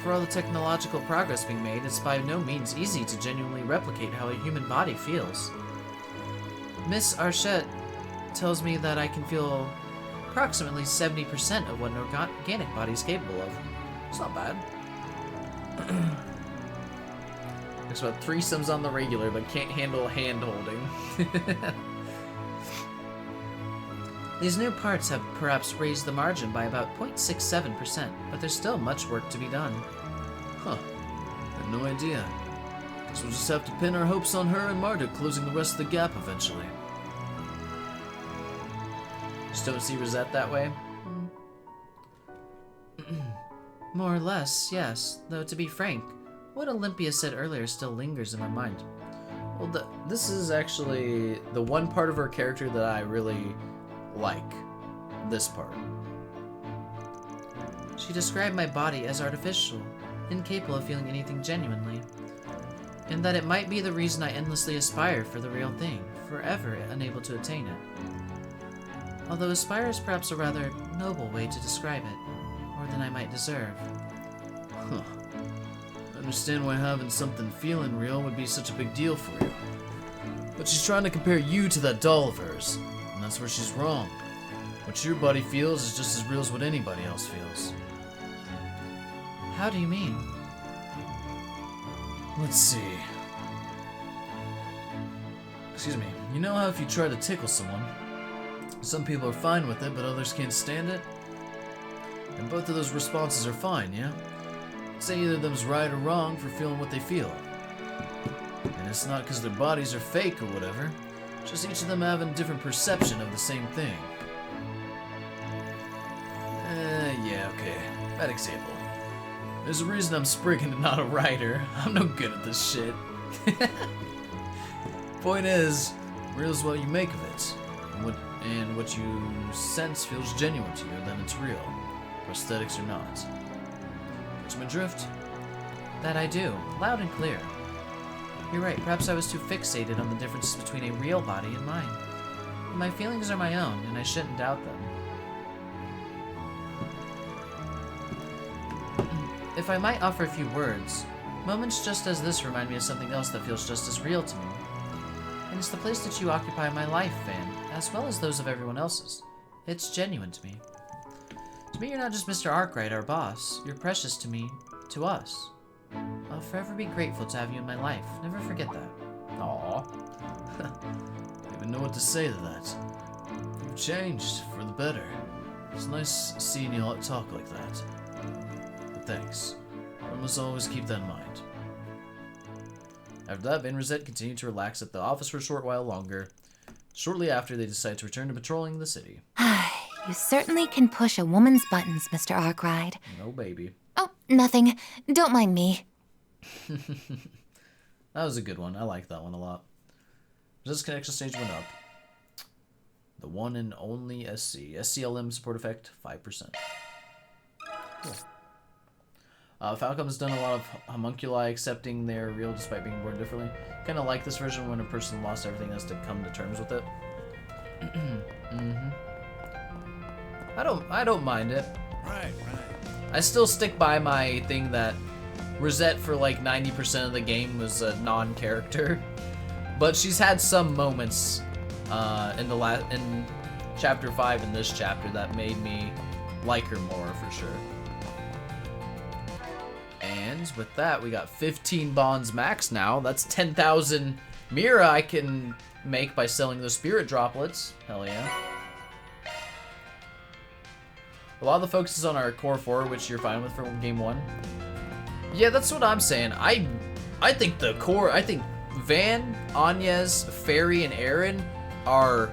For all the technological progress being made, it's by no means easy to genuinely replicate how a human body feels. Miss Archette tells me that I can feel approximately 70% of what an organic body is capable of. It's not bad. There's about threesomes on the regular, but can't handle hand-holding. These new parts have perhaps raised the margin by about 0.67%, but there's still much work to be done. Huh. I had no idea. Guess we'll just have to pin our hopes on her and Marduk closing the rest of the gap eventually. Just don't see Rosette that way? More or less, yes. Though to be frank, what Olympia said earlier still lingers in my mind. Well, this is actually the one part of her character that I really like. This part. She described my body as artificial, incapable of feeling anything genuinely, and that it might be the reason I endlessly aspire for the real thing, forever unable to attain it. Although aspire is perhaps a rather noble way to describe it, more than I might deserve. Huh. I understand why having something feeling real would be such a big deal for you. But she's trying to compare you to that doll of hers, and that's where she's wrong. What your body feels is just as real as what anybody else feels. How do you mean? Let's see. Excuse me. You know how if you try to tickle someone, some people are fine with it, but others can't stand it? And both of those responses are fine, yeah? Say either of them's right or wrong for feeling what they feel. And it's not because their bodies are fake or whatever, just each of them having a different perception of the same thing. Yeah, okay. Bad example. There's a reason I'm Spriggan and not a writer. I'm no good at this shit. Point is, real is what you make of it. And what you sense feels genuine to you, then it's real. Prosthetics or not. Catch my drift? That I do, loud and clear. You're right, perhaps I was too fixated on the differences between a real body and mine. But my feelings are my own, and I shouldn't doubt them. If I might offer a few words, moments just as this remind me of something else that feels just as real to me. And it's the place that you occupy in my life, Van, as well as those of everyone else's. It's genuine to me. To me, you're not just Mr. Arkwright, our boss. You're precious to me, to us. I'll forever be grateful to have you in my life. Never forget that. Aww. I don't even know what to say to that. You've changed for the better. It's nice seeing you all talk like that. But thanks. I must always keep that in mind. After that, Van Rosette continued to relax at the office for a short while longer. Shortly after, they decided to return to patrolling the city. You certainly can push a woman's buttons, Mr. Arkwright. No, baby. Oh, nothing. Don't mind me. That was a good one. I like that one a lot. This connection stage went up. The one and only SC. SCLM support effect, 5%. Cool. Falcom has done a lot of homunculi accepting they're real despite being born differently. Kind of like this version when a person lost everything has to come to terms with it. I don't mind it. Right. I still stick by my thing that Rosette for like 90% of the game was a non-character, but she's had some moments in chapter 5 in this chapter that made me like her more for sure. And with that, we got 15 bonds max now. That's 10,000 Mira I can make by selling those spirit droplets. Hell yeah. A lot of the focus is on our core 4, which you're fine with for game 1. Yeah, that's what I'm saying. I think the core, I think Van, Anya's, Fairy, and Aaron are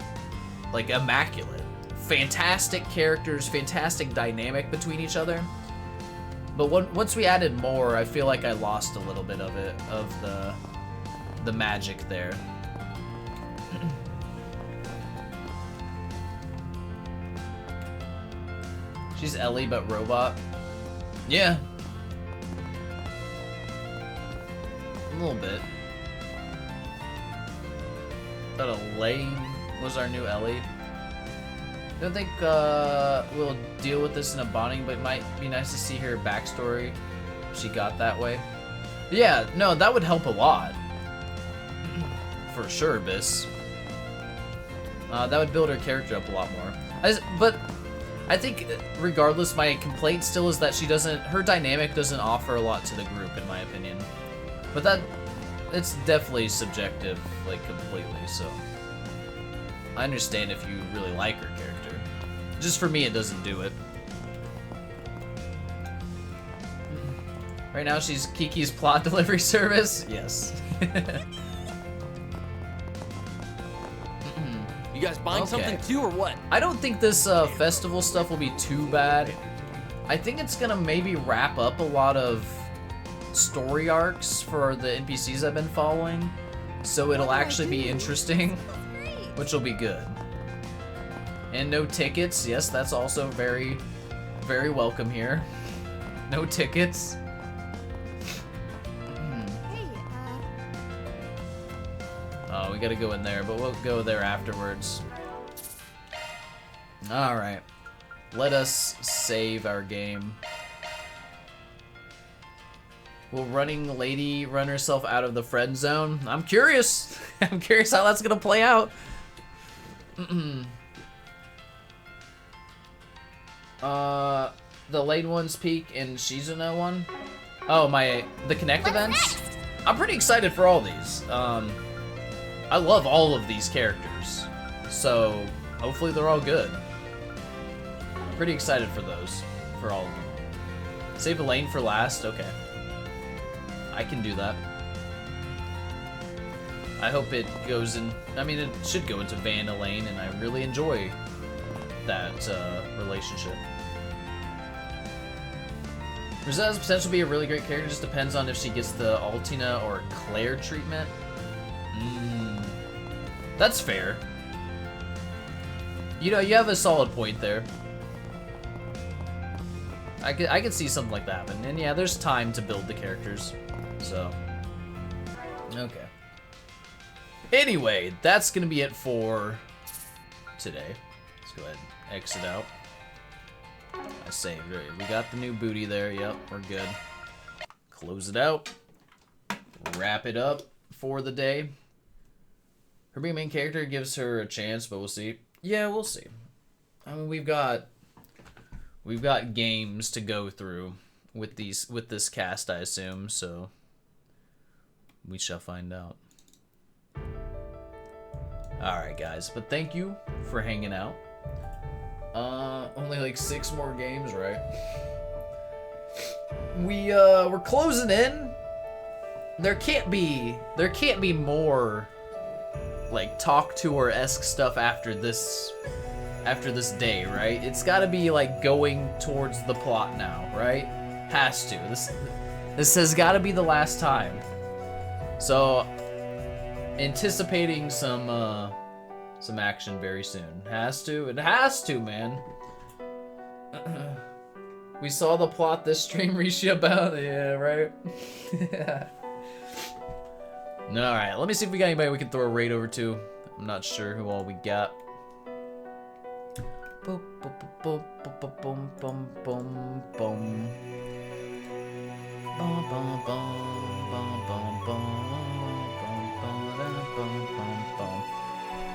like immaculate. Fantastic characters, fantastic dynamic between each other. But once we added more, I feel like I lost a little bit of it, of the magic there. She's Ellie, but robot. Yeah. A little bit. Thought Elaine was our new Ellie. I don't think we'll deal with this in a bonding, but it might be nice to see her backstory if she got that way. Yeah, no, that would help a lot. For sure, Biss. That would build her character up a lot more. But I think, regardless, my complaint still is that her dynamic doesn't offer a lot to the group, in my opinion. But it's definitely subjective, like, completely, so. I understand if you really like her character. Just for me, it doesn't do it. Right now, she's Kiki's plot delivery service? Yes. You guys buying something too, or what? I don't think this festival stuff will be too bad. I think it's gonna maybe wrap up a lot of story arcs for the NPCs I've been following. so it'll actually be interesting, which will be good. And no tickets. Yes, that's also very, very welcome here. No tickets. Oh, we gotta go in there, but we'll go there afterwards. Alright. Let us save our game. Will running lady run herself out of the friend zone? I'm curious. I'm curious how that's gonna play out. The late ones peak in Shizuna one. Oh, the Connect events? I'm pretty excited for all these. I love all of these characters, so hopefully they're all good. I'm pretty excited for those, for all of them. Save a lane for last? Okay. I can do that. I hope it goes in, I mean, it should go into Van Elaine, and I really enjoy that relationship. Rosetta's potential to be a really great character, just depends on if she gets the Altina or Claire treatment. That's fair. You know, you have a solid point there. I could see something like that happen. And yeah, there's time to build the characters. So, okay. Anyway, that's gonna be it for today. Let's go ahead and exit out. I saved. We got the new booty there. Yep, we're good. Close it out. Wrap it up for the day. Her being main character gives her a chance, but we'll see. Yeah, we'll see. I mean, we've got games to go through with this cast, I assume, so we shall find out. Alright, guys, but thank you for hanging out. Only like 6 more games, right? We're closing in. There can't be more like talk to her-esque stuff after this day, right? It's gotta be like going towards the plot now, right? Has to. This has gotta be the last time. So anticipating some action very soon. Has to. It has to, man. We saw the plot this stream, Rishi, about. Yeah, right? Yeah. Alright, let me see if we got anybody we can throw a raid over to. I'm not sure who all we got.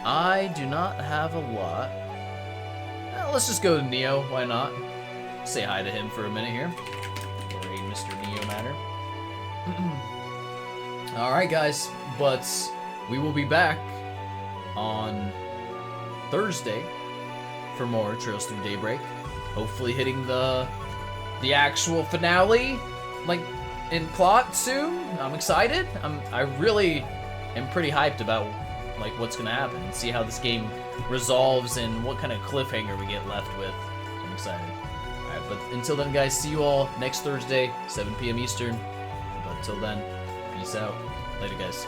I do not have a lot. Let's just go to Neo, why not? Say hi to him for a minute here. Great, Mr. Neo Matter. Alright guys, but we will be back on Thursday for more Trails Through Daybreak. Hopefully hitting the actual finale, like, in plot soon. I'm excited. I really am pretty hyped about like what's gonna happen and see how this game resolves and what kind of cliffhanger we get left with. So I'm excited. Alright, but until then guys, see you all next Thursday, 7 p.m. Eastern. But until then, peace out. Later guys.